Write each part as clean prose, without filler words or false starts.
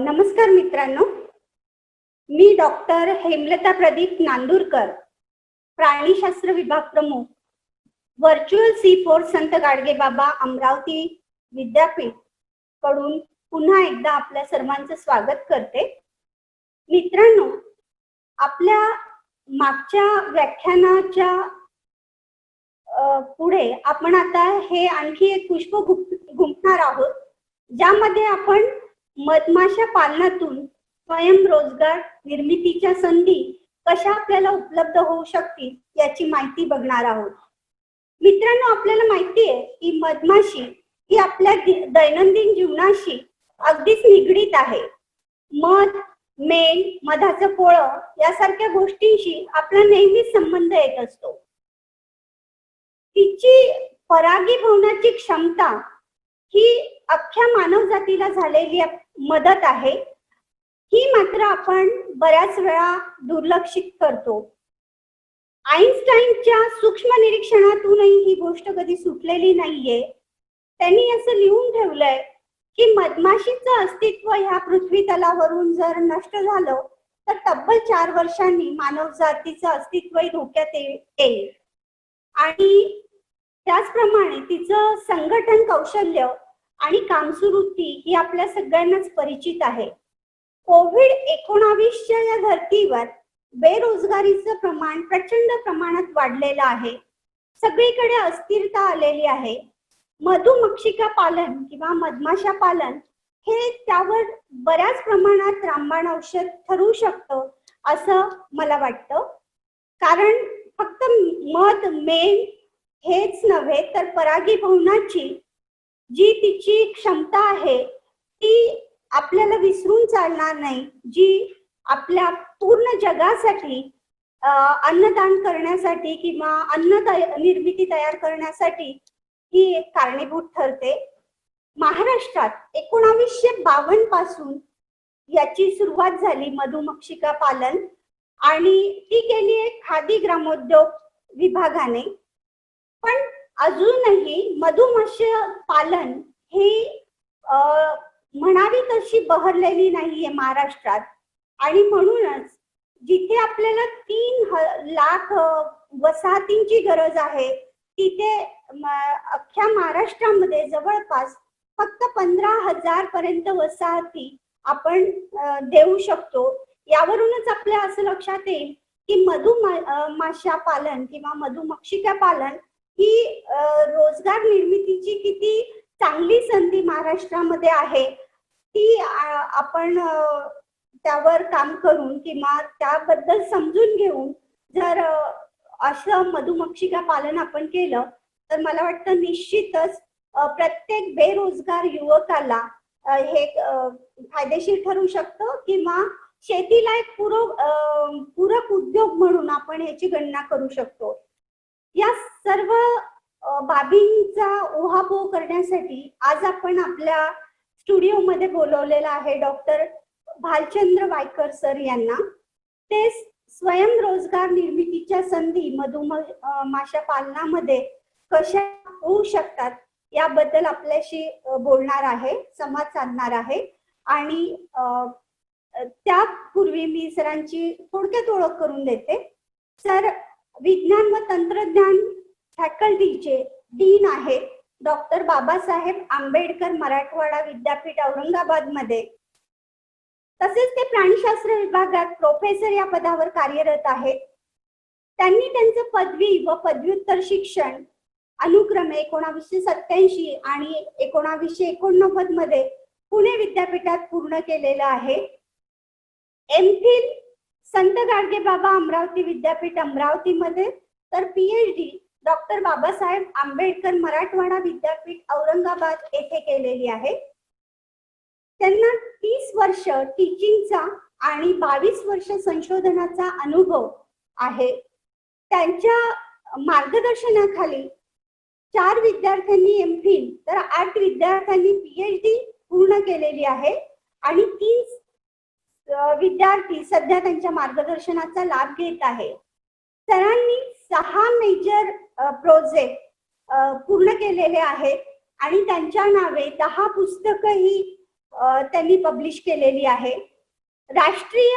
नमस्कार मित्रांनो, मी डॉक्टर हेमलता प्रदीप नांदुरकर, प्राणीशास्त्र विभाग प्रमुख, व्हर्च्युअल C4 संत गाडगेबाबा अमरावती विद्यापीठ कडून पुन्हा एकदा आपल्या सर्वांचं स्वागत करते. मित्रांनो, आपल्या मागच्या व्याख्यानाच्या पुढे आपण आता हे आणखी एक पुष्प गुंफणार आहोत, ज्यामध्ये आपण मधमाशा पालनातून स्वयंरोजगार निर्मितीच्या संधी कशा आपल्याला उपलब्ध होऊ शकतील याची माहिती बघणार आहोत. मित्रांनो, आपल्याला माहिती आहे की मधमाशी ही आपल्या दैनंदिन जीवनाशी अगदीच निगडीत आहे. मध, मेण, मधाचं पोळं यासारख्या गोष्टींशी आपला नेहमीच संबंध येत असतो. तिची परागीभवनाची क्षमता ही अख्ख्या मानवजातीला झालेली मदत आहे, ही मात्र आपण बऱ्याच वेळा दुर्लक्षित करतो. आईन्स्टाईनच्या सूक्ष्म निरीक्षणातूनही ही गोष्ट कधी सुटलेली नाहीये. त्यांनी असं लिहून ठेवलंय की मधमाशीचं अस्तित्व ह्या पृथ्वी तलावरून जर नष्ट झालं तर तब्बल 4 वर्षांनी मानवजातीचं अस्तित्वही धोक्यात येईल. आणि त्याचप्रमाणे तिचं संघटन कौशल्य आणि कामसुवृत्ती ही आपल्या सगळ्यांनाच परिचित आहे. कोविड-19च्या या धर्तीवर बेरोजगारीचं प्रमाण प्रचंड प्रमाणात वाढलेलं आहे. सगळीकडे अस्थिरता आलेली आहे. मधुमक्षिका पालन किंवा मधमाशा पालन हे त्यावर बऱ्याच प्रमाणात रामबाण औषध ठरू शकतं असं मला वाटतं. कारण फक्त मध, मेण हेच नव्हे तर परागीभवनाची जी तिची क्षमता आहे ती आपल्याला विसरून चालणार नाही, जी आपल्या पूर्ण जगासाठी अन्नदान करण्यासाठी किंवा निर्मिती तयार करण्यासाठी ही एक कारणीभूत ठरते. महाराष्ट्रात 1952 पासून याची सुरुवात झाली मधुमक्षिका पालन, आणि ती केली आहे खादी ग्रामोद्योग विभागाने. पण अजूनही मधुमत्स्य पालन ही म्हणावी तशी बहरलेली नाहीये महाराष्ट्रात. आणि म्हणूनच जिथे आपल्याला 3 लाख वसाहतींची गरज आहे तिथे अख्ख्या महाराष्ट्रामध्ये जवळपास फक्त 15,000 पर्यंत वसाहती आपण देऊ शकतो. यावरूनच आपल्या असं लक्षात येईल की मधुमाशा पालन किंवा मधुमक्षिका पालन ही रोजगार निर्मितीची किती चांगली संधी महाराष्ट्रामध्ये आहे. ती आपण त्यावर काम करून किंवा त्याबद्दल समजून घेऊन जर असं मधुमक्षिका पालन आपण केलं तर मला वाटतं निश्चितच प्रत्येक बेरोजगार युवकाला हे फायदेशीर ठरू शकतं किंवा शेतीला एक पूरक उद्योग म्हणून आपण याची गणना करू शकतो. या सर्व बाबींचा उहापोह करण्यासाठी आज आपण आपल्या स्टुडिओमध्ये बोलवलेला आहे डॉक्टर भालचंद्र वायकर सर यांना. ते स्वयंरोजगार निर्मितीच्या संधी मधुमाशा पालनामध्ये कशा होऊ शकतात याबद्दल आपल्याशी बोलणार आहे, संवाद साधणार आहे. आणि त्यापूर्वी मी सरांची थोडक्यात ओळख करून देते. सर विज्ञान व तंत्रज्ञान फॅकल्टीचे डीन आहेत डॉक्टर बाबासाहेब आंबेडकर मराठवाडा विद्यापीठ औरंगाबाद मध्ये. तसेच ते प्राणीशास्त्र विभागात प्रोफेसर या पदावर कार्यरत आहेत. त्यांनी त्यांचं पदवी व पदव्युत्तर शिक्षण अनुक्रमे 1987 आणि 1989 मध्ये पुणे विद्यापीठात पूर्ण केलेलं आहे. एमफिल संत गाडगेबाबा अमरावती विद्यापीठ अमरावती मध्ये, तर PhD डॉक्टर बाबासाहेब आंबेडकर मराठवाडा विद्यापीठ औरंगाबाद येथे केलेली आहे. त्यांना 30 वर्ष टीचिंगचा आणि 22 वर्ष संशोधनाचा अनुभव आहे. त्यांच्या मार्गदर्शनाखाली 4 विद्यार्थ्यांनी एमफिल तर 8 विद्यार्थ्यांनी PhD पूर्ण केलेली आहे आणि 3 विद्यार्थी सध्या त्यांच्या मार्गदर्शनाचा लाभ घेत आहे. सरांनी 6 मेजर प्रोजेक्ट पूर्ण केलेले आहेत आणि त्यांच्या नावे 10 पुस्तकही त्यांनी पब्लिश केलेली आहे. राष्ट्रीय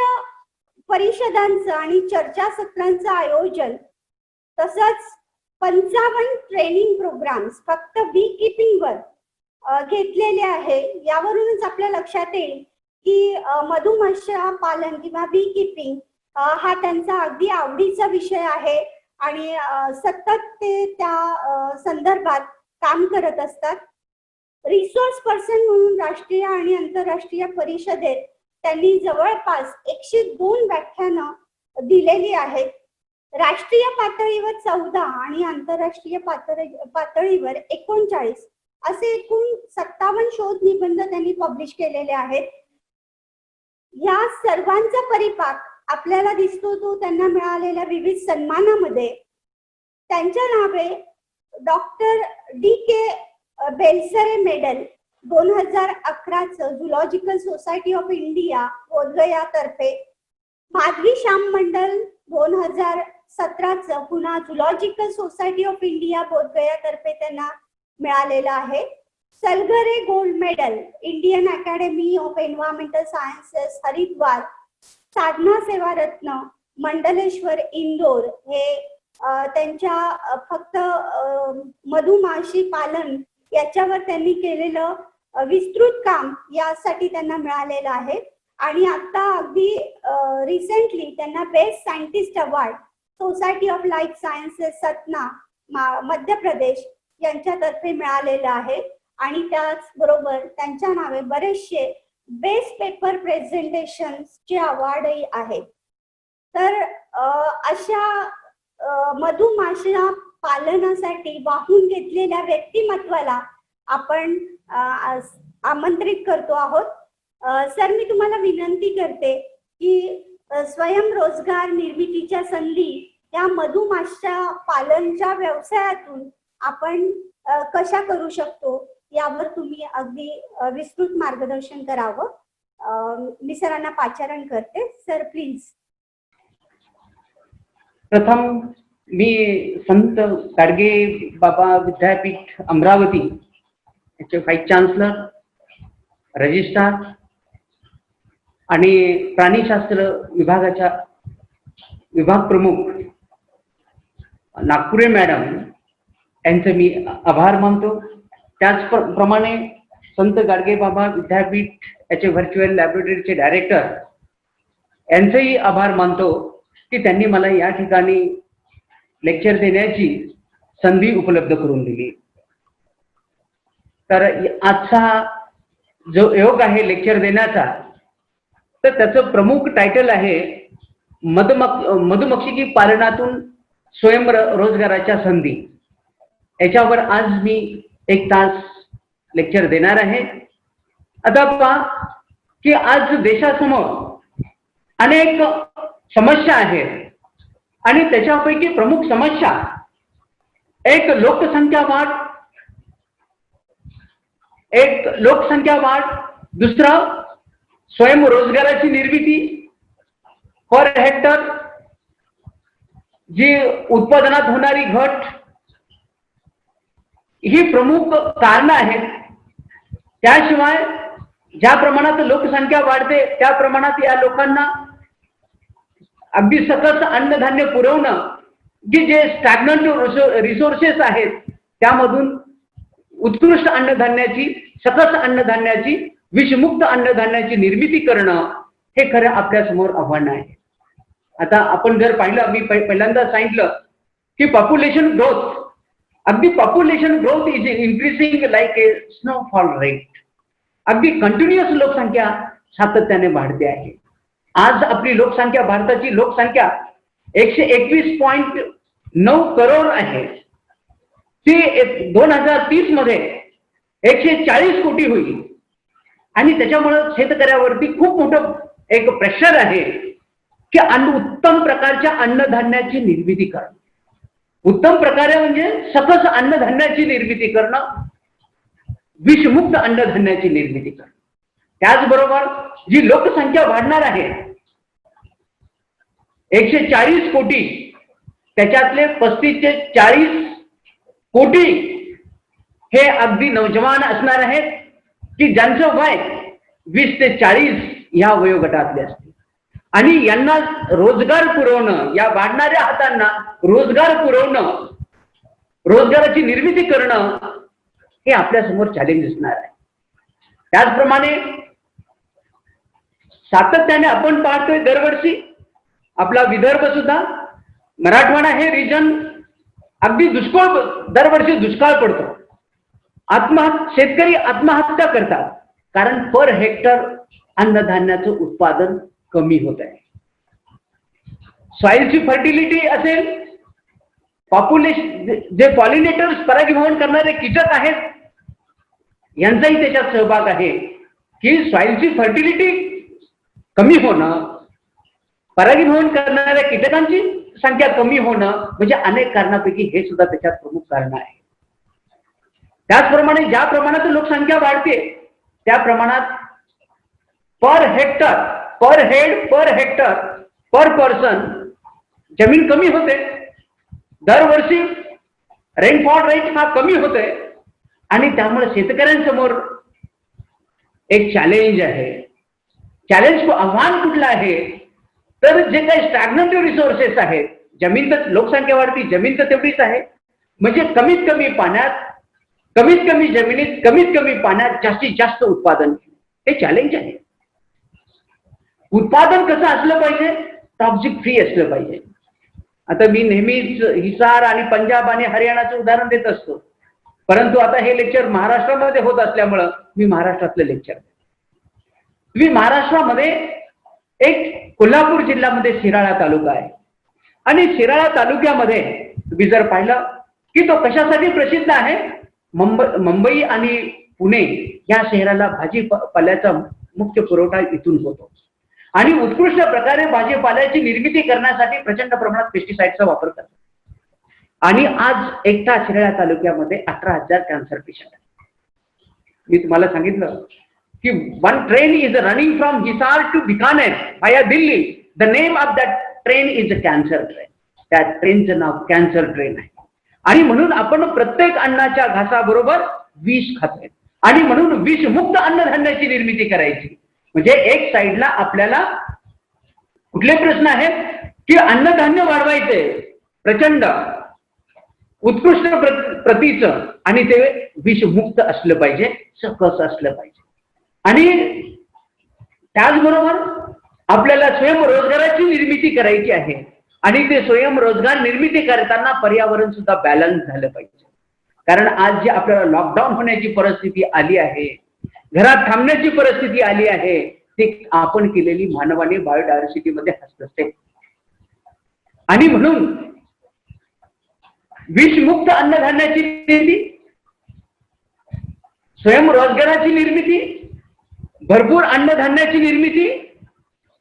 परिषदांचं आणि चर्चासत्रांचं आयोजन तसंच 55 ट्रेनिंग प्रोग्राम्स फक्त बी किपिंग वर घेतलेले आहे. यावरूनच आपल्या लक्षात येईल की मधुमाशा पालन किंवा बी किपिंग हा त्यांचा अगदी आवडीचा विषय आहे आणि सतत ते त्या संदर्भात काम करत असतात. रिसोर्स पर्सन म्हणून राष्ट्रीय आणि आंतरराष्ट्रीय परिषदेत त्यांनी जवळपास 102 व्याख्यानं दिलेली आहेत. राष्ट्रीय पातळीवर 14 आणि आंतरराष्ट्रीय पातळीवर 39 असे एकूण 57 शोध निबंध त्यांनी पब्लिश केलेले आहेत. या सर्वांचा परिपाक आपल्याला दिसतो तो त्यांना मिळालेल्या विविध सन्मानामध्ये. त्यांच्या नावे डॉक्टर D.K. बेलसरे मेडल 2011चं zoological society of India Bodhgaya तर्फे, माधवी श्याम मंडल 2017चं पुन्हा zoological society of India Bodhgaya तर्फे त्यांना मिळालेलं आहे. Salgare gold medal Indian academy of environmental sciences Haridwar, Sadhana Seva Ratna Mandleshwar Indore हे त्यांच्या फक्त मधुमाशी पालन याच्यावर त्यांनी केलेलं विस्तृत काम यासाठी त्यांना मिळालेलं आहे. आणि आता अगदी रिसेंटली त्यांना best scientist award society of life sciences Satna Madhya Pradesh यांच्यातर्फे मिळालेलं आहे. आणि त्याचबरोबर त्यांच्या नावे बरेचसे बेस्ट पेपर प्रेझेंटेशनचे अवॉर्डही आहेत. तर अशा मधुमाशा पालनासाठी वाहून घेतलेल्या व्यक्तिमत्वाला आपण आमंत्रित करतो आहोत. सर, मी तुम्हाला विनंती करते की स्वयंरोजगार निर्मितीच्या संधी या मधुमाशा पालनच्या व्यवसायातून आपण कशा करू शकतो यावर तुम्ही अगदी विस्तृत मार्गदर्शन करावं. मी सरांना पाचारण करते. Sir please. प्रथम मी संत गाडगे बाबा विद्यापीठ अमरावती याचे व्हाईस चान्सलर, रजिस्ट्रार आणि प्राणीशास्त्र विभागाच्या विभाग प्रमुख नागपुरे मॅडम यांचे मी आभार मानतो. त्याचप्रमाणे संत गाडगे बाबा विद्यापीठ याचे व्हर्च्युअल लॅबोरेटरीचे डायरेक्टर यांचेही आभार मानतो की त्यांनी मला या ठिकाणी लेक्चर देण्याची संधी उपलब्ध करून दिली. तर आजचा जो योग आहे लेक्चर देण्याचा, तर त्याचं प्रमुख टायटल आहे मधुमक्षिकी पालनातून स्वयंरोजगाराच्या संधी. याच्यावर आज मी 1 तास लेक्चर देणार आहे. आता पहा की आज देशासमोर अनेक समस्या आहेत आणि त्याच्यापैकी प्रमुख समस्या एक लोकसंख्या वाढ, दुसरं स्वयंरोजगाराची निर्मिती, पर हेक्टर जी उत्पादनात होणारी घट, ही प्रमुख कारण आहेत. त्याशिवाय ज्या प्रमाणात लोकसंख्या वाढते त्या प्रमाणात या लोकांना अगदी सकस अन्नधान्य पुरवणं, की जे स्टॅग्नंट रिसोर्सेस आहेत त्यामधून उत्कृष्ट अन्नधान्याची, सकस अन्नधान्याची, विषमुक्त अन्नधान्याची निर्मिती करणं हे खरं आपल्या समोर आव्हान आहे. आता आपण जर पाहिलं, मी पहिल्यांदा सांगितलं की पॉप्युलेशन ग्रोथ, अगदी population growth is increasing like A snowfall rate. अगदी कंटिन्युअस लोकसंख्या सातत्याने वाढते आहे. आज आपली लोकसंख्या, भारताची लोकसंख्या 121.9 करोड आहे. ती 2030 मध्ये 140 कोटी होईल. आणि त्याच्यामुळे शेतकऱ्यावरती खूप मोठं एक प्रेशर आहे की उत्तम प्रकारच्या अन्नधान्याची निर्मिती करणं. उत्तम प्रकारे म्हणजे सकस अन्नधान्याची निर्मिती करणं, विषमुक्त अन्नधान्याची निर्मिती करणं. त्याचबरोबर जी लोकसंख्या वाढणार आहे 140 कोटी, त्याच्यातले 35 ते 40 कोटी हे अगदी नौजवान असणार आहेत की ज्यांचं वय 20 ते 40 या वयोगटातले असतील आणि यांना रोजगार पुरवणं, या वाढणाऱ्या हातांना रोजगार पुरवणं, रोजगाराची निर्मिती करणं हे आपल्या समोर चॅलेंज असणार आहे. त्याचप्रमाणे सातत्याने आपण पाहतोय दरवर्षी आपला विदर्भ सुद्धा, मराठवाडा हे रिजन अगदी दरवर्षी दुष्काळ पडतो. शेतकरी आत्महत्या करतात कारण पर हेक्टर अन्नधान्याचं उत्पादन कमी होत आहे. सॉइलची फर्टिलिटी असेल, पॉप्युलेशन जे पॉलिनेटर्स परागीभवन करणारे कीटक आहेत यांचाही त्याच्यात सहभाग आहे की सॉइलची फर्टिलिटी कमी होणं, परागीभवन करणाऱ्या कीटकांची संख्या कमी होणं म्हणजे अनेक कारणापैकी हे सुद्धा त्याच्यात प्रमुख कारण आहे. त्याचप्रमाणे ज्या प्रमाणात लोकसंख्या वाढते त्या प्रमाणात पर हेक्टर, पर हेड, पर हेक्टर, पर पर्सन जमीन कमी होते. दरवर्षी रेनफॉल रेट हा कमी होतोय आणि त्यामुळे शेतकऱ्यांसमोर एक चॅलेंज आहे. चॅलेंज आव्हान कुठलं आहे तर जे काही स्टॅग्नंट रिसोर्सेस आहेत, जमीन तर लोकसंख्या वाढती, जमीन तर तेवढीच आहे, म्हणजे कमीत कमी पाण्यात, कमीत कमी जमिनीत, कमीत कमी पाण्यात जास्तीत जास्त उत्पादन हे चॅलेंज आहे. उत्पादन कसं असलं पाहिजे? टॉक्सिक फ्री असलं पाहिजे. आता मी नेहमीच हिसार आणि पंजाब आणि हरियाणाचं उदाहरण देत असतो, परंतु आता हे लेक्चर महाराष्ट्रामध्ये होत असल्यामुळं मी महाराष्ट्रातलं लेक्चर. तुम्ही महाराष्ट्रामध्ये एक कोल्हापूर जिल्ह्यामध्ये शिराळा तालुका आहे आणि शिराळा तालुक्यामध्ये तुम्ही जर पाहिलं की तो कशासाठी प्रसिद्ध आहे, मुंबई आणि पुणे या शहराला भाजीपाल्याचा मुख्य पुरवठा इथून होतो आणि उत्कृष्ट प्रकारे भाजीपाल्याची निर्मिती करण्यासाठी प्रचंड प्रमाणात पेस्टिसाइडचा वापर करतात. आणि आज एकटा शिराळा तालुक्यामध्ये 18,000 कॅन्सर पेशंट आहेत. मी तुम्हाला सांगितलं की one train is running from Hisar to Bikaner via Delhi. The name of that train is a cancer train. त्या ट्रेनचं नाव कॅन्सर ट्रेन आहे. आणि म्हणून आपण प्रत्येक अन्नाच्या घासाबरोबर विष खातोय आणि म्हणून विषमुक्त अन्नधान्याची निर्मिती करायची. म्हणजे एक साईडला आपल्याला कुठले प्रश्न आहेत की अन्नधान्य वाढवायचे प्रचंड उत्कृष्ट प्रतीचं आणि ते विषमुक्त असलं पाहिजे, सकस असलं पाहिजे. आणि त्याचबरोबर आपल्याला स्वयंरोजगाराची निर्मिती करायची आहे आणि ते स्वयंरोजगार निर्मिती करताना पर्यावरण सुद्धा बॅलन्स झालं पाहिजे. कारण आज जे आपल्याला लॉकडाऊन होण्याची परिस्थिती आली आहे, घरात थांबण्याची परिस्थिती आली आहे, ते आपण केलेली मानवाने बायोडायव्हर्सिटीमध्ये हस्तक्षेप. आणि म्हणून विषमुक्त अन्नधान्याची निर्मिती, स्वयंरोजगाराची निर्मिती, भरपूर अन्नधान्याची निर्मिती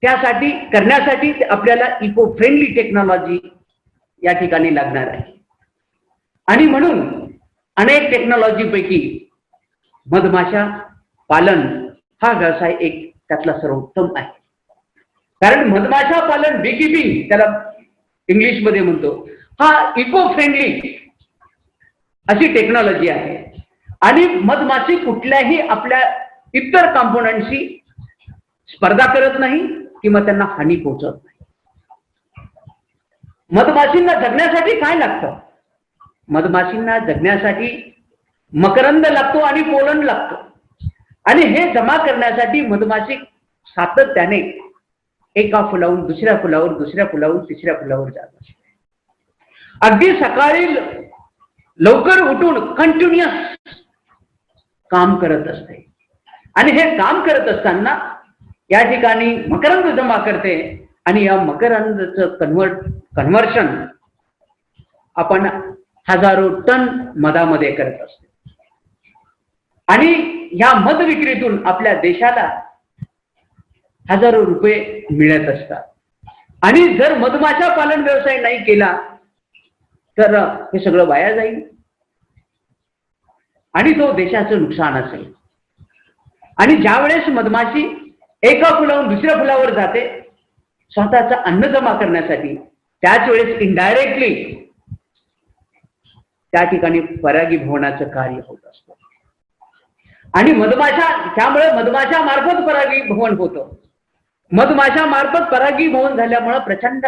त्यासाठी करण्यासाठी आपल्याला इको फ्रेंडली टेक्नॉलॉजी या ठिकाणी लागणार आहे. आणि म्हणून अनेक टेक्नॉलॉजी पैकी मधमाशा पालन हा व्यवसाय एक त्यातला सर्वोत्तम आहे. कारण मधमाशा पालन, बीकीपिंग त्याला इंग्लिश मध्ये म्हणतो, हा इको फ्रेंडली अशी टेक्नॉलॉजी आहे. आणि मधमाशी कुठल्याही आपल्या इतर कंपोनंटशी स्पर्धा करत नाही किंवा त्यांना हानी पोहोचत नाही. मधमाशींना जगण्यासाठी काय लागतं? मधमाशींना जगण्यासाठी मकरंद लागतो आणि पोलन लागतो. आणि हे जमा करण्यासाठी मधमाशी सातत्याने एका फुलावून दुसऱ्या फुलावर, दुसऱ्या फुलावून तिसऱ्या फुलावर जात असते. अगदी सकाळी लवकर उठून कंटिन्युअस काम करत असते आणि हे काम करत असताना या ठिकाणी मकरंद जमा करते आणि या मकरंदचं कन्व्हर्शन आपण हजारो टन मधामध्ये करत असतो. आणि ह्या मध विक्रीतून आपल्या देशाला हजारो रुपये मिळत असतात. आणि जर मधमाशा पालन व्यवसाय नाही केला तर हे सगळं वाया जाईल आणि तो देशाचं नुकसान असेल. आणि ज्या वेळेस मधमाशी एका फुलावरून दुसऱ्या फुलावर जाते स्वतःचं अन्न जमा करण्यासाठी, त्याच वेळेस इनडायरेक्टली त्या ठिकाणी परागीभवनाचं कार्य होत असतं. आणि त्यामुळे मधमाशा मार्फत परागीभवन होतं. मधमाशा मार्फत परागीभवन झाल्यामुळे प्रचंड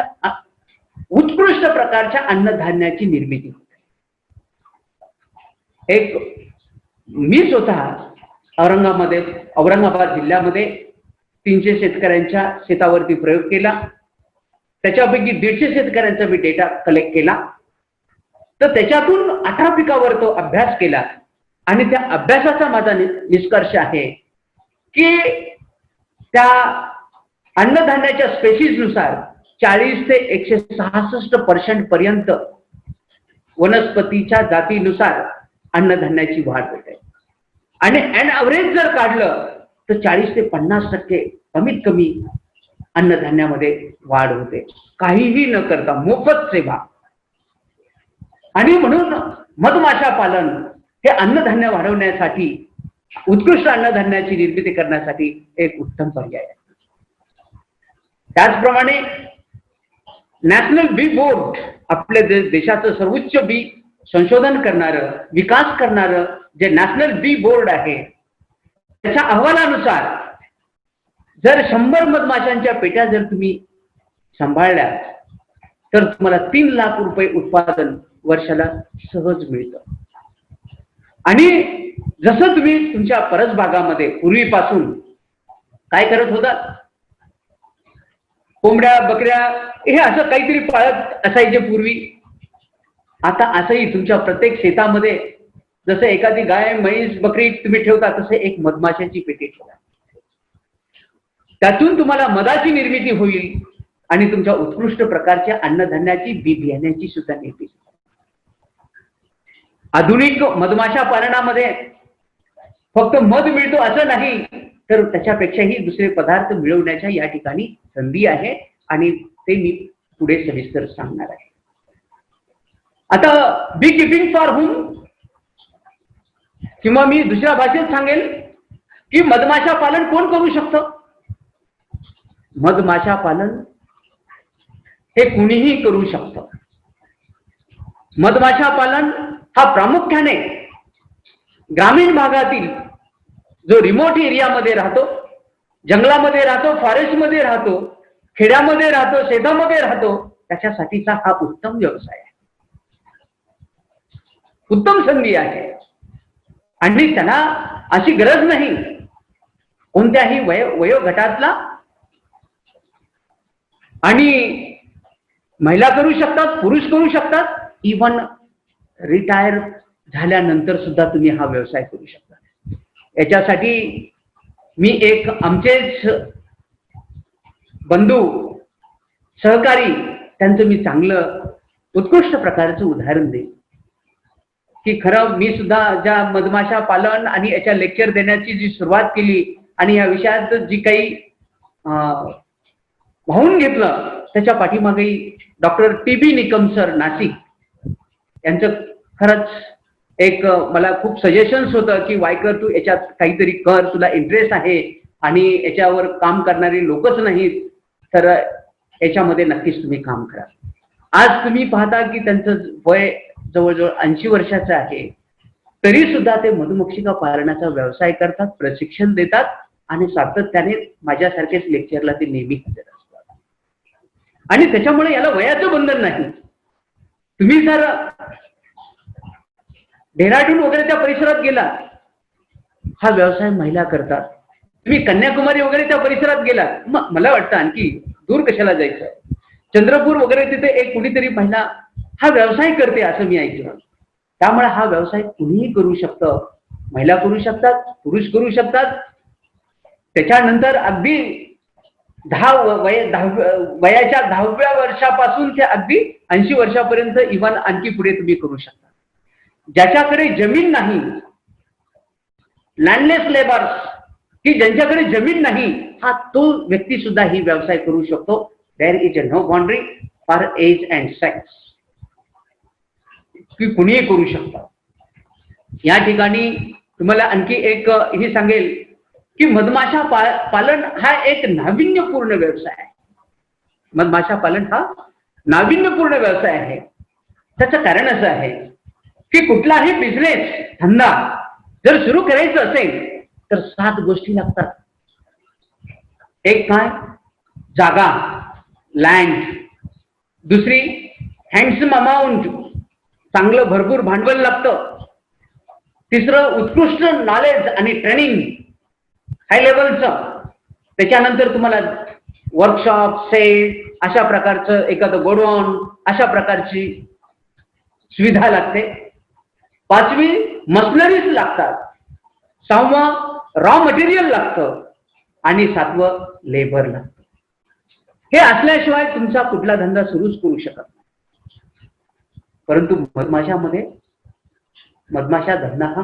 उत्कृष्ट प्रकारच्या अन्नधान्याची निर्मिती होते. मी स्वतः औरंगाबाद जिल्ह्यामध्ये 300 शेतकऱ्यांच्या शेतावरती प्रयोग केला. त्याच्यापैकी 150 शेतकऱ्यांचा मी डेटा कलेक्ट केला. तर त्याच्यातून 18 पिकावर तो अभ्यास केला आणि त्या अभ्यासाचा माझा निष्कर्ष आहे की त्या अन्नधान्याच्या स्पेशीजनुसार 40 ते 166% पर्यंत वनस्पतीच्या जातीनुसार अन्नधान्याची वाढ होते. आणि ॲन ॲव्हरेज जर काढलं तर 40 ते 50% कमीत कमी अन्नधान्यामध्ये वाढ होते, काहीही न करता, मोफत सेवा. आणि म्हणून मधमाशा पालन हे अन्नधान्य वाढवण्यासाठी, उत्कृष्ट अन्नधान्याची निर्मिती करण्यासाठी एक उत्तम पर्याय आहे. त्याचप्रमाणे नॅशनल बी बोर्ड, आपल्या देशाचं सर्वोच्च बी संशोधन करणारं, विकास करणारं जे नॅशनल बी बोर्ड आहे, त्याच्या अहवालानुसार जर 100 मधमाशांच्या पेट्या जर तुम्ही सांभाळल्या तर तुम्हाला 3 लाख रुपये उत्पादन वर्षाला सहज मिळतं. आणि जसं तुम्ही तुमच्या परसबागामध्ये पूर्वीपासून काय करत होता, कोंबड्या, बकऱ्या हे असं काहीतरी पाळत असायचे पूर्वी, आता असंही तुमच्या प्रत्येक शेतामध्ये जसं एखादी गाय, म्हैस, बकरी तुम्ही ठेवता तसे एक मधमाशाची पेटी ठेवा. त्यातून तुम्हाला मधाची निर्मिती होईल आणि तुमच्या उत्कृष्ट प्रकारच्या अन्नधान्याची, बी बियाण्याची सुद्धा निर्मिती. आधुनिक मधमाशा पालनामध्ये फक्त मध मिळतो असं नाही, तर त्याच्यापेक्षाही दुसरे पदार्थ मिळवण्याच्या या ठिकाणी संधी आहे आणि ते मी पुढे सविस्तर सांगणार आहे. आता बी किपिंग फॉर हुम, किंवा मी दुसऱ्या भाषेत सांगेल की मधमाशा पालन कोण करू शकतं. मधमाशा पालन हे कुणीही करू शकतं. मधमाशा पालन हा प्रामुख्याने ग्रामीण भागातील जो रिमोट एरियामध्ये राहतो, जंगलामध्ये राहतो, फॉरेस्टमध्ये राहतो, खेड्यामध्ये राहतो, शेतामध्ये राहतो, त्याच्यासाठीचा हा उत्तम व्यवसाय आहे, उत्तम संधी आहे. आणि त्याला अशी गरज नाही कोणत्याही वयोगटातला, आणि महिला करू शकतात, पुरुष करू शकतात, इव्हन रिटायर झाल्यानंतर सुद्धा तुम्ही हा व्यवसाय करू शकता. याच्यासाठी मी एक आमचेच बंधू, सहकारी, त्यांचं मी चांगलं उत्कृष्ट प्रकारचं उदाहरण देईन की खरं मी सुद्धा ज्या मधमाशा पालन आणि याच्या लेक्चर देण्याची जी सुरुवात केली आणि या विषयात जी काही वाहून घेतलं, त्याच्या पाठीमागे doctor TB Nikam sir, Nashik, यांचं खरंच एक मला खूप सजेशन्स होतं की वायकर तू याच्यात काहीतरी कर, तुला इंटरेस्ट आहे आणि याच्यावर काम करणारी लोकच नाहीत, तर याच्यामध्ये नक्कीच तुम्ही काम करा. आज तुम्ही पाहता की त्यांचं वय जवळजवळ 80 वर्षाचं आहे, तरी सुद्धा ते मधुमक्षिका पालनाचा व्यवसाय करतात, प्रशिक्षण देतात आणि सातत्याने माझ्यासारखेच लेक्चरला ते नेहमी हजर असतात. आणि त्याच्यामुळे याला वयाचं बंधन नाही. तुम्ही जर डेहराडून वगैरे त्या परिसरात गेला, हा व्यवसाय महिला करतात. तुम्ही कन्याकुमारी वगैरे त्या परिसरात गेला, मग मला वाटतं आणखी दूर कशाला जायचं, चंद्रपूर वगैरे तिथे एक कुणीतरी महिला हा व्यवसाय करते असं मी ऐकलं. त्यामुळे हा व्यवसाय कुणीही करू शकतं, महिला करू शकतात, पुरुष करू शकतात. त्याच्यानंतर अगदी वयाच्या 10व्या वर्षापासून ते अगदी 80 वर्षापर्यंत इव्हन आणखी पुढे तुम्ही करू शकता. ज्याच्याकडे जमीन नाही, लँडलेस लेबर्स, की ज्यांच्याकडे जमीन नाही, हा तो व्यक्ती सुद्धा ही व्यवसाय करू शकतो. There is no boundary for age and sex, की कुणीही करू शकता. या ठिकाणी तुम्हाला आणखी एक ही सांगेल की मधमाशा पालन हा एक नाविन्यपूर्ण व्यवसाय आहे. मधमाशा पालन हा नाविन्यपूर्ण व्यवसाय आहे. त्याचं कारण असं आहे की कुठलाही बिझनेस, धंदा जर सुरू करायचं असेल तर 7 गोष्टी लागतात. एक काय? जागा, लँड. दुसरी हँडसम अमाऊंट, चांगलं भरपूर भांडवल लागतं. तिसरं उत्कृष्ट नॉलेज आणि ट्रेनिंग, हाय लेवलचं. त्याच्यानंतर तुम्हाला वर्कशॉप, सेट, अशा प्रकारचं एखादं गोडाऊन, अशा प्रकारची सुविधा लागते. 5वी मशिनरीज लागतात. 6वं रॉ मटेरियल लागतं आणि 7वं लेबर लागतं. हे असल्याशिवाय तुमचा कुठला धंदा सुरूच करू शकत नाही. परंतु मधमाशामध्ये, मधमाशा धंदा हा,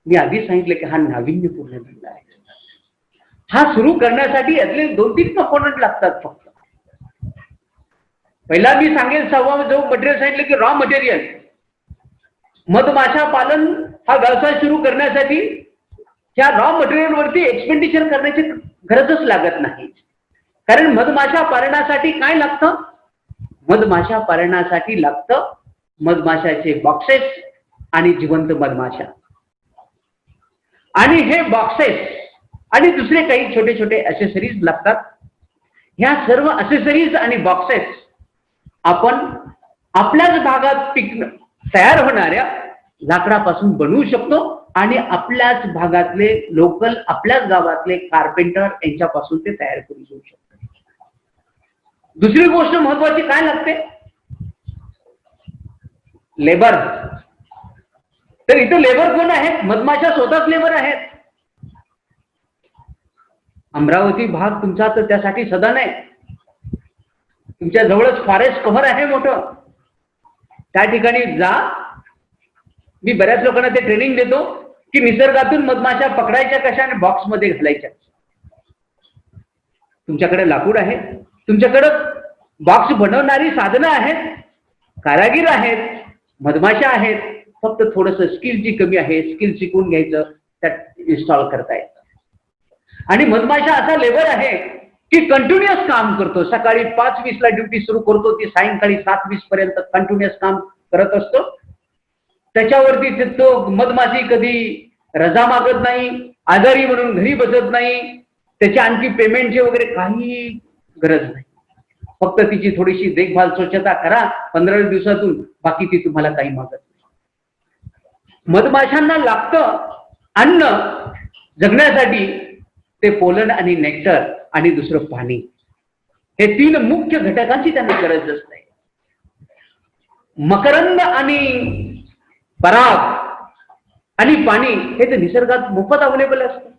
मी आधी सांगितलं की हा नाविन्यपूर्ण धंदा आहे. हा सुरू करण्यासाठी यातले 2-3 कंपोनंट लागतात फक्त. पहिला मी सांगेल 6वा जो मटेरियल सांगितलं की रॉ मटेरियल. मधमाशा पालन हा व्यवसाय सुरू करण्यासाठी ह्या रॉ मटेरियल वरती एक्सपेंडिचर करण्याची गरजच लागत नाही. कारण मधमाशा पालनासाठी काय लागतं? मधमाशा पालनासाठी लागतं मधमाशाचे बॉक्सेस आणि जिवंत मधमाशा. आणि हे बॉक्सेस आणि दुसरे काही छोटे छोटे ॲक्सेसरीज लागतात. ह्या सर्व ॲक्सेसरीज आणि बॉक्सेस आपण आपल्याच भागात तयार होणाऱ्या लाकडापासून बनवू शकतो आणि आपल्याच भागातले लोकल, आपल्याच गावातले कार्पेंटर यांच्यापासून ते तयार करू घेऊ शकतो. दुसरी गोष्ट महत्वाची काय लागते? लेबर. तर इथं लेबर कोण आहेत? मधमाशा स्वतःच लेबर आहेत. अमरावती भाग तुमचा तर त्यासाठी सदा नाही. तुमच्या जवळच फॉरेस्ट कव्हर आहे मोठं. त्या ठिकाणी जा. मी बऱ्याच लोकांना ते ट्रेनिंग देतो की निसर्गातून मधमाशा पकडायच्या कशा आणि बॉक्समध्ये घालायच्या. तुमच्याकडे लाकूड आहे, तुमच्याकडे बॉक्स बनवणारी साधनं आहेत, कारागीर आहेत, मधमाशा आहेत. फक्त थोडंसं स्किलची कमी आहे. स्किल शिकून घ्यायचं, त्यात इन्स्टॉल करता येतं. आणि मधमाशा असा लेबर आहे की कंटिन्युअस काम करतो. सकाळी 5:20 ला ड्युटी सुरू करतो, ती सायंकाळी 7:20 पर्यंत कंटिन्युअस काम करत असतो. त्याच्यावरती तो मधमाशी कधी रजा मागत नाही, आजारी म्हणून घरी बसत नाही. त्याच्या आणखी पेमेंटचे वगैरे काही गरज नाही. फक्त तिची थोडीशी देखभाल, स्वच्छता करा 15 दिवसातून, बाकी ती तुम्हाला काही मागत नाही. मधमाशांना लागतं अन्न जगण्यासाठी, ते पोलन आणि नेक्टर आणि दुसरं पाणी. हे 3 मुख्य घटकांची त्यांना गरज असते. मकरंद आणि पराग आणि पाणी हे तर निसर्गात मोफत अवेलेबल असतं.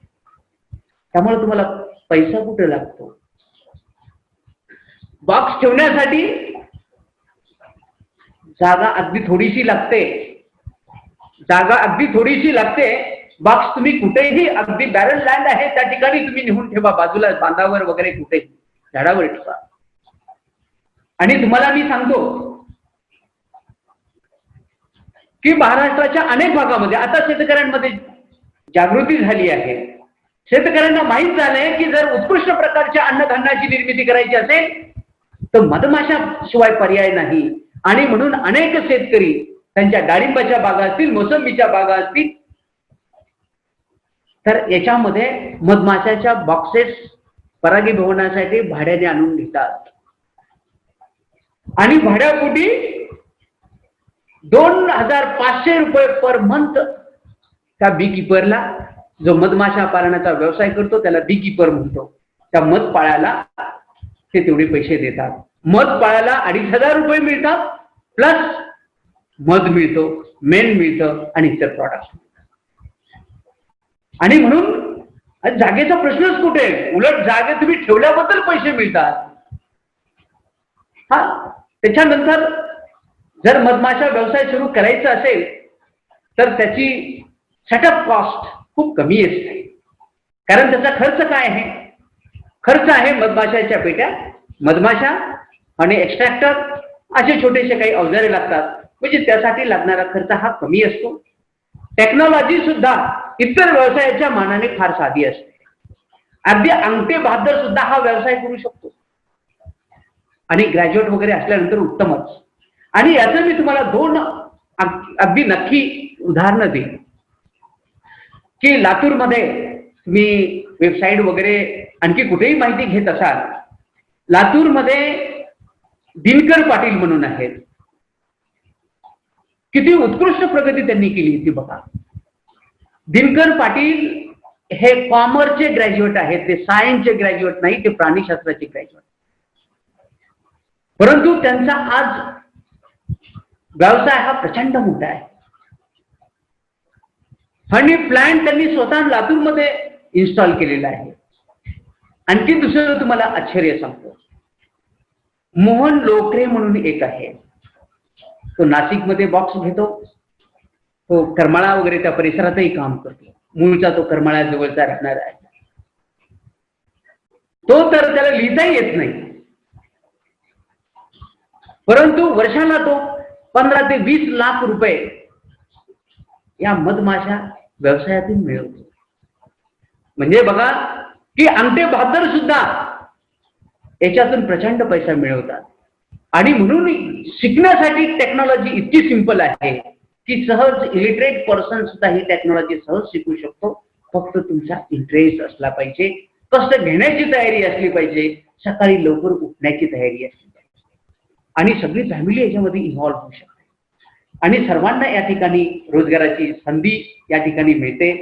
त्यामुळे तुम्हाला पैसा कुठे लागतो? बॉक्स ठेवण्यासाठी जागा अगदी थोडीशी लागते. बॉक्स तुम्ही कुठेही, अगदी बॅरल लँड आहे त्या ठिकाणी तुम्ही नेऊन ठेवा, बाजूला बांधावर वगैरे कुठेही, झाडावर ठेवा. आणि तुम्हाला मी सांगतो की महाराष्ट्राच्या अनेक भागामध्ये आता शेतकऱ्यांमध्ये जागृती झाली आहे. शेतकऱ्यांना माहीत झालंय की जर उत्कृष्ट प्रकारच्या अन्नधान्याची निर्मिती करायची असेल तर मधमाशा शिवाय पर्याय नाही. आणि म्हणून अनेक शेतकरी त्यांच्या डाळिंबाच्या बागा असतील, मोसंबीच्या बागा असतील, तर याच्यामध्ये मधमाशाच्या बॉक्सेस परागीभवनासाठी भाड्याने आणून घेतात. आणि भाड्यापोटी 2500 रुपये पर मंथ त्या बी कीपरला, जो मधमाशा पालनाचा व्यवसाय करतो त्याला बी कीपर म्हणतो, त्या मध पाळाला ते तेवढे पैसे देतात. मध पाळाला 2500 रुपये मिळतात, प्लस मध मिळतो, मेण मिळतं आणि इतर प्रॉडक्ट. आणि म्हणून जागेचा प्रश्नच कुठे? उलट जागे तुम्ही ठेवल्याबद्दल पैसे मिळतात. हा, त्याच्यानंतर जर मधमाशा व्यवसाय सुरू करायचा असेल तर त्याची सेटअप कॉस्ट खूप कमी असते. कारण त्याचा खर्च काय आहे? खर्च आहे मधमाशाच्या पेट्या, मधमाशा आणि एक्स्ट्रॅक्टर, असे छोटेसे काही अवजारे लागतात. म्हणजे त्यासाठी लागणारा खर्च हा कमी असतो. टेक्नॉलॉजी सुद्धा इतर व्यवसायाच्या मानाने फार साधी असते. अगदी अंगठे बहादर सुद्धा हा व्यवसाय करू शकतो. आणि ग्रॅज्युएट वगैरे असल्यानंतर उत्तमच. आणि याचं मी तुम्हाला 2 अगदी नक्की उदाहरणं देईन की लातूरमध्ये तुम्ही वेबसाईट वगैरे आणखी कुठेही माहिती घेत असाल, लातूरमध्ये दिनकर पाटील म्हणून आहेत. किती उत्कृष्ट प्रगती त्यांनी केली ती बघा. दिनकर पाटील हे कॉमर्सचे ग्रॅज्युएट आहेत, ते सायन्सचे ग्रॅज्युएट नाही, ते प्राणीशास्त्राचे ग्रॅज्युएट. परंतु त्यांचा आज व्यवसाय हा प्रचंड मोठा आहे. हनी प्लांट त्यांनी स्वतः लातूरमध्ये इन्स्टॉल केलेला आहे. आणखी दुसरं तुम्हाला आश्चर्य सांगतो, मोहन लोकरे म्हणून एक आहे, तो नाशिकमध्ये बॉक्स घेतो, तो करमाळा वगैरे त्या परिसरातही काम करतो. मूळचा तो करमाळा जवळचा राहणार आहे. तो तर त्याला लिहिताही येत नाही, परंतु वर्षाला तो 15 ते 20 लाख रुपये या मधमाशा व्यवसायातून मिळवतो. म्हणजे बघा की अंगठे बहादर सुद्धा याच्यातून प्रचंड पैसा मिळवतात. आणि म्हणून शिकण्यासाठी टेक्नॉलॉजी इतकी सिंपल आहे की सहज इलिटरेट पर्सन सुद्धा ही टेक्नॉलॉजी सहज शिकू शकतो. फक्त तुमचा इंटरेस्ट असला पाहिजे, कष्ट घेण्याची तयारी असली पाहिजे, सकाळी लवकर उठण्याची तयारी असली पाहिजे, आणि सगळी फॅमिली याच्यामध्ये इन्व्हॉल्व्ह होऊ शकते. आणि सर्वांना या ठिकाणी रोजगाराची संधी या ठिकाणी मिळते.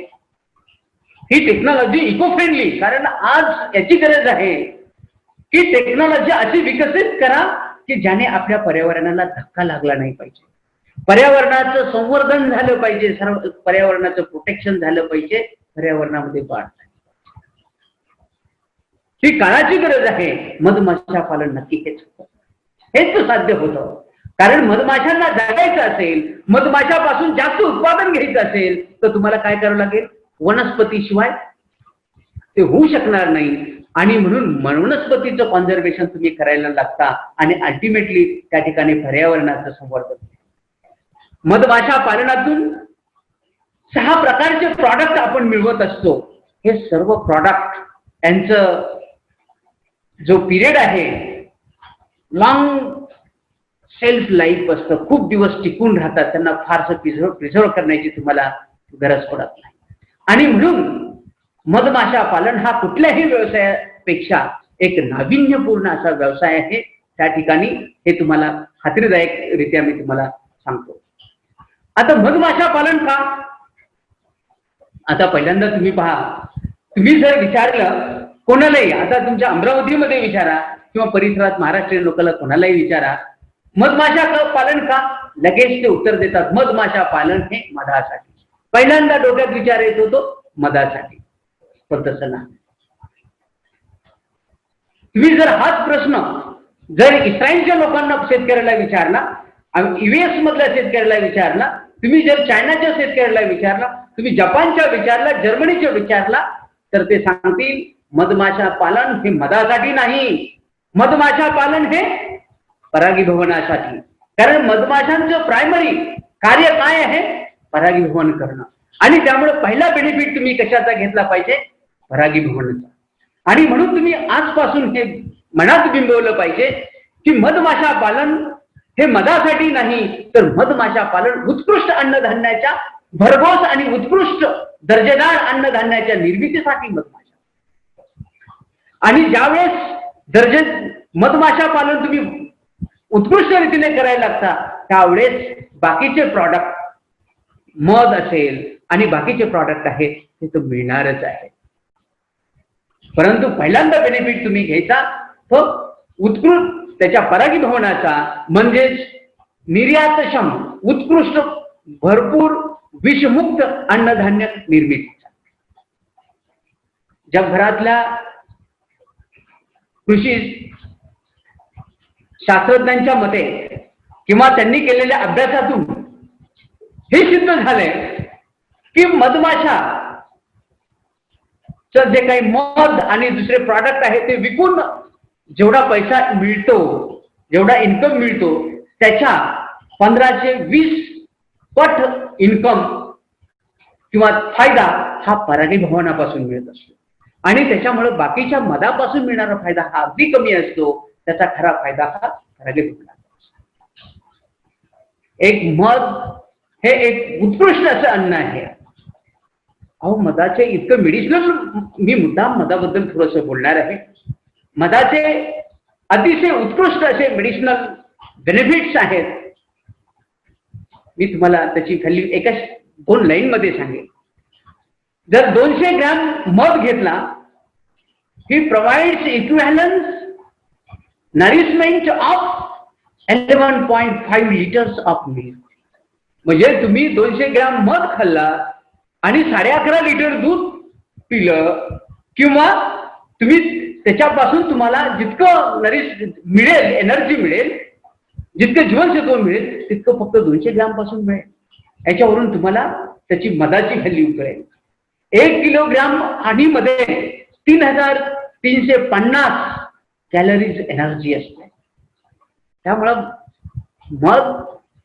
ही टेक्नॉलॉजी इको फ्रेंडली, कारण आज याची गरज आहे की टेक्नॉलॉजी अशी विकसित करा की ज्याने आपल्या पर्यावरणाला धक्का लागला नाही पाहिजे, पर्यावरणाचं संवर्धन झालं पाहिजे, सर्व पर्यावरणाचं प्रोटेक्शन झालं पाहिजे, पर्यावरणामध्ये वाढ झाली. ही काळाची गरज आहे. मधमाशा पालन नक्की हेच साध्य होतं. कारण मधमाशांना जगायचं असेल, मधमाशापासून जास्त उत्पादन घ्यायचं असेल तर तुम्हाला काय करावं लागेल? वनस्पतीशिवाय ते होऊ शकणार नाही. आणि म्हणून वनस्पतीचं कॉन्झर्वेशन तुम्ही करायला लागता आणि अल्टिमेटली त्या ठिकाणी पर्यावरणाचं संवर्धन. मधमाशा पालनातून 6 प्रकारचे प्रॉडक्ट आपण मिळवत असतो. हे सर्व प्रॉडक्ट यांचं जो पिरियड आहे, लॉंग सेल्फ लाईफ असतं, खूप दिवस टिकून राहतात, त्यांना फारसं प्रिझर्व करण्याची तुम्हाला गरज पडत नाही. आणि म्हणून मधमाशा पालन हा कुठल्याही व्यवसायापेक्षा एक नाविन्यपूर्ण असा व्यवसाय आहे. त्या ठिकाणी हे तुम्हाला खात्रीदायक रित्या मी तुम्हाला सांगतो. आता मधमाशा पालन का? आता पहिल्यांदा तुम्ही पहा, तुम्ही जर विचारलं कोणालाही, आता तुमच्या अमरावतीमध्ये विचारा किंवा परिसरात महाराष्ट्रीयन लोकांना कोणालाही विचारा, मधमाशा पालन का, लगेच ते उत्तर देतात मधमाशा पालन हे मधासाठी. पहिल्यांदा डोक्यात विचार येत होतो मधासाठी, पण तसं नाही. तुम्ही जर हाच प्रश्न जर इस्रायलच्या लोकांना, शेतकऱ्याला विचारला, US मधल्या शेतकऱ्याला विचारला, तुम्ही जर चायनाच्या शेतकऱ्याला विचारला, तुम्ही जपानच्या विचारला, जर्मनीच्या विचारला, तर ते सांगतील मधमाशा पालन हे मधासाठी नाही, मधमाशा पालन हे परागीभवनासाठी. कारण मधमाशांचं प्रायमरी कार्य काय आहे? परागीभवन करणं. आणि त्यामुळे पहिला बेनिफिट तुम्ही कशाचा घेतला पाहिजे? परागीभवनाचा. आणि म्हणून तुम्ही आजपासून हे मनात बिंबवलं पाहिजे की मधमाशा पालन हे मधासाठी नाही, तर मधमाशा पालन उत्कृष्ट अन्नधान्याच्या, भरघोस आणि उत्कृष्ट दर्जेदार अन्नधान्याच्या निर्मितीसाठी मधमाशा. आणि ज्यावेळेस मधमाशा पालन तुम्ही उत्कृष्ट रीतीने करायला लागता, त्यावेळेस बाकीचे प्रॉडक्ट, मध असेल आणि बाकीचे प्रॉडक्ट आहेत ते तर मिळणारच आहे. परंतु पहिल्यांदा बेनिफिट तुम्ही घ्यायचा तो उत्कृष्ट त्याच्या परागीभवनाचा, म्हणजेच निर्यातक्षम, उत्कृष्ट, भरपूर विषमुक्त अन्नधान्य निर्मितीचा. जगभरातल्या कृषी शास्त्रज्ञांच्या मते किंवा त्यांनी केलेल्या अभ्यासातून हे सिद्ध झालंय की मधमाशा जे काही मध आणि दुसरे प्रॉडक्ट आहे ते विकून जेवढा पैसा मिळतो, जेवढा इन्कम मिळतो, त्याच्या 15 ते 20 पट इन्कम किंवा फायदा हा परागीभवनापासून मिळत असतो. आणि त्याच्यामुळे बाकीच्या मधापासून मिळणारा फायदा हा अगदी कमी असतो. त्याचा खरा फायदा हा परागीभवनाचा असतो. एक मध हे एक उत्कृष्ट असं अन्न आहे. अहो, मधाचे इतकं मेडिसिनल, मी मुद्दाम मधाबद्दल थोडंसं बोलणार आहे. मधाचे अतिशय उत्कृष्ट असे मेडिसिनल बेनिफिट्स आहेत. मी तुम्हाला त्याची व्हॅल्यू एका 2 लाईन मध्ये सांगेन. जर 200 ग्रॅम मध घेतला, ही provides equivalence nourishment of 11.5 litres of milk. म्हणजे तुम्ही 200 ग्रॅम मध खाल्ला आणि 11.5 लिटर दूध पिलं, किंवा तुम्ही त्याच्यापासून तुम्हाला जितकं मिळेल, एनर्जी मिळेल, जितकं जीवनसत्व मिळेल, तितकं फक्त 200 ग्रॅम पासून मिळेल. याच्यावरून तुम्हाला त्याची मधाची व्हॅल्यू कळेल. 1 किलोग्राम हानीमध्ये 3350 कॅलरीज एनर्जी असते. त्यामुळं मध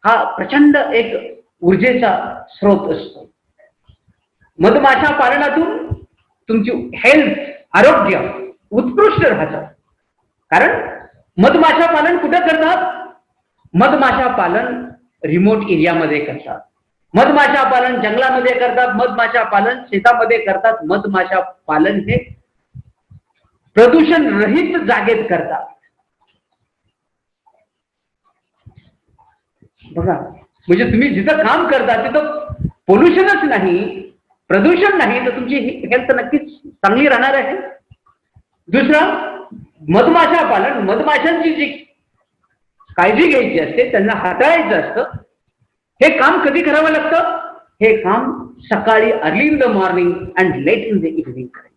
हा प्रचंड एक ऊर्जेचा स्रोत असतो. मधमाशा पालनातून तुमची हेल्थ, आरोग्य उत्कृष्ट राहतं. कारण मधमाशा पालन कुठं करतात? मधमाशा पालन रिमोट एरियामध्ये करतात. मधमाशा पालन जंगलामध्ये करतात. मधमाशा पालन शेतामध्ये करतात. मधमाशा पालन हे प्रदूषण रहित जागेत करतात. बघा, म्हणजे तुम्ही जिथं काम करता तिथं पोल्युशनच नाही, प्रदूषण नाही, तर तुमची हेल्थ नक्कीच चांगली राहणार आहे. दुसरं, मधमाशा पालन, मधमाशांची जी काळजी घ्यायची असते, त्यांना हाताळायचं असतं. हे काम कधी करावं लागतं? हे काम सकाळी early in the morning and let in the evening करायचं.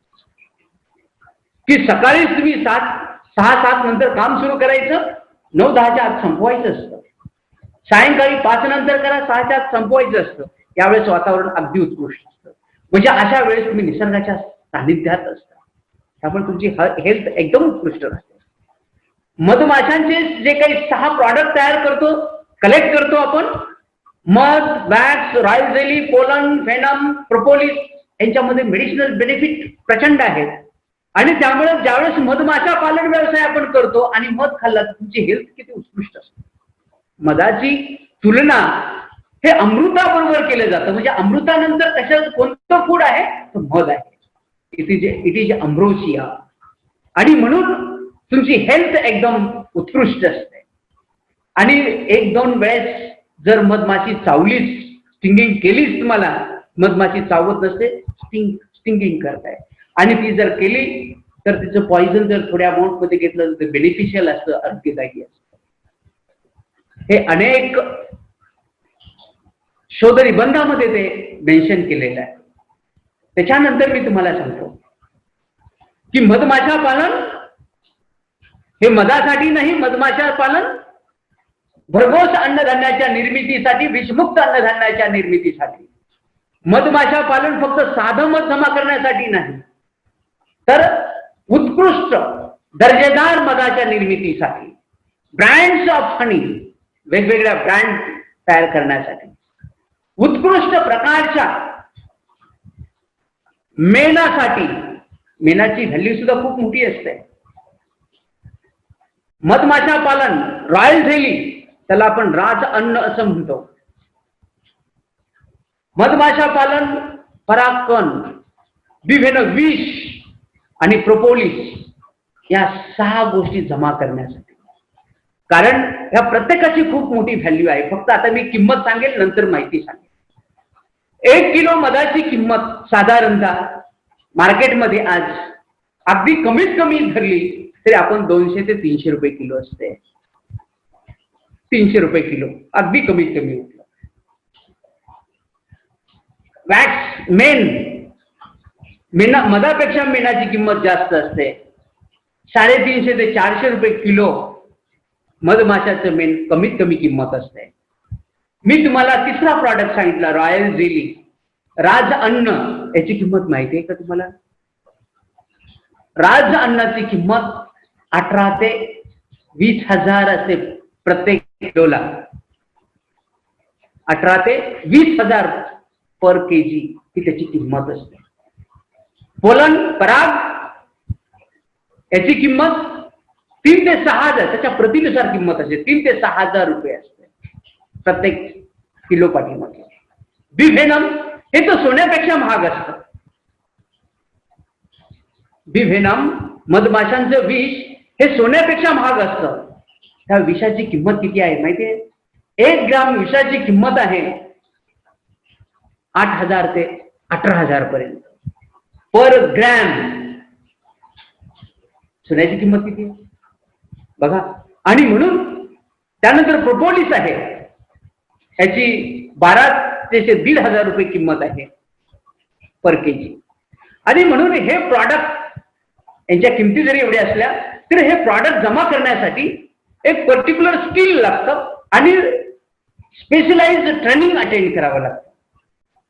की सकाळीच तुम्ही 6-7 नंतर काम सुरू करायचं, 9-10च्या आत संपवायचं असतं. सायंकाळी 5 नंतर करा, 6च्या आत संपवायचं असतं. यावेळेस वातावरण अगदी उत्कृष्ट असतं. म्हणजे अशा वेळेस तुम्ही निसर्गाच्या सानिध्यात असता. त्यामुळे तुमची हेल्थ एकदम उत्कृष्ट राहते. मधमाशांचे जे काही 6 प्रॉडक्ट तयार करतो, कलेक्ट करतो आपण, मध, wax, royal jelly, pollen, फेनम, propolis, यांच्यामध्ये मेडिसिनल बेनिफिट प्रचंड आहेत. आणि त्यामुळे ज्यावेळेस मधमाशा पालन व्यवसाय आपण करतो आणि मध खाल्ला तर तुमची हेल्थ किती उत्कृष्ट असते. मधाची तुलना हे अमृताबरोबर केलं जातं. म्हणजे अमृतानंतर कशाचं कोणतं फूड आहे? तर मध आहे. It is ambrosia. आणि म्हणून तुमची हेल्थ एकदम उत्कृष्ट असते. आणि 1-2 वेळेस जर मधमाशी चावलीच, स्टिंगिंग केलीच, तुम्हाला मधमाशी चावत नसते, स्टिंगिंग करताय, आणि ती जर केली तर तिचं पॉइझन जर थोड्या अमाऊंट मध्ये घेतलं तर बेनिफिशियल असतं, आरोग्यदायी असतं. हे अनेक शोध निबंधामध्ये ते मेन्शन केलेलं आहे. त्याच्यानंतर मी तुम्हाला सांगतो की मधमाशा पालन हे मधासाठी नाही, मधमाशा पालन भरघोस अन्नधान्याच्या निर्मितीसाठी, विषमुक्त अन्नधान्याच्या निर्मितीसाठी. मधमाशा पालन फक्त साधं मध जमा करण्यासाठी नाही, तर उत्कृष्ट दर्जेदार मधाच्या निर्मितीसाठी, ब्रँड्स ऑफ हनी, वेगवेगळ्या ब्रँड तयार करण्यासाठी, उत्कृष्ट प्रकारच्या मेणासाठी. मेणाची व्हॅल्यू सुद्धा खूप मोठी असते. मधमाशा पालन, रॉयल जेली, त्याला आपण राज अन्न असं म्हणतो. मधमाशा पालन, परागकण, विष आणि प्रोपोलिस, या 6 गोष्टी जमा करण्यासाठी. कारण या प्रत्येकाची खूप मोठी व्हॅल्यू आहे. फक्त आता मी किंमत सांगेल, नंतर माहिती सांगेल. 1 किलो मधाची किंमत साधारणतः मार्केटमध्ये आज अगदी कमीत कमी धरली तरी आपण 200 ते 300 रुपये किलो असते. 300 रुपये किलो अगदी कमीत कमी. वॅक्स, मेणा, मधापेक्षा मेणाची किंमत जास्त असते. 350 ते 400 रुपये किलो मधमाशाचं मेण कमीत कमी किंमत असते. मी तुम्हाला 3रा प्रॉडक्ट सांगितला, रॉयल जेली, राज अन्न. याची किंमत माहिती आहे का तुम्हाला? राज अन्नाची किंमत 18 ते 20 हजार असते प्रत्येक किलोला. 18 ते 20 हजार पर केजी ही त्याची किंमत असते. पोलन, पराग, याची किंमत 3 ते 6 हजार, त्याच्या प्रतीनुसार किंमत असते. 3 ते 6 हजार रुपये असते प्रत्येक किलो पाठीमागे. बिव्हेनम हे तर सोन्यापेक्षा महाग असतं. बी व्हेनम, मधमाशांचं विष हे सोन्यापेक्षा महाग असतं. त्या विषाची किंमत किती आहे माहितीये? 1 ग्राम विषाची किंमत आहे 8,000 ते 18,000 पर्यंत पर ग्रॅम. सोन्याची किंमत किती आहे बघा. आणि म्हणून त्यानंतर प्रोपोलिस आहे, ह्याची 1200 ते 1,500 रुपये किंमत आहे पर केजी. आणि म्हणून हे प्रॉडक्ट यांच्या किमती जरी एवढ्या असल्या तर हे प्रॉडक्ट जमा करण्यासाठी एक पर्टिक्युलर स्किल लागतं आणि स्पेशलाइज्ड ट्रेनिंग अटेंड करावं लागतं.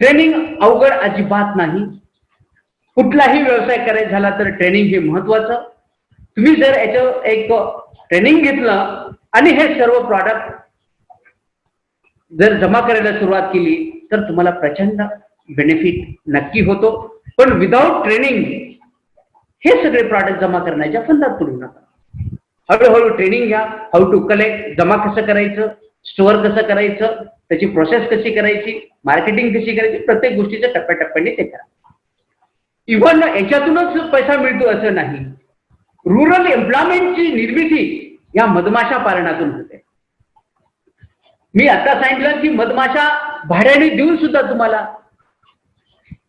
ट्रेनिंग अवघड अजिबात नाही. कुठलाही व्यवसाय करायचा झाला तर ट्रेनिंग हे महत्वाचं. तुम्ही जर याचं एक ट्रेनिंग घेतलं आणि हे सर्व प्रॉडक्ट जर जमा करायला सुरुवात केली तर तुम्हाला प्रचंड बेनिफिट नक्की होतो. पण विदाउट ट्रेनिंग हे सगळे प्रॉडक्ट जमा करण्याच्या फंदात पडू नका. हळूहळू ट्रेनिंग घ्या. हाऊ टू कलेक्ट, जमा कसं करायचं, स्टोअर कसं करायचं, त्याची प्रोसेस कशी करायची, मार्केटिंग कशी करायची, प्रत्येक गोष्टीच्या टप्प्याटप्प्याने ते करा. इव्हन याच्यातूनच पैसा मिळतो असं नाही. रुरल एम्प्लॉयमेंटची निर्मिती या मधमाशा पालनातून होते. मी आता सांगितलं की मधमाशा भाड्याने देऊन सुद्धा तुम्हाला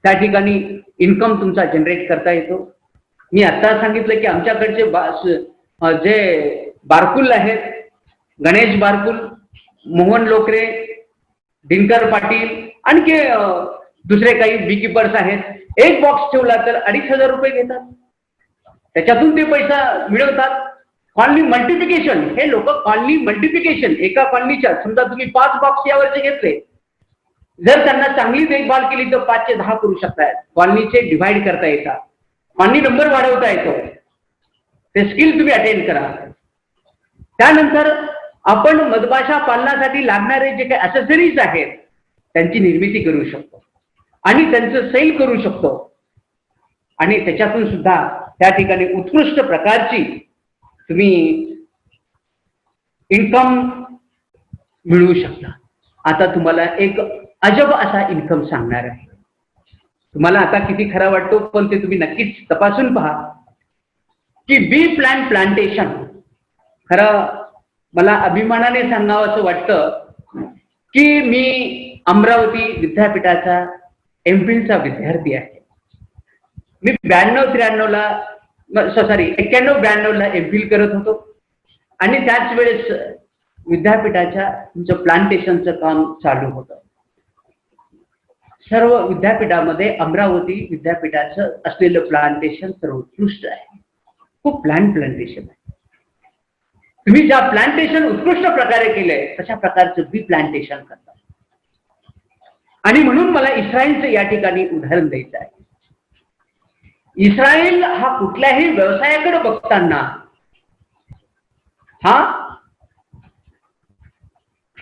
त्या ठिकाणी इन्कम तुमचा जनरेट करता येतो. मी आता सांगितलं की आमच्याकडचे जे बारकुल आहेत, गणेश बारकुल, मोहन लोकरे, दिनकर पाटील, आणखी दुसरे काही बीकीपर्स आहेत. एक बॉक्स ठेवला तर 2,500 रुपये घेतात. त्याच्यातून ते पैसा मिळवतात. कॉलनी मल्टिप्लिकेशन, हे लोक कॉलनी मल्टिप्लिकेशन, एका कॉलनीच्या समजा तुम्ही 5 बॉक्स यावरचे घेतले, जर त्यांना चांगली देखभाल केली तर 5 ते 10 करू शकतात. कॉलनीचे डिव्हाइड करता येतात, कॉलनी नंबर वाढवता येतो. ते स्किल तुम्ही अटेंड करा. त्यानंतर आपण मधमाशा पालनासाठी लागणारे जे काही ॲक्सेसरीज आहेत त्यांची निर्मिती करू शकतो आणि त्यांचं सेल करू शकतो. आणि त्याच्यातून सुद्धा त्या ठिकाणी उत्कृष्ट प्रकारची तुम्ही इन्कम मिळवू शकता. आता तुम्हाला एक अजब असा इन्कम सांगणार आहे. तुम्हाला आता किती खरा वाटतो पण ते तुम्ही नक्कीच तपासून पहा की बी प्लांटेशन. खरं मला अभिमानाने सांगावं असं वाटतं की मी अमरावती विद्यापीठाचा एमफिलचा विद्यार्थी आहे. मी 91-92ला एमफिल करत होतो आणि त्याच वेळेस विद्यापीठाच्या तुमचं प्लांटेशनचं काम चालू होतं. सर्व विद्यापीठामध्ये अमरावती विद्यापीठाचं असलेलं प्लांटेशन सर्वोत्कृष्ट आहे. खूप प्लांटेशन आहे. तुम्ही ज्या प्लांटेशन उत्कृष्ट प्रकारे केलंय तशा प्रकारचं बी प्लांटेशन करतात. आणि म्हणून मला इस्रायलचं या ठिकाणी उदाहरण द्यायचं आहे. इस्रायल हा कुठल्याही व्यवसायाकडे बघताना हा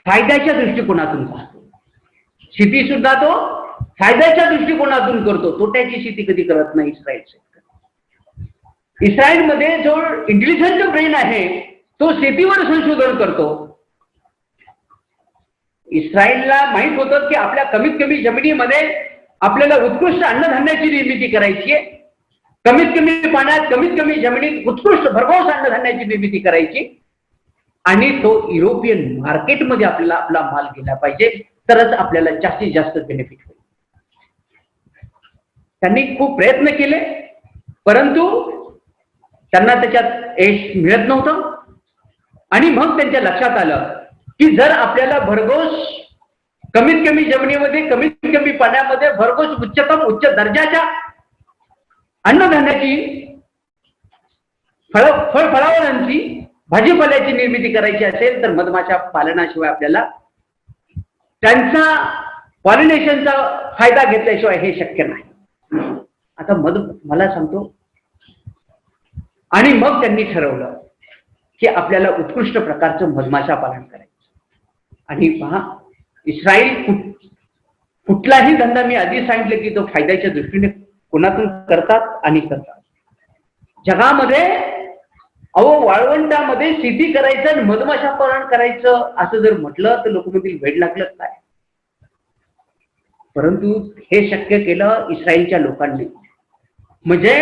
फायद्याच्या दृष्टिकोनातून पाहतो. शेती सुद्धा तो फायद्याच्या दृष्टिकोनातून करतो, तोट्याची शेती कधी करत नाही इस्रायलचे. इस्रायलमध्ये जो इंटेलिजंट ब्रेन आहे तो शेतीवर संशोधन करतो. इस्रायलला माहित होतं की आपल्या कमीत कमी जमिनीमध्ये आपल्याला उत्कृष्ट अन्नधान्याची निर्मिती करायची आहे. कमीत कमी पाण्यात, कमीत कमी जमिनीत उत्कृष्ट भरघोस अन्नधान्याची निर्मिती करायची आणि तो युरोपियन मार्केटमध्ये आपल्याला आपला माल गेला पाहिजे, तरच आपल्याला जास्तीत जास्त बेनिफिट होईल. त्यांनी खूप प्रयत्न केले परंतु त्यांना त्याच्यात यश मिळत नव्हतं. आणि मग त्यांच्या लक्षात आलं की जर आपल्याला भरघोस कमीत कमी जमिनीमध्ये, कमीत कमी पाण्यामध्ये भरघोस उच्च दर्जाच्या अन्नधान्याची, फळफळावरांची, भाजीपाल्याची निर्मिती करायची असेल तर मधमाशा पालनाशिवाय आपल्याला त्यांचा पॉलिनेशनचा फायदा घेतल्याशिवाय हे शक्य नाही. आता मला सांगतो. आणि मग त्यांनी ठरवलं की आपल्याला उत्कृष्ट प्रकारचं मधमाशा पालन करायचं. आणि पहा, इस्रायल कुठलाही धंदा मी आधी सांगितलं की तो फायद्याच्या दृष्टीने कोणातून करतात आणि करतात. जगामध्ये वाळवंटामध्ये शेती करायचं आणि मधमाशा पालन करायचं असं जर म्हटलं तर लोक म्हणतील वेड लागलं काय. परंतु हे शक्य केलं इस्रायलच्या लोकांनी. म्हणजे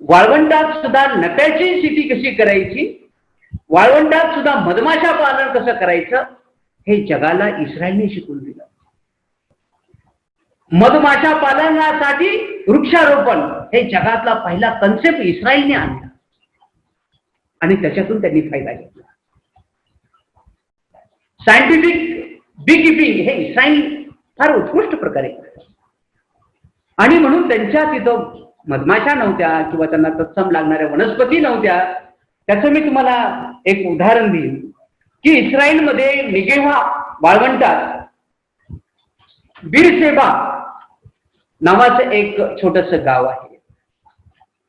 वाळवंटात सुद्धा नफ्याची शेती कशी करायची, वाळवंटात सुद्धा मधमाशा पालन कसं करायचं, हे जगाला इस्रायलने शिकवून दिलं. मधमाशा पालनासाठी वृक्षारोपण हे जगातला पहिला कन्सेप्ट इस्रायलने आणला आणि त्याच्यातून त्यांनी फायदा घेतला. सायंटिफिक बी किपिंग हे इस्रायल फार उत्कृष्ट प्रकारे करतात आणि म्हणून त्यांच्या तिथं मधमाशा नव्हत्या किंवा त्यांना तत्सम लागणाऱ्या वनस्पती नव्हत्या. त्याचं मी तुम्हाला एक उदाहरण देईन की इस्रायलमध्ये निगेव्हा वाळवंटात बीरशेबा नावाचं एक छोटस गाव आहे.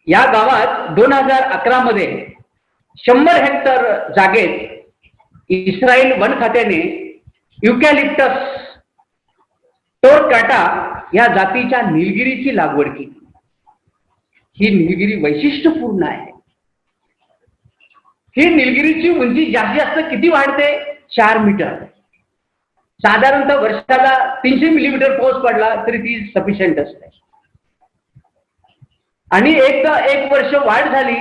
या गावात 2011 मध्ये 100 हेक्टर जागेत इस्रायल वन खात्याने युकॅलिप्टस टोरकाटा या जातीच्या निलगिरीची लागवड केली. ही निलगिरी वैशिष्ट्यपूर्ण आहे. ही निलगिरीची उंची जास्तीत जास्त किती वाढते, 4 मीटर. साधारणतः वर्षाला 300 मिलीमीटर पाऊस पडला तरी ती सफिशियंट असते. आणि एकदा एक वर्ष वाढ झाली,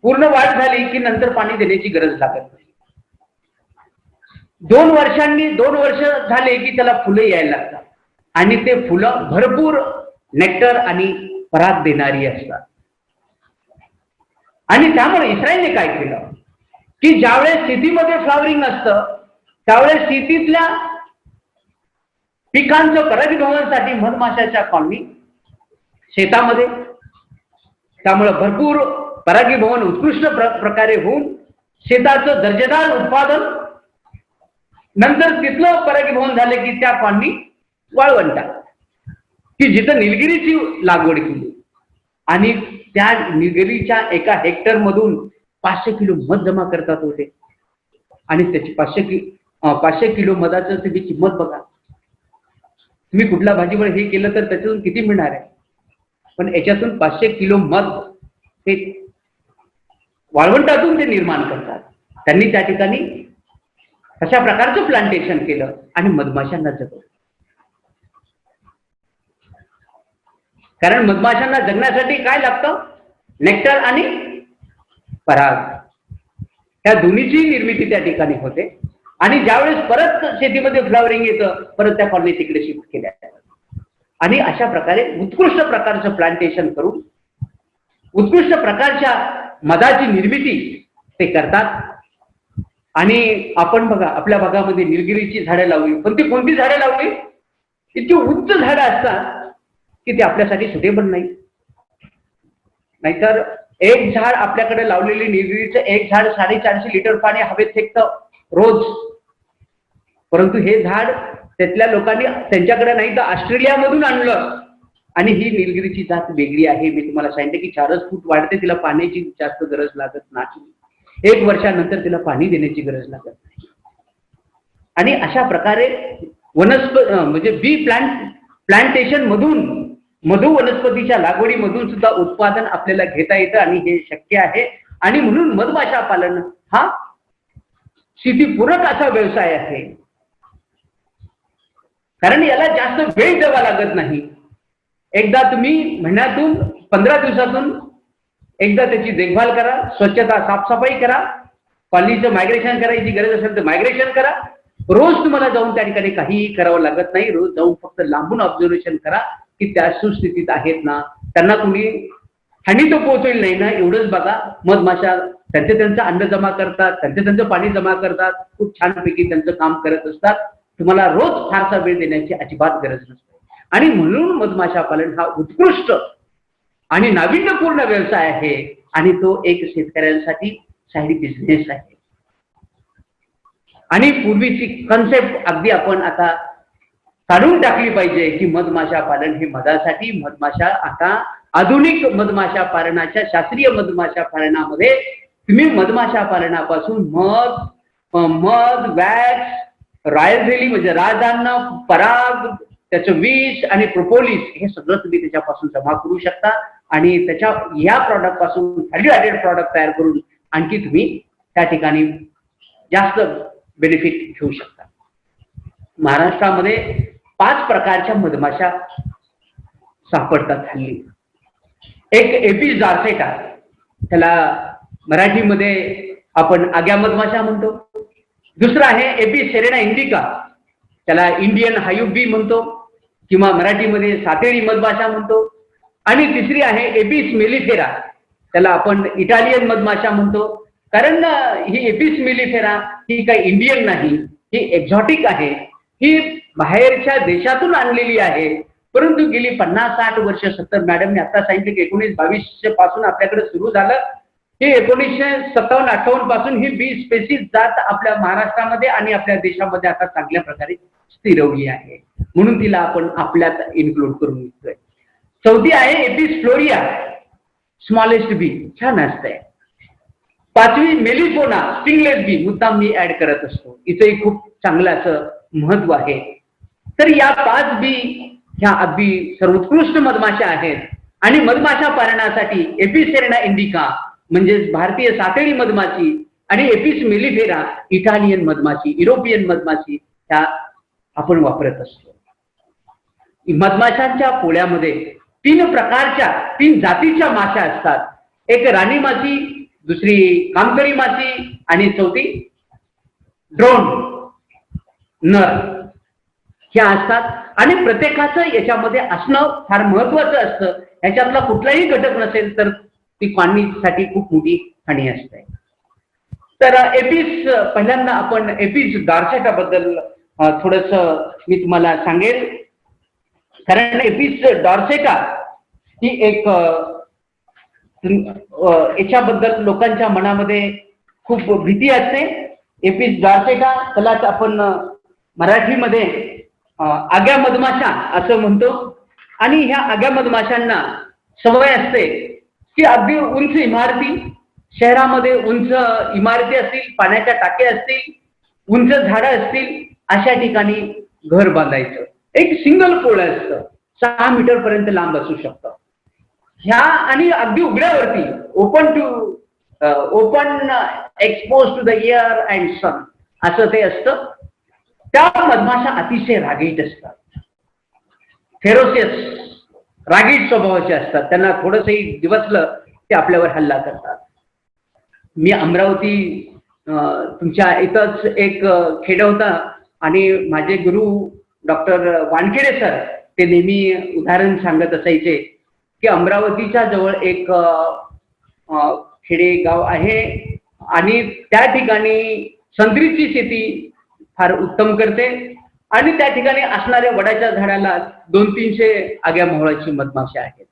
पूर्ण वाढ झाली की नंतर पाणी देण्याची गरज लागत नाही. 2 वर्ष झाले की त्याला फुलं यायला लागतात आणि ते फुलं भरपूर नेक्टर आणि पराग देणारी असतात. आणि त्यामुळे इस्रायलने काय केलं की ज्यावेळेस शेतीमध्ये फ्लॉवरिंग असतं त्यावेळेस शेतीतल्या पिकांचं परागीभवनासाठी मधमाशाच्या कॉलनी शेतामध्ये, त्यामुळे भरपूर परागीभवन उत्कृष्ट प्रकारे होऊन शेताचं दर्जेदार उत्पादन, नंतर तिथलं परागीभवन झाले की त्या कॉलनी वाळवंटात की जिथं निलगिरीची लागवड केली आणि त्या निलगिरीच्या एका हेक्टर मधून 500 किलो मध जमा करतात होते. आणि त्याची 500 किलो मधाचं तुम्ही किंमत बघा. तुम्ही कुठल्या भाजीवर हे केलं तर त्याच्यातून किती मिळणार आहे, पण याच्यातून 500 किलो मध हे वाळवंटातून ते निर्माण करतात. त्यांनी त्या ठिकाणी अशा प्रकारचं प्लांटेशन केलं आणि मधमाशांना जगवलं. कारण मधमाशांना जगण्यासाठी काय लागतं, नेक्टर आणि पराग. त्या दोन्हीची निर्मिती त्या ठिकाणी होते. आणि ज्यावेळेस परत शेतीमध्ये फ्लॉवरिंग येतं परत त्या कॉलनी तिकडे शिफ्ट केल्या आणि अशा प्रकारे उत्कृष्ट प्रकारचं प्लांटेशन करून उत्कृष्ट प्रकारच्या मधाची निर्मिती ते करतात. आणि आपण बघा आपल्या भागामध्ये निलगिरीची झाडं लावली, पण ती कोणती झाडं लावली, इतकी उंच झाडं असतात की ते आपल्यासाठी सुटेबल नाही. नाहीतर एक झाड आपल्याकडे लावलेली निलगिरीचं एक झाड 450 लिटर पाणी हवेत फेकतं रोज, परंतु हे झाड त्यातल्या लोकांनी त्यांच्याकडे नाही तर ऑस्ट्रेलियामधून आणलं. आणि ही निलगिरीची जात वेगळी आहे. मी तुम्हाला सांगितलं की 4 फूट वाढते, तिला पाण्याची जास्त गरज लागत नाही. 1 वर्षानंतर तिला पाणी देण्याची गरज लागत नाही. आणि अशा प्रकारे म्हणजे बी प्लांटेशन मधून, मधु वनस्पतीच्या लागवडीमधून सुद्धा उत्पादन आपल्याला घेता येतं आणि हे शक्य आहे. आणि म्हणून मधमाशा पालन हा शेतीपूरक असा व्यवसाय आहे. कारण याला जास्त वेळ द्यावा लागत नाही. एकदा तुम्ही महिन्यातून 15 दिवसातून एकदा त्याची देखभाल करा, स्वच्छता साफसफाई करा, कॉलनीचं मायग्रेशन करायची गरज असेल तर मायग्रेशन करा. रोज तुम्हाला जाऊन त्या ठिकाणी काहीही करावं लागत नाही. रोज जाऊन फक्त लांबून ऑब्झर्वेशन करा की त्या सुस्थितीत आहेत ना, त्यांना कुणी हानी तर पोहोचेल नाही ना, एवढंच बघा. मधमाशा त्यांचं अन्न जमा करतात, त्यांचं पाणी जमा करतात, खूप छानपैकी त्यांचं काम करत असतात. तुम्हाला रोज फारसा वेळ देण्याची अजिबात गरज नसते. आणि म्हणून मधमाशा पालन हा उत्कृष्ट आणि नाविन्यपूर्ण व्यवसाय आहे आणि तो एक शेतकऱ्यांसाठी साईड बिझनेस आहे. आणि पूर्वीची कन्सेप्ट अगदी आपण आता काढून टाकली पाहिजे की मधमाशा पालन हे मधासाठी. मधमाशा आता आधुनिक मधमाशा पालनाच्या शास्त्रीय मधमाशा पालनामध्ये तुम्ही मधमाशा पालनापासून मध, वॅक्स, रॉयल जेली म्हणजे राजधान्य, पराग, त्याचं विष आणि प्रोपोलिस हे सगळं तुम्ही त्याच्यापासून जमा करू शकता. आणि त्याच्या या प्रॉडक्ट पासून व्हॅल्यू ऍडेड प्रॉडक्ट तयार करून आणखी तुम्ही त्या ठिकाणी जास्त बेनिफिट घेऊ शकता. महाराष्ट्रामध्ये 5 प्रकारच्या मधमाशा सापडतात हल्ली. एक एपिस डॉर्सेटा, त्याला मराठीमध्ये आपण आग्या मधमाशा म्हणतो. दुसरा आहे एपिस सेरेना इंडिका, त्याला इंडियन हायूब बी म्हणतो किंवा मराठीमध्ये सातेरी मधमाशा म्हणतो. आणि तिसरी आहे एपिस मेलिफेरा, त्याला आपण इटालियन मधमाशा म्हणतो. कारण ही एपिस मेलिफेरा ही काही इंडियन नाही, ही एक्झॉटिक आहे, ही बाहेरच्या देशातून आणलेली आहे. परंतु गेली 50-60 वर्ष, 70 मॅडमने आता सांगितलं की 1922 पासून आपल्याकडे सुरू झालं. हे 1957-58 पासून ही 20 स्पेसिस जात आपल्या महाराष्ट्रामध्ये आणि आपल्या देशामध्ये आता चांगल्या प्रकारे स्थिरवली आहे, म्हणून तिला आपण आपल्यात इन्क्लूड करून घेतोय. चौथी आहे एपिस फ्लोरिया, स्मॉलेस्ट बी, छान असतंय. पाचवी मेलिफोना, स्टिंगलेस बी, मुद्दाम मी ऍड करत असतो, इथंही खूप चांगलं असं महत्व आहे. तर या 5 बी ह्या अगदी सर्वोत्कृष्ट मधमाशा आहेत. आणि मधमाशा पालनासाठी एपिस सेरेना इंडिका म्हणजेच भारतीय सातेरी मधमाशी आणि एपिस मेलिफेरा इटालियन मधमाशी, युरोपियन मधमाशी ह्या आपण वापरत असतो. मधमाशांच्या पोळ्यामध्ये 3 जातीच्या माशा असतात. एक राणी माशी, दुसरी कामकरी माशी आणि चौथी ड्रोन नर ह्या असतात. आणि प्रत्येकाचं याच्यामध्ये असणं फार महत्वाचं असतं. याच्यातला कुठलाही घटक नसेल तर ती पाणीसाठी खूप मोठी हानी असते. तर एपिस, पहिल्यांदा आपण एपिस डॉर्सेटा बद्दल थोडस मी तुम्हाला सांगेल. कारण एपिस डॉर्सेटा ही एक याच्याबद्दल लोकांच्या मनामध्ये खूप भीती असते. एपिस डॉर्सेटा, त्यालाच आपण मराठीमध्ये आग्या मधमाशा असं म्हणतो. आणि ह्या आग्या मधमाशांना सवय असते की अगदी उंच इमारती, शहरामध्ये उंच इमारती असतील, पाण्याच्या टाक्या असतील, उंच झाडं असतील, अशा ठिकाणी घर बांधायचं. एक सिंगल पोळं असतं, 6 मीटर पर्यंत लांब असू शकतं. ह्या आणि अगदी उघड्यावरती, open expose to the air and sun असं ते असतं. त्या मधमाशा अतिशय रागीट असतात, फेरोसियस, रागीट स्वभावाचे असतात. त्यांना थोडंसंही दिवसलं ते आपल्यावर हल्ला करतात. मी अमरावती तुमच्या इथंच एक खेड होता आणि माझे गुरु डॉक्टर वानखेडे सर ते नेहमी उदाहरण सांगत असायचे की अमरावतीच्या जवळ एक खेडे गाव आहे आणि त्या ठिकाणी संत्रीची शेती फार उत्तम करते आणि त्या ठिकाणी असणाऱ्या वडाच्या झाडाला 200-300 आग्या मोहळाची मधमाशा आहेत,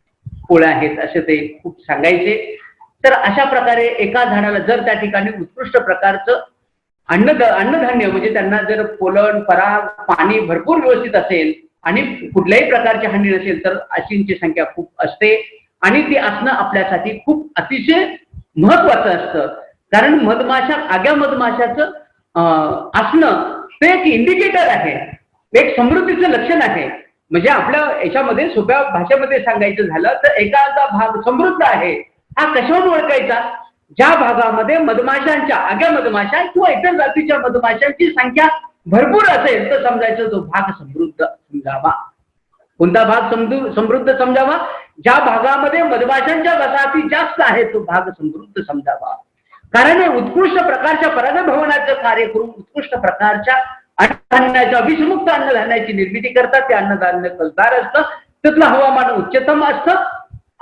पोळ्या आहेत, असे ते खूप सांगायचे. तर अशा प्रकारे एका झाडाला जर त्या ठिकाणी उत्कृष्ट प्रकारचं अन्नधान्य म्हणजे त्यांना जर पोलन, पराग, पाणी भरपूर व्यवस्थित असेल आणि कुठल्याही प्रकारची हानी नसेल तर अशींची संख्या खूप असते. आणि ती असणं आपल्यासाठी खूप अतिशय महत्वाचं असतं. कारण मधमाशा, आग्या मधमाशाचं असणं ते एक इंडिकेटर आहे, एक समृद्धीचं लक्षण आहे. म्हणजे आपल्या याच्यामध्ये सोप्या भाषेमध्ये सांगायचं झालं तर एखादा भाग समृद्ध आहे हा कशावरून ओळखायचा? ज्या भागामध्ये मधमाशांच्या, आग्या मधमाशा किंवा इतर जातीच्या मधमाशांची संख्या भरपूर असेल तर समजायचं तो भाग समृद्ध समजावा. कोणता भाग समृद्ध समजावा? ज्या भागामध्ये मधमाशांच्या वसाहती जास्त आहे तो भाग समृद्ध समजावा. कारण उत्कृष्ट प्रकारच्या परागभवनाचं कार्य करून उत्कृष्ट प्रकारच्या अन्नधान्याच्या, विषमुक्त अन्नधान्याची निर्मिती करतात. ते अन्नधान्य कसदार असतं, तिथलं हवामान उच्चतम असतं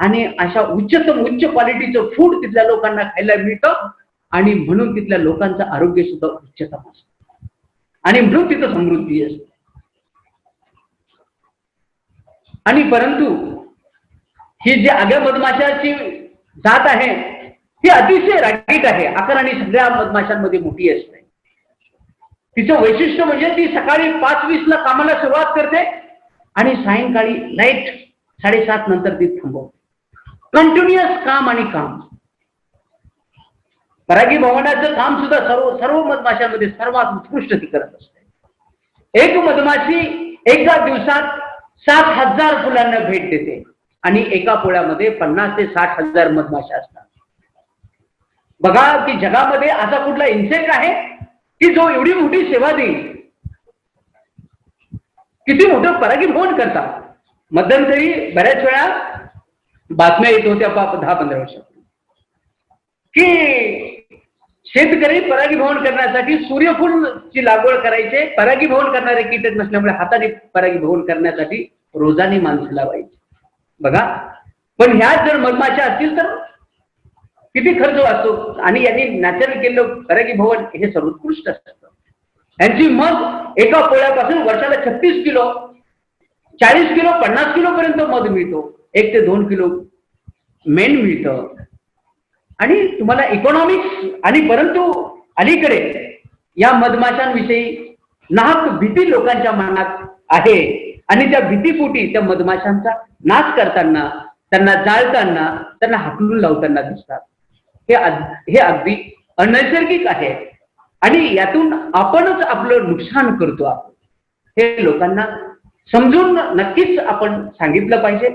आणि अशा उच्च क्वालिटीचं फूड तिथल्या लोकांना खायला मिळतं आणि म्हणून तिथल्या लोकांचं आरोग्य सुद्धा उच्चतम असतं आणि म्हणून तिथं समृद्धी असते. आणि परंतु ही जी आग्या मधमाशाची जात आहे ही अतिशय रागीट आहे, आकाराने सगळ्या मधमाशांमध्ये मोठी असते. तिचं वैशिष्ट्य म्हणजे ती सकाळी 5:20 कामाला सुरुवात करते आणि सायंकाळी लाईट 7:30 नंतर ती थांबवते. कंटिन्युअस काम आणि काम. परागी भवनाचं काम सुद्धा सर्व मधमाशांमध्ये सर्वात उत्कृष्ट ती करत असते. एक मधमाशी एका दिवसात 7,000 फुलांना भेट देते आणि एका पोळ्यामध्ये 50,000 ते 60,000 मधमाशा असतात. बघा की जगामध्ये असा कुठला इन्सेक्ट आहे की जो एवढी मोठी सेवा देईल, किती मोठं परागीभवन करतात. मध्यंतरी बऱ्याच वेळा बातम्या येत होत्या 10-15 वर्षापूर्वी की शेतकरी परागीभवन करण्यासाठी सूर्यफूलची लागवड करायचे. परागीभवन करणारे कीटक नसल्यामुळे हाताने परागीभवन करण्यासाठी रोजानी माणसं लावायची. बघा, पण ह्याच जर मधमाशा असतील तर किती खर्च वाचतो. आणि यांनी नॅचरल केलेलं परागीभवन हे सर्वोत्कृष्ट असतं. यांची मध एका पोळ्यापासून वर्षाला 36 किलो, 40 किलो, 50 किलो पर्यंत मध मिळतो. 1 ते 2 किलो मेण मिळतं. आणि तुम्हाला इकॉनॉमिक्स आणि परंतु अलीकडे या मधमाशांविषयी नाहक भीती लोकांच्या मनात आहे आणि त्या भीतीपोटी त्या मधमाशांचा नाश करताना, त्यांना जाळताना, त्यांना हाकलून लावताना दिसतात. हे अगदी अनैसर्गिक आहे आणि यातून आपणच आपलं नुकसान करतो आहोत. हे लोकांना समजून नक्कीच आपण सांगितलं पाहिजे.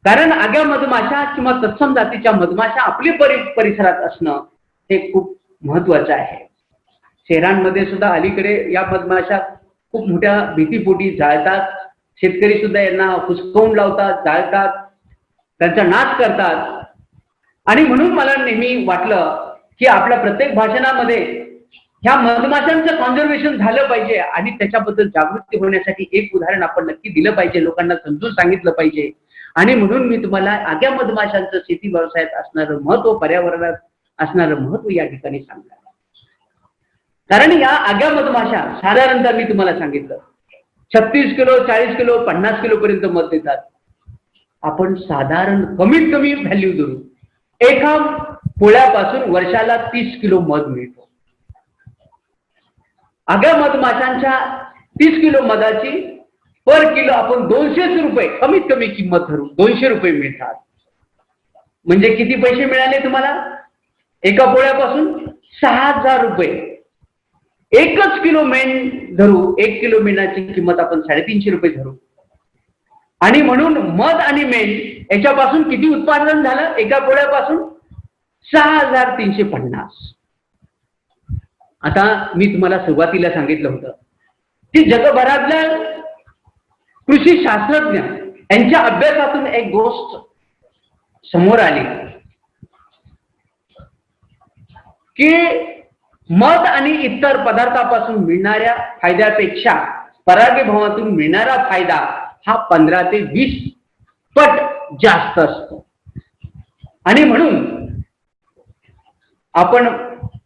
कारण आग्या मधमाशा किंवा तत्सम जातीच्या मधमाशा आपल्या परिसरात असणं हे खूप महत्वाचं आहे. शहरांमध्ये सुद्धा अलीकडे या मधमाशा खूप मोठ्या भीतीपोटी जाळतात. शेतकरी सुद्धा यांना हुसकावून लावतात, जाळतात, त्यांचा नाश करतात. आणि म्हणून मला नेहमी वाटलं की आपल्या प्रत्येक भाषणामध्ये ह्या मधमाशांचं कॉन्झर्वेशन झालं पाहिजे आणि त्याच्याबद्दल जागृती होण्यासाठी एक उदाहरण आपण नक्की दिलं पाहिजे, लोकांना समजून सांगितलं पाहिजे. आणि म्हणून मी तुम्हाला आग्या मधमाशांचं शेती व्यवसायात असणारं महत्व, पर्यावरणात असणारं महत्व या ठिकाणी सांगणार. कारण या आग्या मधमाशा साधारणतः मी तुम्हाला सांगितलं 36 किलो, 40 किलो, 50 किलो पर्यंत मध देतात. आपण साधारण कमीत कमी व्हॅल्यू धरू, एका पोळ्यापासून वर्षाला 30 किलो मध मिळतो. आग्या मधमाशांच्या 30 किलो मधाची पर किलो आपण 200 रुपये कमीत कमी किंमत धरू, 200 रुपये मिळतात. म्हणजे किती पैसे मिळाले तुम्हाला? एका पोळ्यापासून 6000 रुपये. एकच किलो मेण धरू, 1 किलो मेणाची किंमत आपण 350 रुपये धरू. आणि म्हणून मध आणि मेण याच्यापासून किती उत्पादन झालं एका पोळ्यापासून? 6350. आता मी तुम्हाला सुरुवातीला सांगितलं होतं की जगभरातल्या कृषी शास्त्रज्ञ यांच्या अभ्यासातून एक गोष्ट समोर आली की मध आणि इतर पदार्थापासून मिळणाऱ्या फायद्यापेक्षा परागीभवनातून मिळणारा फायदा हा 15 ते 20 पट जास्त असतो. आणि म्हणून आपण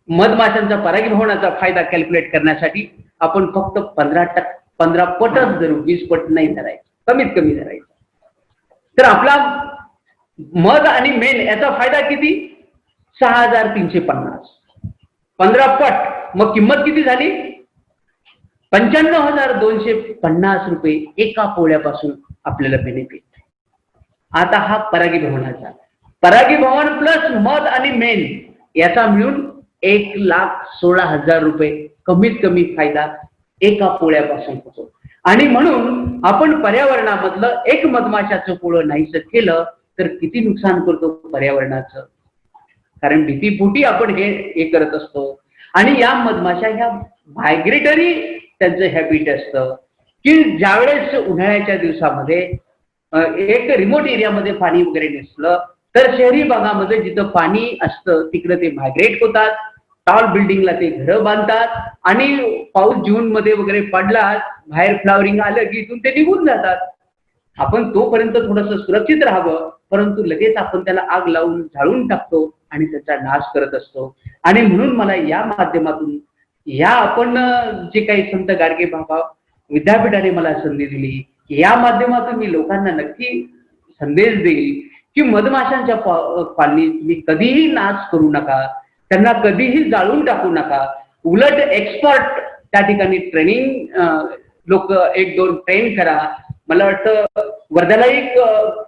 मधमाशांचा परागीभवनाचा फायदा कॅल्क्युलेट करण्यासाठी आपण फक्त 15 पटच धरू, 20 पट नाही धरायचं, कमीत कमी धरायचं. तर आपला मध आणि मेण याचा फायदा किती? 6350. 15 पट, मग किंमत किती झाली? 95,250 रुपये एका पोळ्यापासून आपल्याला बेनिफिट. आता हा परागीभवनाचा, परागीभवन प्लस मध आणि मेण याचा मिळून 1,16,000 रुपये कमीत कमी फायदा एका पोळ्यापासून होतो. आणि म्हणून आपण पर्यावरणामधलं एक मधमाशाचं पोळं नाहीसं केलं तर किती नुकसान करतो पर्यावरणाचं. कारण भीतीपोटी आपण हे करत असतो. आणि या मधमाशा ह्या मायग्रेटरी त्यांचं हॅबिट असतं की ज्यावेळेस उन्हाळ्याच्या दिवसामध्ये एक रिमोट एरियामध्ये पाणी वगैरे नसलं तर शहरी भागामध्ये जिथं पाणी असतं तिकडे ते मायग्रेट होतात, टॉल बिल्डिंगला ते घरं बांधतात आणि पाऊस जून मध्ये वगैरे पडला, बाहेर फ्लॉवरिंग आलं की इथून ते निघून जातात. आपण तोपर्यंत थोडंसं सुरक्षित राहावं, परंतु लगेच आपण त्याला आग लावून जाळून टाकतो आणि त्याचा नाश करत असतो. आणि म्हणून मला या माध्यमातून या आपण जे काही संत गाडगे बाबा विद्यापीठाने मला संधी दिली, या माध्यमातून मी लोकांना नक्की संदेश देईल की मधमाशांच्या कॉलनी तुम्ही कधीही नाश करू नका, त्यांना कधीही जाळून टाकू नका. उलट एक्सपर्ट त्या ठिकाणी ट्रेनिंग लोक 1-2 ट्रेन करा. मला वाटतं वर्ध्यालाही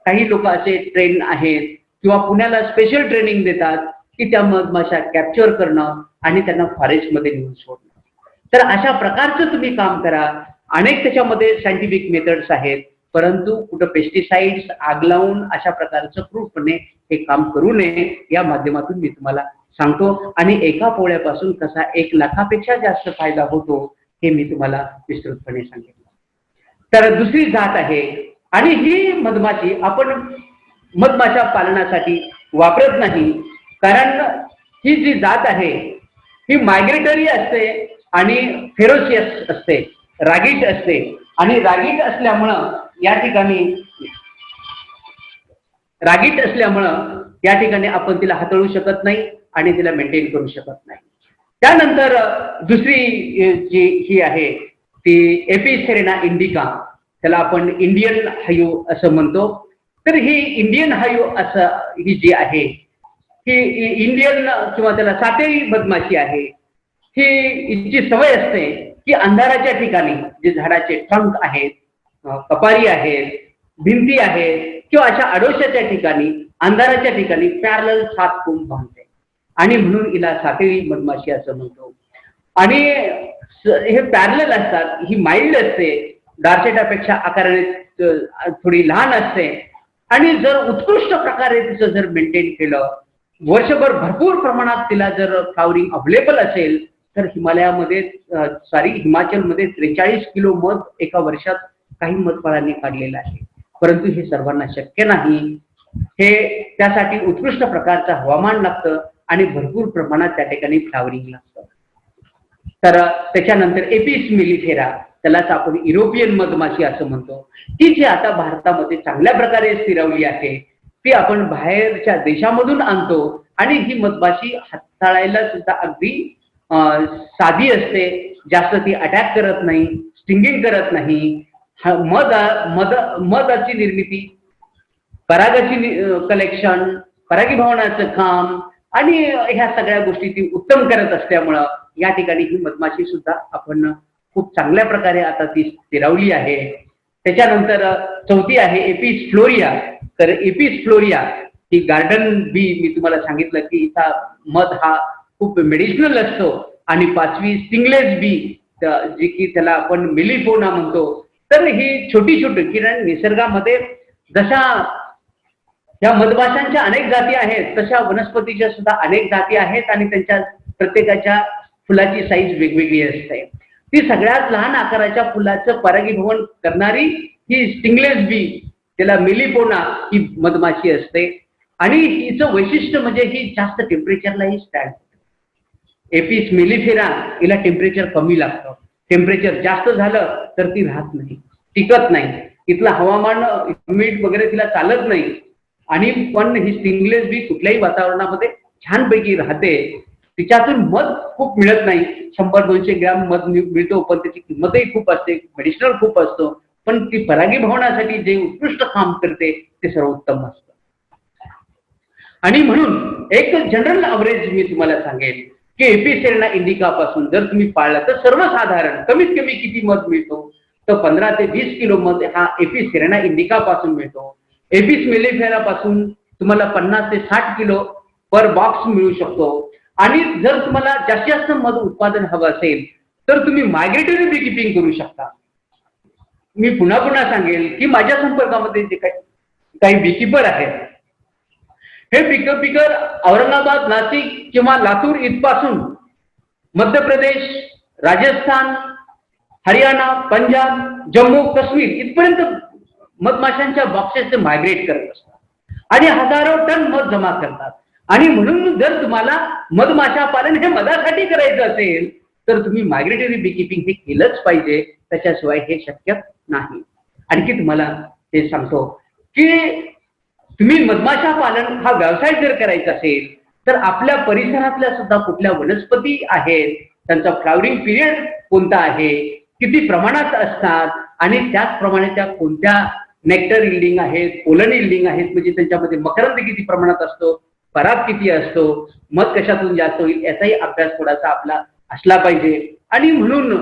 काही लोक असे ट्रेन आहेत किंवा पुण्याला स्पेशल ट्रेनिंग देतात की त्या मधमाशा कॅप्चर करणं आणि त्यांना फॉरेस्टमध्ये नेऊन सोडणं. तर अशा प्रकारचं तुम्ही काम करा. अनेक त्याच्यामध्ये सायंटिफिक मेथड्स आहेत, परंतु कुठं पेस्टिसाइड्स आग लावून अशा प्रकारचं क्रूरपणे हे काम करू नये या माध्यमातून मी तुम्हाला सांगतो. आणि एका पोळ्यापासून कसा 1 लाखापेक्षा जास्त फायदा होतो हे मी तुम्हाला विस्तृतपणे सांगितलं. तर दुसरी जात आहे आणि ही मधमाशी आपण मधमाशा पालनासाठी वापरत नाही, कारण ही जी जात आहे ही मायग्रेटरी असते आणि फेरोशियस असते, रागीट असते. आणि रागीट असल्यामुळं या ठिकाणी आपण तिला हाताळू शकत नाही आणि तिला मेंटेन करू शकत नाही. त्यानंतर दुसरी जी ही आहे ती एपिसेरेना इंडिका, त्याला आपण इंडियन हायू असं म्हणतो. तर ही इंडियन हायू असं ही जी आहे ही इंडियन किंवा त्याला सातेरी मधमाशी आहे. हिची सवय असते की अंधाराच्या ठिकाणी जे झाडाचे ट्रंक आहेत, कपारी आहेत, भिंती आहेत किंवा अशा आडोशाच्या ठिकाणी अंधाराच्या ठिकाणी पॅरलल 7 कोंब बांधते आणि म्हणून हिला सातेरी मधमाशी असं म्हणतो. आणि हे पॅरलल असतात, ही माइल्ड असते, डार्सेटापेक्षा आकाराने थोडी लहान असते. आणि जर उत्कृष्ट प्रकारे तिचं जर मेंटेन केलं, वर्षभर भरपूर प्रमाणात तिला जर फ्लावरिंग अवेलेबल असेल तर हिमाचलमध्ये 43 किलो मध एका वर्षात काही मधफळांनी काढलेलं आहे. परंतु हे सर्वांना शक्य नाही. हे त्यासाठी उत्कृष्ट प्रकारचं हवामान लागतं आणि भरपूर प्रमाणात त्या ठिकाणी फ्लावरिंग लागतं. तर त्याच्यानंतर एपिस मेलिफेरा, त्यालाच आपण युरोपियन मधमाशी असं म्हणतो, ती जी आता भारतामध्ये चांगल्या प्रकारे स्थिरावली आहे. ती आपण बाहेरच्या देशामधून आणतो आणि ही मधमाशी हाताळायला सुद्धा अगदी साधी असते. जास्त ती अटॅक करत नाही, स्टिंगिंग करत नाही. मधाची निर्मिती, परागाची कलेक्शन, परागीभवनाचं काम आणि ह्या सगळ्या गोष्टी ती उत्तम करत असल्यामुळं या ठिकाणी ही मधमाशी सुद्धा आपण खूप चांगल्या प्रकारे आता ती स्थिरावली आहे. त्याच्यानंतर चौथी आहे एपिस फ्लोरिया. तर एपिस फ्लोरिया ही गार्डन बी, मी तुम्हाला सांगितलं की इथं मध हा खूप मेडिसिनल असतो. आणि 5वी स्टिंगलेस बी, जी की त्याला आपण मेलिफोना म्हणतो. तर ही छोटी किरण निसर्गामध्ये जशा या मधमाशांच्या अनेक जाती आहेत तशा वनस्पतीच्या सुद्धा अनेक जाती आहेत आणि त्यांच्या प्रत्येकाच्या फुलाची साईज वेगवेगळी असते. ती सगळ्यात लहान आकाराच्या फुलाचं परागीभवन करणारी ही स्टिंगलेस बी, त्याला मेलिफोना ही मधमाशी असते. आणि हिचं वैशिष्ट्य म्हणजे ही जास्त टेम्परेचरलाही स्टँड. एपिस मेलिफेरा हिला टेम्परेचर कमी लागतं. टेम्परेचर जास्त झालं तर ती राहत नाही, टिकत नाही. इथलं हवामान ह्युमिड वगैरे तिला चालत नाही. आणि पण ही स्टिंगलेस बी कुठल्याही वातावरणामध्ये छानपैकी राहते. तिच्यातून मध खूप मिळत नाही, 100-200 ग्रॅम मध मिळतो, पण त्याची किंमतही खूप असते, मेडिसिनल खूप असतो. पण ती परागीभवनासाठी जे उत्कृष्ट काम करते ते सर्वोत्तम असतं. आणि म्हणून एक जनरल अवरेज मी तुम्हाला सांगेल की एपिसेरेना इंडिका पासून जर तुम्ही पाळला तर सर्वसाधारण कमीत कमी किती मध मिळतो, तर 15 ते 20 किलो मध हा एपिसेरेना इंडिका पासून मिळतो. एपिस मेलिफेरा पासून तुम्हाला 50 ते 60 किलो पर बॉक्स मिळू शकतो. आणि जर तुम्हाला जास्तीत जास्त मध उत्पादन हवं असेल तर तुम्ही मायग्रेटरी बीकीपिंग करू शकता. मी पुन्हा सांगेल की माझ्या संपर्कामध्ये जे काही बीकीपर आहेत, हे बीकीपर औरंगाबाद, नाशिक किंवा लातूर इथपासून मध्य प्रदेश, राजस्थान, हरियाणा, पंजाब, जम्मू काश्मीर इथपर्यंत मधमाशांच्या बॉक्सेस मायग्रेट करत असतात आणि हजारो टन मध जमा करतात. आणि म्हणून जर तुम्हाला मधमाशा पालन हे मधासाठी करायचं असेल तर तुम्ही मायग्रेटरी बीकीपिंग हे केलंच पाहिजे, त्याच्याशिवाय हे शक्य नाही. आणखी तुम्हाला हे सांगतो की तुम्ही मधमाशा पालन हा व्यवसाय जर करायचा असेल तर आपल्या परिसरातल्या सुद्धा कुठल्या वनस्पती आहेत, त्यांचा फ्लावरिंग पिरियड कोणता आहे, किती प्रमाणात असतात आणि त्याचप्रमाणे त्या कोणत्या नेक्टर इल्डिंग आहेत, पोलन इल्डिंग आहेत, म्हणजे त्यांच्यामध्ये मकरंद किती प्रमाणात असतो, पराग किती असतो, मध कशातून जास्त होईल याचाही अभ्यास थोडासा आपला असला पाहिजे. आणि म्हणून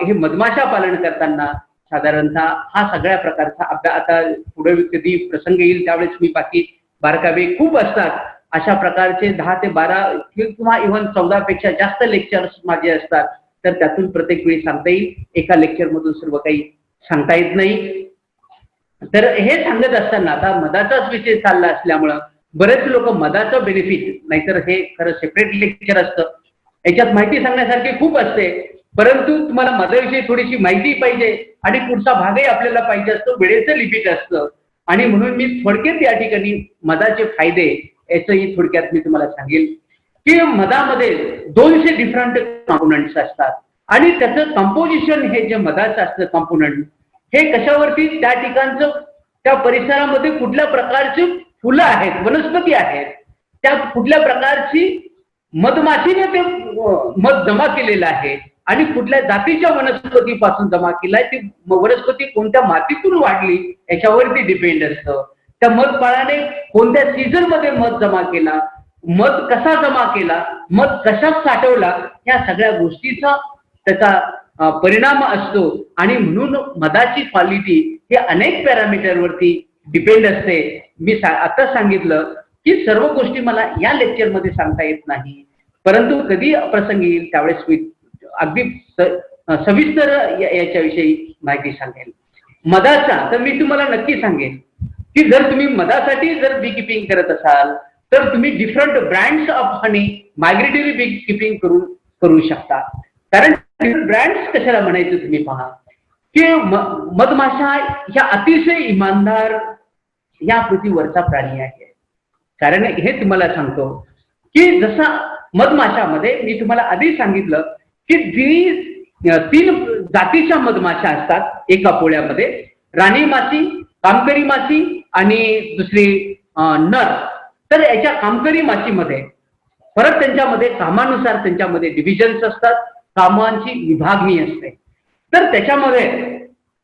हे मधमाशा पालन करताना साधारणतः हा सगळ्या प्रकारचा अभ्यास, आता पुढे कधी प्रसंग येईल त्यावेळेस मी बाकी बारकावे खूप असतात अशा प्रकारचे 10 ते 12 किंवा इव्हन 14 पेक्षा जास्त लेक्चर्स माझे असतात. तर त्यातून प्रत्येक वेळी सांगता येईल, एका लेक्चर मधून सर्व काही सांगता येत नाही. तर हे सांगत असताना आता मधाचाच विषय चालला असल्यामुळं बरेच लोक मधाचं बेनिफिट, नाहीतर हे खरं सेपरेट लेक्चर असतं, याच्यात माहिती सांगण्यासारखी खूप असते, परंतु तुम्हाला मधाविषयी थोडीशी माहिती पाहिजे आणि पुढचा भागही आपल्याला पाहिजे असतो, वेळेचं लिमिट असतं. आणि म्हणून मी थोडक्यात या ठिकाणी मधाचे फायदे याचंही थोडक्यात मी तुम्हाला सांगेल की मधामध्ये 200 डिफरंट कॉम्पोनंट्स असतात आणि त्याचं कंपोजिशन हे जे मधाचं असतं कॉम्पोनंट हे कशावरती त्या ठिकाणचं त्या परिसरामध्ये कुठल्या प्रकारची फुलं आहेत वनस्पती आहेत त्या कुठल्या प्रकारची मधमाशीने ते मध जमा केलेलं आहे आणि कुठल्या जातीच्या वनस्पतीपासून जमा केलाय ती वनस्पती कोणत्या मातीतून वाढली याच्यावरती डिपेंड असतं त्या मधमाळाने कोणत्या सीझन मध्ये मध जमा केला मध कसा जमा केला मध कशात साठवला या सगळ्या गोष्टीचा त्याचा परिणाम असतो आणि म्हणून मधाची क्वालिटी ही अनेक पॅरामीटरवरती डिपेंड असते मी आता सांगितलं की सर्व गोष्टी मला या लेक्चरमध्ये सांगता येत नाही परंतु कधी प्रसंगी येईल त्यावेळेस मी अगदी सविस्तर याच्याविषयी माहिती सांगेल मधाचा तर मी तुम्हाला नक्की सांगेन की जर तुम्ही मधासाठी जर बी किपिंग करत असाल तर तुम्ही different brands of honey migratory bee keeping करू शकता कारण ब्रँड्स कशाला म्हणायचं तुम्ही पहा की मधमाशा ह्या अतिशय इमानदार या पृथ्वीवरचा प्राणी आहे कारण हे तुम्हाला सांगतो की जसा मधमाशामध्ये मी तुम्हाला आधी सांगितलं की जी 3 जातीच्या मधमाशा असतात एका पोळ्यामध्ये राणी माशी कामकरी माशी आणि दुसरी नर तर याच्या कामकरी माशीमध्ये परत त्यांच्यामध्ये कामानुसार त्यांच्यामध्ये डिव्हिजन्स असतात कामांची विभागणी असते तर त्याच्यामध्ये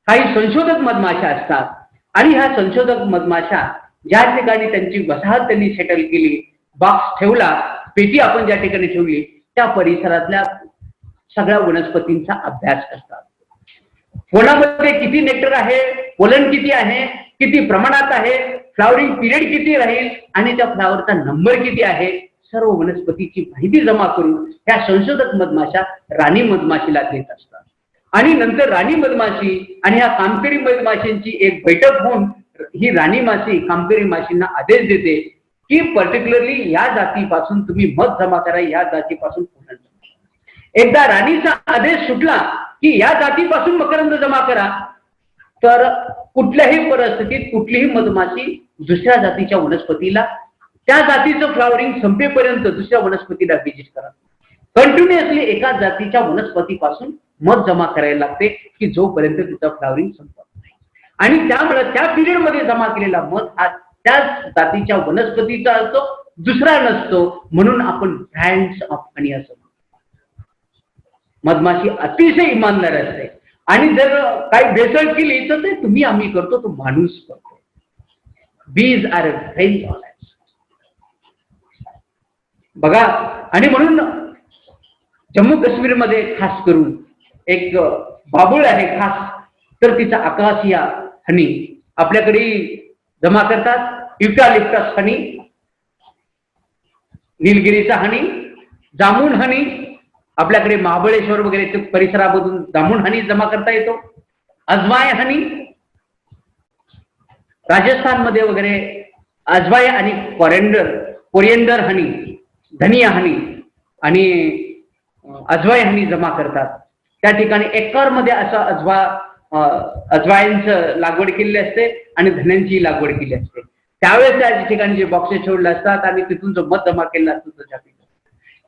काही संशोधक मधमाशा असतात आणि ह्या संशोधक मधमाशा ज्या ठिकाणी त्यांची वसाहत त्यांनी सेटल केली बॉक्स ठेवला पेटी आपण ज्या ठिकाणी ठेवली त्या परिसरातल्या सगळ्या वनस्पतींचा अभ्यास करतात फुलामध्ये किती नेक्टर आहे पोलन किती आहे किती प्रमाणात आहे फ्लावरिंग पिरियड किती राहील आणि त्या फ्लावरचा नंबर किती आहे सर्व वनस्पतीची माहिती जमा करून ह्या संशोधक मधमाशा राणी मधमाशीला देत असतात आणि नंतर राणी मधमाशी आणि ह्या कामकरी मधमाशींची एक बैठक होऊन ही राणी माशी कामकरी माशींना आदेश देते की पर्टिक्युलरली या जातीपासून तुम्ही मध जमा करा या जातीपासून पोलन एकदा राणीचा आदेश सुटला की या जातीपासून मकरंद जमा करा तर कुठल्याही परिस्थितीत कुठलीही मधमाशी दुसऱ्या जातीच्या वनस्पतीला त्या जातीचं फ्लावरिंग संपेपर्यंत दुसऱ्या वनस्पतीला व्हिजिट करा कंटिन्युअसली एका जातीच्या वनस्पतीपासून मध जमा करायला लागते की जोपर्यंत तिचं फ्लावरिंग संपत नाही आणि त्यामुळे त्या पिरियड मध्ये जमा केलेला मध हा त्याच जातीच्या वनस्पतीचा असतो दुसरा नसतो म्हणून आपण ब्रँड्स ऑफ हनी असं मधमाशी अतिशय इमानदार असते आणि जर काही भेसळ केली तर ते तुम्ही आम्ही करतो तो माणूस करतो बीज आर व्हेरी ऑनेस्ट बघा आणि म्हणून जम्मू काश्मीर मध्ये खास करून एक बाबूळ आहे खास तर तिचा आकाशिया हनी आपल्याकडे जमा करतात युकॅलिप्टस हनी निलगिरीचा हनी जामुन हनी आपल्याकडे महाबळेश्वर वगैरे परिसरामधून जामुन हनी जमा करता येतो अजवाय हनी राजस्थानमध्ये वगैरे अजवाय आणि कोरिएंडर हनी धनिया हनी आणि अजवाय हनी जमा करतात त्या ठिकाणी एकर मध्ये असा अजवायांचं लागवड केलेली असते आणि धन्यांची लागवड केली असते त्यावेळेस त्या ठिकाणी जे बॉक्सेस ठेवले असतात आणि तिथून जो मध जमा केला असतो त्याच्या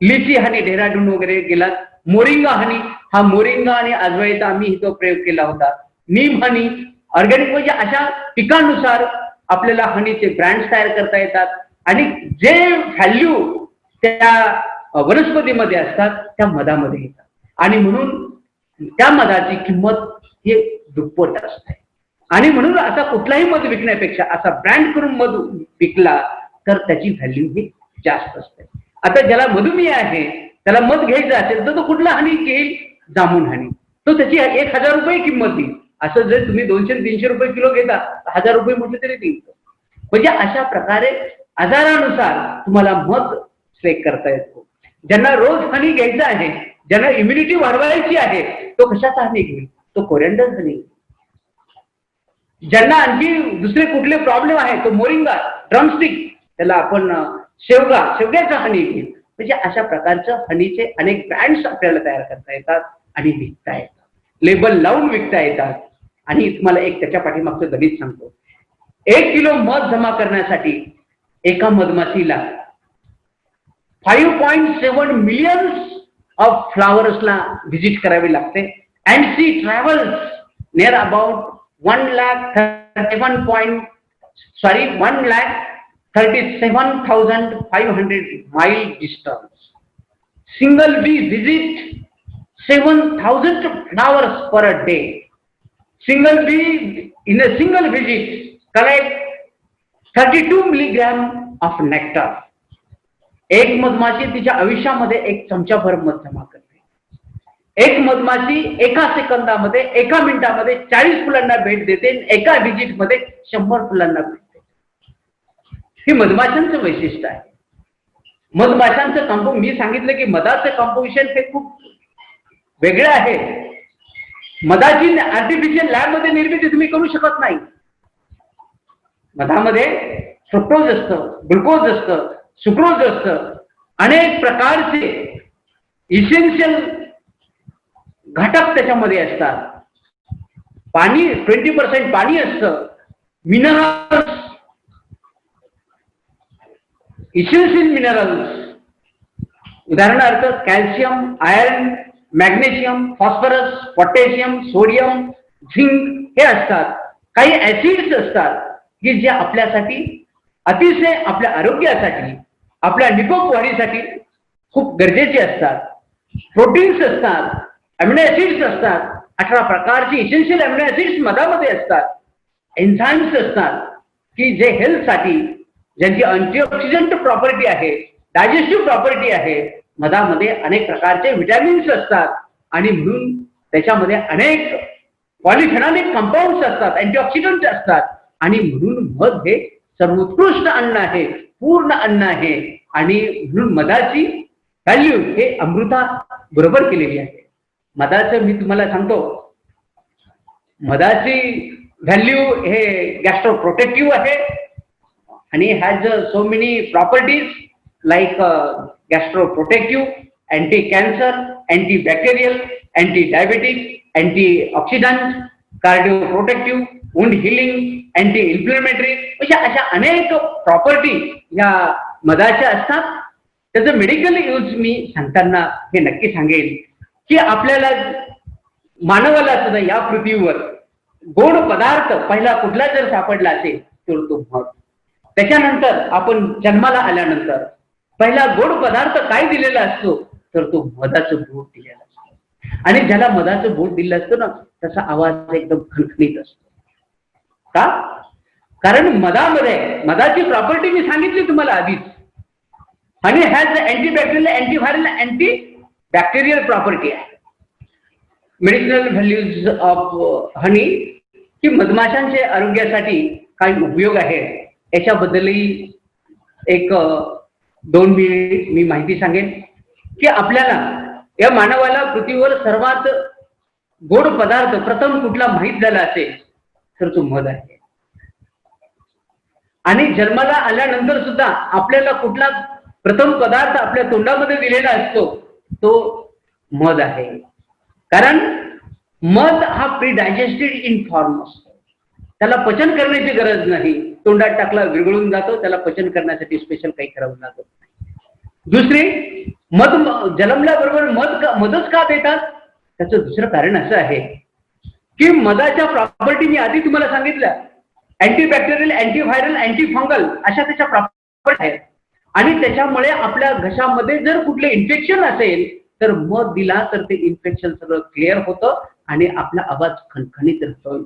लिची हनी डेहराडून वगैरे गेला मोरिंगा हनी हा मोरिंगा आणि अजवाईचा आम्ही इथं प्रयोग केला होता नीम हनी ऑर्गॅनिक म्हणजे अशा पिकानुसार आपल्याला हनीचे ब्रँड्स तयार करता येतात आणि जे व्हॅल्यू त्या वनस्पतीमध्ये असतात त्या मधामध्ये येतात आणि म्हणून त्या मधाची किंमत ही दुप्पट असते आणि म्हणून असा कुठलाही मध विकण्यापेक्षा असा ब्रँड करून मध विकला तर त्याची व्हॅल्यू ही जास्त असते आता ज्याला मधुमेह आहे त्याला मध घ्यायचं असेल तर तो कुठला हनी घेईल जामुन हनी तो त्याची 1000 रुपये किंमत देईल असं जर तुम्ही 200-300 रुपये किलो घेता 1000 रुपये म्हटलं तरी देईल म्हणजे अशा प्रकारे आजारानुसार तुम्हाला मध सिलेक्ट करता येतो ज्यांना रोज हनी घ्यायचं आहे ज्यांना इम्युनिटी वाढवायची आहे तो कशाचा हनी घेईल तो कोरिएंडर हनी ज्यांना आणखी दुसरे कुठले प्रॉब्लेम आहे तो मोरिंगा ड्रमस्टिक त्याला आपण शेवग्याचा हनी घेईल म्हणजे अशा प्रकारचं हनीचे अनेक ब्रँड्स आपल्याला तयार करता येतात आणि विकता येतात लेबल लावून विकता येतात आणि तुम्हाला एक त्याच्या पाठीमागचं गणित सांगतो 1 किलो मध जमा करण्यासाठी एका मधमाशीला 5.7 मिलियन्स ऑफ फ्लावर्सला व्हिजिट करावी लागते and she travels near about 1,37,500 mile distance. Single bee visit 7,000 flowers per a day. Single bee in a single visit collect 32 milligram of nectar. एक मधमाशी तिच्या आयुष्यामध्ये 1 चमचाभर मध जमा करते. एक मधमाशी एका सेकंदामध्ये 1 मिनिटामध्ये 40 फुलांना भेट देते. एका व्हिजिट मध्ये 100 फुलांना भेट देते. हे मधमाशांचं वैशिष्ट्य आहे. मधमाशांचं मी सांगितलं की मधाचं कंपोजिशन हे खूप वेगळं आहे. मधाची आर्टिफिशियल लॅब मध्ये निर्मिती तुम्ही करू शकत नाही. मधामध्ये फ्रुक्टोज असतं, ग्लुकोज असतं, सुक्रोज असतं, अनेक प्रकारचे इसेन्शियल घटक त्याच्यामध्ये असतात. पाणी 20% पाणी असतं, मिनरल्स, इसेन्शियल मिनरल्स, उदाहरणार्थ calcium, iron, magnesium, phosphorus, potassium, sodium, zinc हे असतात. काही ऍसिड्स असतात की जे आपल्यासाठी अतिशय आपल्या आरोग्यासाठी, आपल्या निकोप वाढीसाठी खूप गरजेचे असतात. प्रोटीन्स असतात, अमिनो ऍसिड्स असतात, 18 प्रकारचे इसेन्शियल अमिनो ऍसिड्स मधामध्ये असतात. एन्झाइम्स असतात की जे हेल्थसाठी, ज्यांची अँटीऑक्सिडंट प्रॉपर्टी आहे, डायजेस्टिव्ह प्रॉपर्टी आहे. मधामध्ये अनेक प्रकारचे विटॅमिन्स असतात आणि म्हणून त्याच्यामध्ये अनेक पॉलिफेनॉलिक कंपाऊंड्स असतात, अँटीऑक्सिडंट असतात आणि म्हणून मध हे सर्वोत्कृष्ट अन्न आहे, पूर्ण अन्न आहे आणि म्हणून मधाची व्हॅल्यू हे अमृता बरोबर केलेली आहे. मधाचं मी तुम्हाला सांगतो, मधाची व्हॅल्यू हे गॅस्ट्रोप्रोटेक्टिव्ह आहे आणि has so many properties like gastroprotective, anti cancer, anti bacterial, anti diabetic, anti oxidant, cardio protective, wound healing, anti inflammatory, अशा अनेक प्रॉपर्टी या मधाच्या असतात. त्याचं मेडिकल यूज मी सांगताना हे नक्की सांगेल की आपल्याला मानवाला सुद्धा या पृथ्वीवर गोड पदार्थ पहिला कुठला जर सापडला असेल तर तो मध. त्याच्यानंतर आपण जन्माला आल्यानंतर पहिला गोड पदार्थ काय दिलेला असतो तर तो मधाचं बोट दिलेला असतो आणि ज्याला मधाचं बोट दिलं असतं ना त्याचा आवाज एकदम खणखणीत असतो. का? कारण मधाची प्रॉपर्टी मी सांगितली तुम्हाला आधीच. Honey has antibacterial, antiviral, anti bacterial property आहे. मेडिसिनल व्हॅल्यूज ऑफ हनी की मधमाशांच्या आरोग्यासाठी काही उपयोग आहे याच्याबद्दलही 1-2 मिनिट मी माहिती सांगेन की आपल्याला या मानवाला पृथ्वीवर सर्वात गोड पदार्थ प्रथम कुठला माहित झाला असेल तर तो मध आहे. आणि जन्माला आल्यानंतर सुद्धा आपल्याला कुठला प्रथम पदार्थ आपल्या तोंडामध्ये दिलेला असतो तो मध आहे. कारण मध हा प्री डायजेस्टेड इन फॉर्म असतो. त्याला पचन करण्याची गरज नाही. तोंडात टाकला विरघळून जातो. त्याला पचन करण्यासाठी स्पेशल काही करावं लागत नाही. दुसरी, मध जन्मल्याबरोबर मधच का देतात त्याचं दुसरं कारण असं आहे की मधाच्या प्रॉपर्टी मी आधी तुम्हाला सांगितलं, अँटीबॅक्टेरियल, अँटीव्हायरल, अँटीफंगल अशा त्याच्या प्रॉपर्टी आहेत आणि त्याच्यामुळे आपल्या घशामध्ये जर कुठले इन्फेक्शन असेल तर मध दिला तर ते इन्फेक्शन सगळं क्लिअर होतं आणि आपला आवाज खणखणीत राहतो.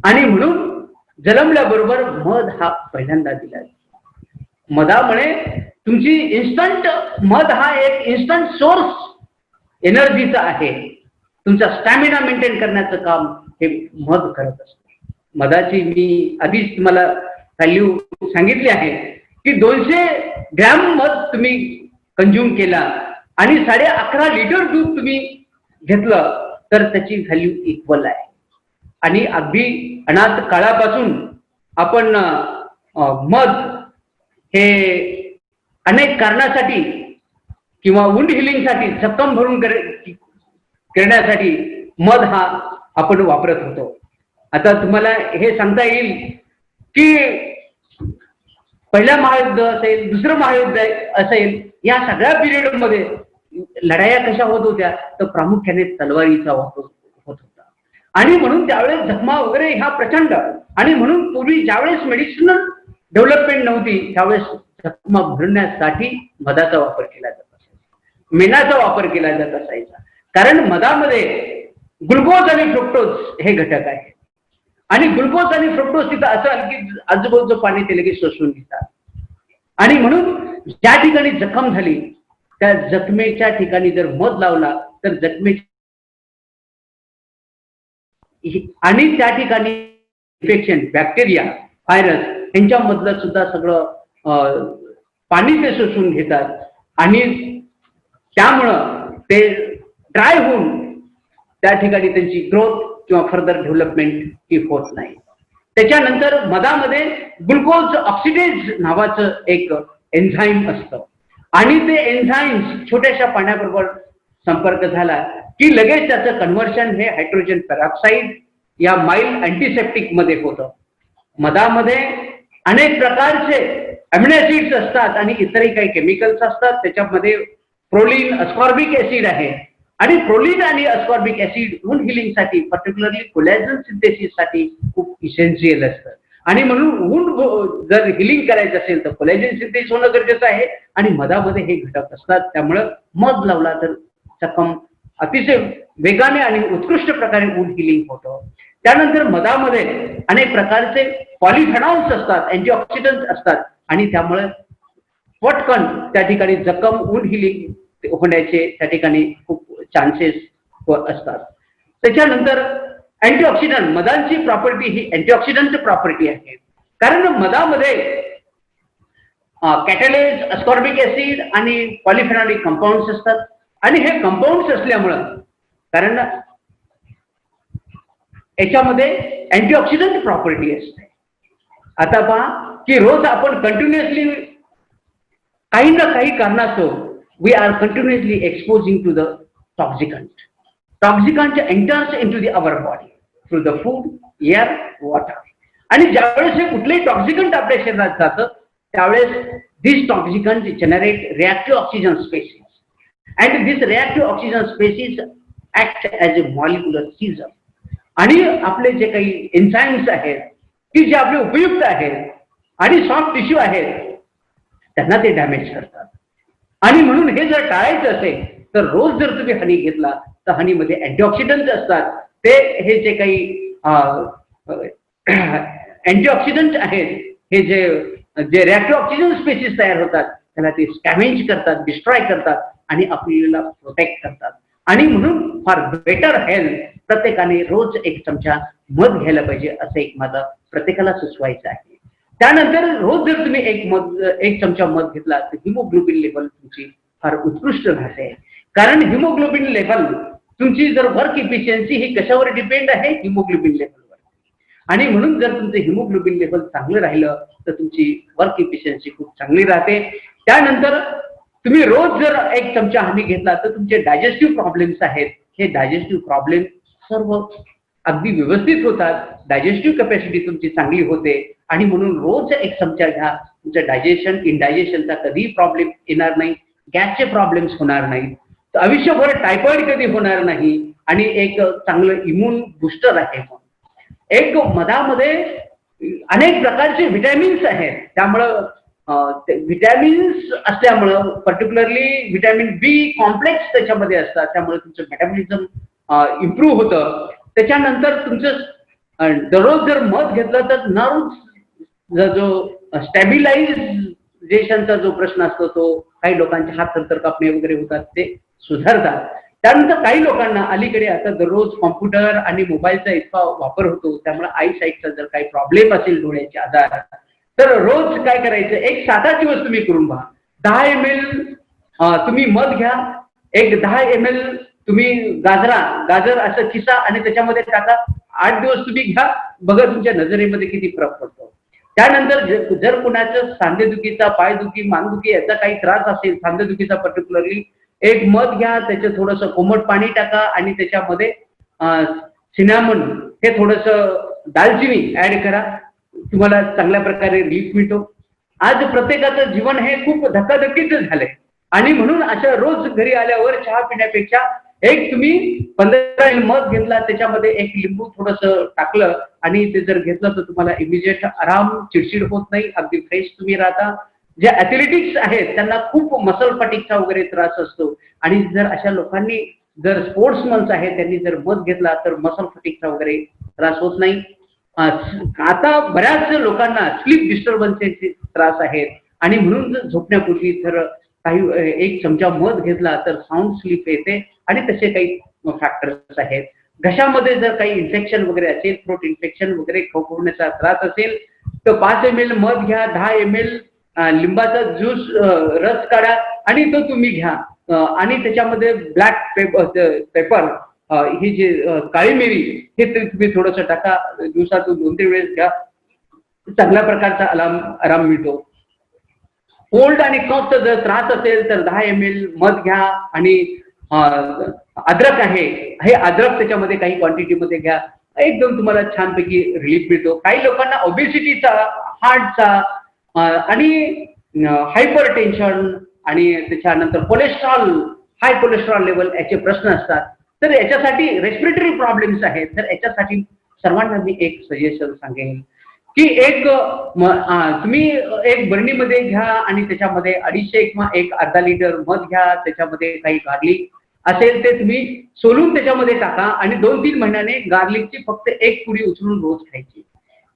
आणि म्हणून जन्मल्याबरोबर मध हा पहिल्यांदा दिला. मधामुळे तुमची इन्स्टंट, मध हा एक इन्स्टंट सोर्स एनर्जीचा आहे. तुमचा स्टॅमिना मेंटेन करण्याचं काम हे मध करत असतं. मधाची मी आधीच तुम्हाला व्हॅल्यू सांगितली आहे की 200 ग्रॅम मध तुम्ही कंझ्युम केला आणि 11.5 लिटर दूध तुम्ही घेतलं तर त्याची व्हॅल्यू इक्वल आहे. आणि अगदी अनाथ काळापासून आपण मध हे अनेक कारणासाठी किंवा वुंड हिलिंगसाठी, जखम भरून करण्यासाठी मध हा आपण वापरत होतो. आता तुम्हाला हे सांगता येईल की पहिल्या महायुद्ध असेल, दुसरं महायुद्ध असेल, या सगळ्या पिरियडमध्ये लढाया कशा होत होत्या, तर प्रामुख्याने तलवारीचा वापर होत होता. आणि म्हणून त्यावेळेस जखमा वगैरे ह्या प्रचंड, आणि म्हणून पूर्वी ज्यावेळेस मेडिसिनल डेव्हलपमेंट नव्हती त्यावेळेस जखमा भरण्यासाठी मधाचा वापर केला जात असायचा, मेणाचा वापर केला जात असायचा. कारण मधामध्ये ग्लुकोज आणि फ्रुक्टोज हे घटक आहेत, आणि ग्लुकोज आणि फ्रुक्टोज तिथं असं की आजूबाजूचं पाणी ते लगेच शोषून घेतात. आणि म्हणून ज्या ठिकाणी जखम झाली त्या जखमेच्या ठिकाणी जर मध लावला तर आणि त्या ठिकाणी इन्फेक्शन, बॅक्टेरिया, व्हायरस यांच्यामधलं सुद्धा सगळं पाणी ते शोषून घेतात, आणि त्यामुळं ते ड्राय होऊन त्या ठिकाणी त्यांची ग्रोथ किंवा फर्दर डेव्हलपमेंट ही होत नाही. त्याच्यानंतर मधामध्ये ग्लुकोज ऑक्सिडेज नावाचं एक एन्झाईम असतं, आणि ते एन्झाईम्स छोट्याशा पाण्याबरोबर संपर्क झाला की लगेच त्याचं कन्व्हर्शन हे हायड्रोजन पेरॉक्साईड या माइल्ड अँटीसेप्टिक मध्ये होतं. मधामध्ये अनेक प्रकारचे अमिनो ऍसिड्स असतात आणि इतरही काही केमिकल्स असतात. त्याच्यामध्ये प्रोलिन, अस्कॉर्बिक ऍसिड आहे, आणि प्रोलिन आणि ascorbic acid wound हिलिंगसाठी, particularly collagen सिंथेसिससाठी खूप इसेन्शियल असतं. आणि म्हणून वुंड जर हिलिंग करायचं असेल तर कोलॅजन सिंथेसिस होणं गरजेचं आहे, आणि मधामध्ये हे घटक असतात. त्यामुळं मध लावला तर जखम अतिशय वेगाने आणि उत्कृष्ट प्रकारे वुंड हिलिंग होतं. त्यानंतर मधामध्ये अनेक प्रकारचे पॉलिफेनॉल्स असतात, अँटीऑक्सिडंट्स असतात, आणि त्यामुळे पटकन त्या ठिकाणी जखम वुंड हिलिंग होण्याचे त्या ठिकाणी खूप चान्सेस असतात. त्याच्यानंतर अँटीऑक्सिडंट, मधांची प्रॉपर्टी ही अँटीऑक्सिडंट प्रॉपर्टी आहे, कारण मधामध्ये कॅटॅलेज, अस्कॉर्बिक ऍसिड आणि पॉलिफेनॉलिक कंपाऊंड्स असतात, आणि हे कंपाऊंड्स असल्यामुळं कारण याच्यामध्ये अँटीऑक्सिडंट प्रॉपर्टी असते. आता पहा की रोज आपण कंटिन्युअसली काही ना काही कारणास्तव we are continuously exposing to the toxicant. Toxicant enters in to the our body through the food, air, water. आणि ज्यावेळेस हे कुठलेही टॉक्सिकंट आपल्या शरीरात जातं त्यावेळेस this toxicant generate reactive oxygen species, and this reactive oxygen species act as a molecular scissor. आणि आपले जे काही एन्झाईम्स आहेत की जे आपले उपयुक्त आहेत आणि सॉफ्ट टिश्यू आहेत त्यांना ते डॅमेज करतात. आणि म्हणून हे जर टाळायचं असेल तर रोज जर तुम्ही हनी घेतला तर हनीमध्ये अँटीऑक्सिडंट्स असतात. ते हे जे काही अँटीऑक्सिडंट्स आहेत, हे जे रिएक्टिव्ह ऑक्सिजन स्पेसिस तयार होतात त्याला ते स्कॅव्हेंज करतात, डिस्ट्रॉय करतात, आणि आपल्याला प्रोटेक्ट करतात. आणि म्हणून फॉर बेटर हेल्थ प्रत्येकाने रोज एक चमचा मध घ्यायला पाहिजे, असं एक माझं प्रत्येकाला सुचवायचं आहे. त्यानंतर रोज जर तुम्ही एक चमचा मध घेतला तर हिमोग्लोबिन लेवल तुमची फार उत्कृष्ट राहते. कारण हिमोग्लोबिन लेवल तुमची जर वर्क इफिशियन्सी ही कशावर डिपेंड आहे, हिमोग्लोबिन लेवलवर. आणि म्हणून जर तुमचं हिमोग्लोबिन लेवल चांगलं राहिलं तर तुमची वर्क इफिशियन्सी खूप चांगली राहते. त्यानंतर तुम्ही रोज जर एक चमचा हनी घेतला तर तुमचे डायजेस्टिव्ह प्रॉब्लेम्स आहेत, हे डायजेस्टिव्ह प्रॉब्लेम सर्व अगदी व्यवस्थित होतात. डायजेस्टिव्ह कॅपॅसिटी तुमची चांगली होते, आणि म्हणून रोज एक चमचा घ्या. तुमचं डायजेशन, इंडायजेशनचा कधीही प्रॉब्लेम येणार नाही, गॅसचे प्रॉब्लेम्स होणार नाहीत, आयुष्यभर टायफॉइड कधी होणार नाही, आणि एक चांगलं इम्युन बुस्टर आहे. एक मधामध्ये अनेक प्रकारचे व्हिटॅमिन्स आहेत, त्यामुळं व्हिटॅमिन्स असल्यामुळं पर्टिक्युलरली व्हिटॅमिन बी कॉम्प्लेक्स त्याच्यामध्ये असतात, त्यामुळे तुमचं मेटाबॉलिझम इम्प्रूव्ह होतं. त्याच्यानंतर तुमचं दररोज जर मध घेतलं तर नर्व्ह जो स्टॅबिलायझेशनचा जो प्रश्न असतो तो काही लोकांचे हात थरथर कापणे वगैरे होतात ते सुधारतात. त्यानंतर काही लोकांना अलीकडे आता दररोज कॉम्प्युटर आणि मोबाईलचा इतका वापर होतो त्यामुळे आई साईटचा जर काही प्रॉब्लेम असेल, डोळ्याचे आजार, तर रोज काय करायचं, एक 7 दिवस तुम्ही करून पहा. 10 ml तुम्ही मध घ्या, एक 10 ml तुम्ही गाजर असं खिसा आणि त्याच्यामध्ये टाका. 8 दिवस तुम्ही घ्या, बघा तुमच्या नजरेमध्ये किती फरक पडतो. त्यानंतर जर कुणाचं सांधेदुखीचा, पायदुखी, मानदुखी याचा काही त्रास असेल, सांधेदुखीचा पर्टिक्युलरली, एक मध घ्या, त्याचं थोडंसं कोमट पाणी टाका आणि त्याच्यामध्ये सिनामन हे थोडंसं दालचिनी ऍड करा. तुम्हाला चांगल्या प्रकारे रिलीफ मिळतो. आज प्रत्येकाचं जीवन हे खूप धकाधकीचं झालंय आणि म्हणून अशा रोज घरी आल्यावर चहा पिण्यापेक्षा एक तुम्ही 15 ml मध घेतला, त्याच्यामध्ये एक लिंबू थोडस टाकलं आणि ते जर घेतलं तर तुम्हाला इमिजिएट आराम, चिडचिड होत नाही, अगदी फ्रेश तुम्ही राहता. जे ऍथलेटिक्स आहेत त्यांना खूप मसल फटिगचा वगैरे त्रास असतो आणि जर अशा लोकांनी, जर स्पोर्ट्समन्स आहेत त्यांनी जर मध घेतला तर मसल फटिगचा वगैरे त्रास होत नाही. आता बऱ्याच लोकांना स्लीप डिस्टर्बन्सचे त्रास आहेत आणि म्हणून जर झोपण्यापूर्वी जर काही एक चमचा मध घेतला तर साऊंड स्लीप येते आणि तसे काही फॅक्टर्स आहेत. घशामध्ये जर काही इन्फेक्शन वगैरे असेल, थ्रोट इन्फेक्शन वगैरे, खोकण्याचा त्रास असेल तर 5 ml मध घ्या, 10 ml लिंबाचा ज्यूस रस काढा आणि तो तुम्ही घ्या आणि त्याच्यामध्ये ब्लॅक पेपर ही जी काळी मिरी हे तुम्ही थोडस टाका, दिवसातून 2-3 वेळेस घ्या, चांगल्या प्रकारचा आराम मिळतो. कोल्ड आणि कफचा जर त्रास असेल तर 10 ml मध घ्या आणि अद्रक आहे, हे अद्रक त्याच्यामध्ये काही क्वांटिटीमध्ये घ्या, एकदम तुम्हाला छानपैकी रिलीफ मिळतो. काही लोकांना ओबेसिटीचा, हार्टचा आणि हायपर टेन्शन आणि त्याच्यानंतर कोलेस्ट्रॉल, हाय कोलेस्ट्रॉल लेवल याचे प्रश्न असतात. तर याच्यासाठी रेस्पिरेटरी प्रॉब्लेम्स आहेत, तर याच्यासाठी सर्वांना मी एक सजेशन सांगेन की तुम्ही एक बरणीमध्ये घ्या आणि त्याच्यामध्ये 250 किंवा 1 अर्धा लिटर मध घ्या, त्याच्यामध्ये काही गार्लिक असेल ते तुम्ही सोलून त्याच्यामध्ये टाका आणि 2-3 महिन्याने गार्लिकची फक्त 1 पुडी उचलून रोज खायची.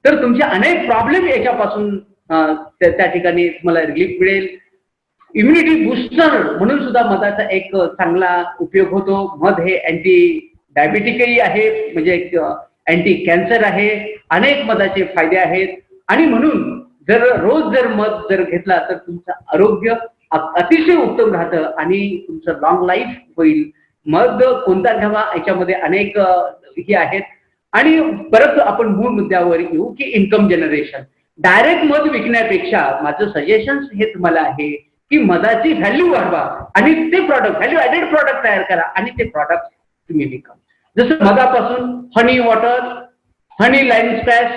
तर तुमचे अनेक प्रॉब्लेम याच्यापासून त्या ठिकाणी तुम्हाला रिलीफ मिळेल. इम्युनिटी बुस्टर म्हणून सुद्धा मधाचा एक चांगला उपयोग होतो. मध हे अँटी डायबिटिकही आहे, म्हणजे अँटी कॅन्सर आहे, अनेक मधाचे फायदे आहेत आणि म्हणून रोज जर मध जर घेतला तर तुमचं आरोग्य अतिशय उत्तम राहतं आणि तुमचं लॉंग लाईफ होईल. मध कोणता घ्यावा याच्यामध्ये अनेक हे आहेत. आणि परत आपण मूळ मुद्द्यावर येऊ की इन्कम जनरेशन. डायरेक्ट मध विकण्यापेक्षा माझं सजेशन हे तुम्हाला आहे की मधाची व्हॅल्यू वाढवा आणि ते प्रॉडक्ट, व्हॅल्यू ऍडेड प्रॉडक्ट तयार करा आणि ते प्रॉडक्ट तुम्ही विका. जसं मधापासून हनी वॉटर, हनी लाईम स्पॅश,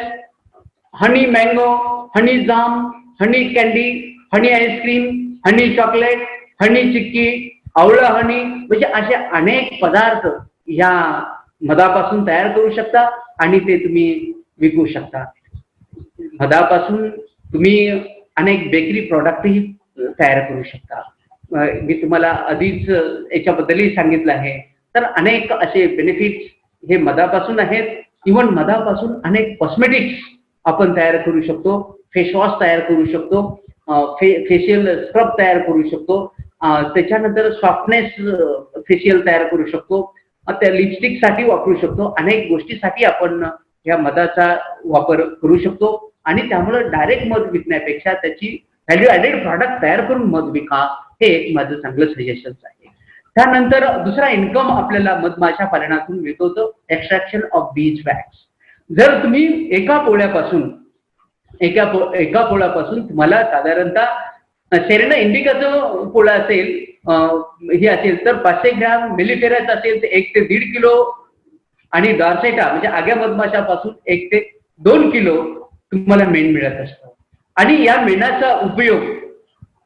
हनी मँगो, हनी जाम, हनी कॅन्डी, हनी आईस्क्रीम, हनी चॉकलेट, हनी चिक्की, आवळं हनी, म्हणजे असे अनेक पदार्थ या मधापासून तयार करू शकता आणि ते तुम्ही विकू शकता. मधापासून तुम्ही अनेक बेकरी प्रॉडक्टही तयार करू शकता. मी तुम्हाला आधीच याच्याबद्दलही सांगितलं आहे. तर अनेक असे बेनिफिट्स हे मधापासून आहेत. इव्हन मधापासून अनेक कॉस्मेटिक्स आपण तयार करू शकतो, फेसवॉश तयार करू शकतो, फेशियल स्क्रब तयार करू शकतो, त्याच्यानंतर सॉफ्टनेस फेशियल तयार करू शकतो, त्या लिपस्टिक साठी वापरू शकतो. अनेक गोष्टीसाठी आपण या मधाचा वापर करू शकतो आणि त्यामुळे डायरेक्ट मध विकण्यापेक्षा त्याची व्हॅल्यू ऍडेड प्रॉडक्ट तयार करून मध विका, हे एक माझं चांगलं सजेशन आहे. त्यानंतर दुसरा इन्कम आपल्याला मधमाशा पालनातून मिळतो तो एक्स्ट्रॅक्शन ऑफ बीज वॅक्स. जर तुम्ही एका पोळ्यापासून तुम्हाला साधारणतः सेरेना इंडिकाचं पोळा असेल, हे असेल तर 500 ग्रॅम, मेलिफेरस असेल तर 1 ते 1.5 किलो आणि डॉर्सेटा म्हणजे आग्या मधमाशापासून 1 ते 2 किलो तुम्हाला मेण मिळत असतं. आणि या मेणाचा उपयोग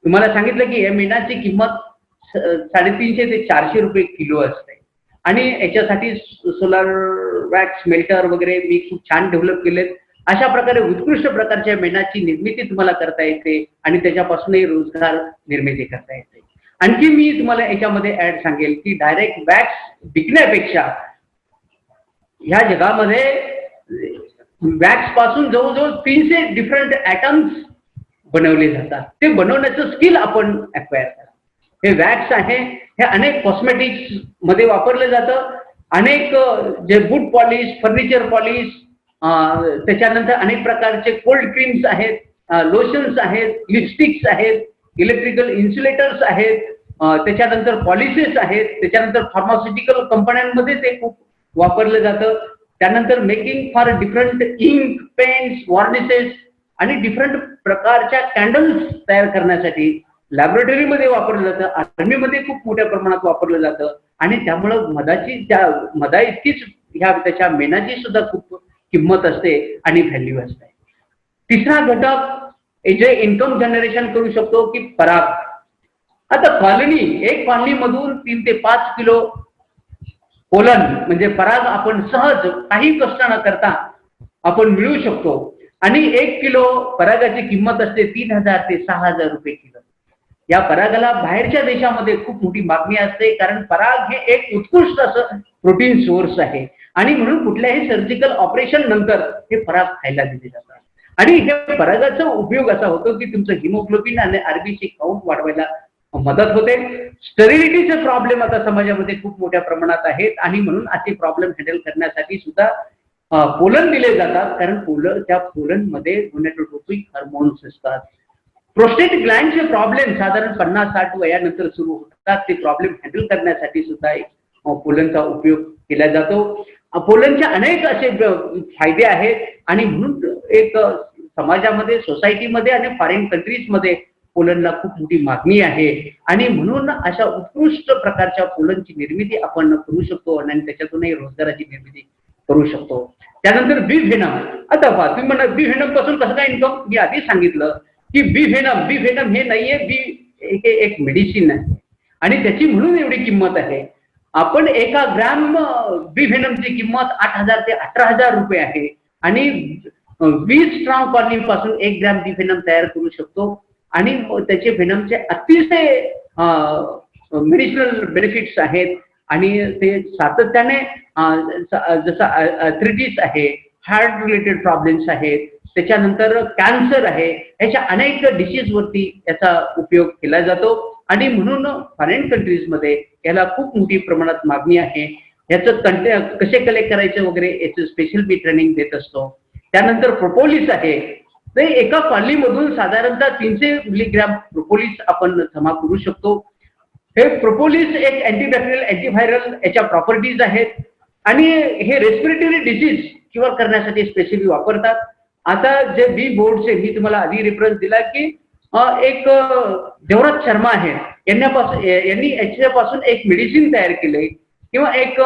तुम्हाला सांगितलं की या मेणाची किंमत 350 ते 400 रुपये किलो असते आणि याच्यासाठी सोलार वॅक्स मेल्टर वगैरे मी खूप छान डेव्हलप केलेत. अशा प्रकारे उत्कृष्ट प्रकारच्या मेणाची निर्मिती तुम्हाला करता येते आणि त्याच्यापासूनही रोजगार निर्मिती करता येते. आणखी मी तुम्हाला याच्यामध्ये ऍड सांगेल की डायरेक्ट वॅक्स विकण्यापेक्षा ह्या जगामध्ये वॅक्स पासून जवळजवळ 300 डिफरंट ॲटम्स बनवले जातात. ते बनवण्याचं स्किल आपण अक्वायर करा. हे वॅक्स आहे, हे अनेक कॉस्मेटिक्स मध्ये वापरलं जातं. अनेक जे बूट पॉलिश, फर्निचर पॉलिश, त्याच्यानंतर अनेक प्रकारचे कोल्ड क्रीम्स आहेत, लोशन्स आहेत, लिपस्टिक्स आहेत, इलेक्ट्रिकल इन्सुलेटर्स आहेत, त्याच्यानंतर पॉलिसेस आहेत, त्याच्यानंतर फार्मास्युटिकल कंपन्यांमध्ये ते खूप वापरलं जातं. त्यानंतर making for different ink, pens, varnishes आणि डिफरंट प्रकारच्या कॅन्डल्स तयार करण्यासाठी लॅबोरेटरीमध्ये वापरलं जातं. आर्मीमध्ये खूप मोठ्या प्रमाणात वापरलं जातं आणि त्यामुळं मधा इतकीच ह्या त्याच्या मेणाची सुद्धा खूप किंमत असते आणि व्हॅल्यू असते. तिसरा घटक जे इन्कम जनरेशन करू शकतो की पराग. आता एक कॉलनीमधून 3 ते 5 किलो पोलन म्हणजे पराग आपण सहज काही कष्ट न करता आपण मिळवू शकतो. आणि 1 किलो परागाची किंमत असते 3,000 ते 6,000 रुपये किलो. या परागाला बाहेरच्या देशामध्ये खूप मोठी मागणी असते, कारण पराग हे एक उत्कृष्ट असं प्रोटीन सोर्स आहे आणि म्हणून कुठल्याही सर्जिकल ऑपरेशन नंतर हे पराग खायला दिले जातात. आणि हे परागाचा उपयोग असा होतो की तुमचं हिमोग्लोबिन आणि आरबीसी काउंट वाढवायला मदत होते. स्टेरिलिटीचे प्रॉब्लेम आता समाजामध्ये खूप मोठ्या प्रमाणात आहेत आणि म्हणून असे प्रॉब्लेम हँडल करण्यासाठी सुद्धा पोलन दिले जातात, कारण त्या पोलनमध्ये गोनेडोट्रोपिक हार्मोन्स असतात. प्रोस्टेट ग्लँडचे प्रॉब्लेम साधारण 50-60 वयानंतर सुरू होतात. ते प्रॉब्लेम हँडल करण्यासाठी सुद्धा पोलनचा उपयोग केला जातो. पोलनचे अनेक असे फायदे आहेत आणि म्हणून एक समाजामध्ये, सोसायटीमध्ये आणि फॉरेन कंट्रीजमध्ये पोलनला खूप मोठी मागणी आहे आणि म्हणून अशा उत्कृष्ट प्रकारच्या पोलनची निर्मिती आपण करू शकतो आणि त्याच्यातूनही रोजगाराची निर्मिती करू शकतो. त्यानंतर बी व्हेनम. आता पहा, तुम्ही म्हणा बी व्हेनम पासून कसं काय इन्कम. मी आधी सांगितलं की बी व्हेनम हे नाहीये, हे एक मेडिसिन आहे आणि त्याची म्हणून एवढी किंमत आहे. आपण 1 ग्रॅम बी व्हेनमची किंमत 8,000 ते 18,000 रुपये आहे आणि 20 स्ट्रॉंग कॉलनी पासून 1 ग्रॅम बी व्हेनम तयार करू शकतो आणि त्याचे व्हेनमचे अतिशय मेडिसिनल बेनिफिट्स आहेत आणि ते सातत्याने जसं आर्थरायटिस आहे, हार्ट रिलेटेड प्रॉब्लेम्स आहेत, त्याच्यानंतर कॅन्सर आहे, याच्या अनेक डिसीज वरती याचा उपयोग केला जातो आणि म्हणून फॉरेन कंट्रीजमध्ये याला खूप मोठी प्रमाणात मागणी आहे. याचं कसे कलेक्ट करायचे वगैरे याचं स्पेशल मी ट्रेनिंग देत असतो. त्यानंतर प्रोपोलिस आहे. ते एका कॉलनीमधून साधारणतः 300 मिलीग्रॅम प्रोपोलिस आपण जमा करू शकतो. हे प्रोपोलिस एक अँटीबॅक्टेरियल, अँटीव्हायरल याच्या प्रॉपर्टीज आहेत आणि हे रेस्पिरेटरी डिसीज क्युअर करण्यासाठी स्पेशली वापरतात. आता जे बी बोर्डचे मी तुम्हाला आधी रेफरन्स दिला की एक देवराज शर्मा आहे, यांनी याच्यापासून एक मेडिसिन तयार केलंय किंवा एक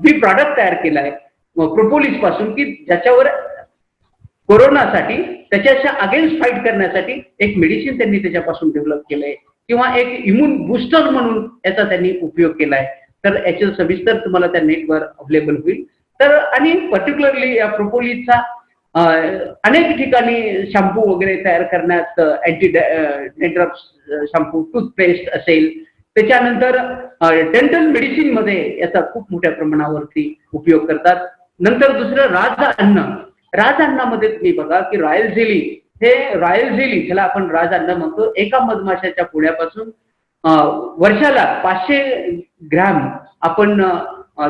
बी प्रॉडक्ट तयार केलाय प्रोपोलिस पासून की ज्याच्यावर कोरोनासाठी त्याच्याच्या अगेन्स्ट फाईट करण्यासाठी एक मेडिसिन त्यांनी त्याच्यापासून डेव्हलप केलंय किंवा एक इम्युन बुस्टर म्हणून याचा त्यांनी उपयोग केलाय. तर याचं सविस्तर तुम्हाला त्या नेटवर अवेलेबल होईल. तर आणि पर्टिक्युलरली या प्रोपोलिसचा अनेक ठिकाणी शॅम्पू वगैरे तयार करण्यात, अँटी डॅन्ड्रफ शॅम्पू, टूथपेस्ट असेल, त्याच्यानंतर डेंटल मेडिसिन मध्ये याचा खूप मोठ्या प्रमाणावरती उपयोग करतात. नंतर दुसरं राजअन्नामध्ये तुम्ही बघा की रॉयल जेली ज्याला आपण राजअन्न म्हणतो, एका मधमाशाच्या पोळ्यापासून वर्षाला 500 ग्रॅम आपण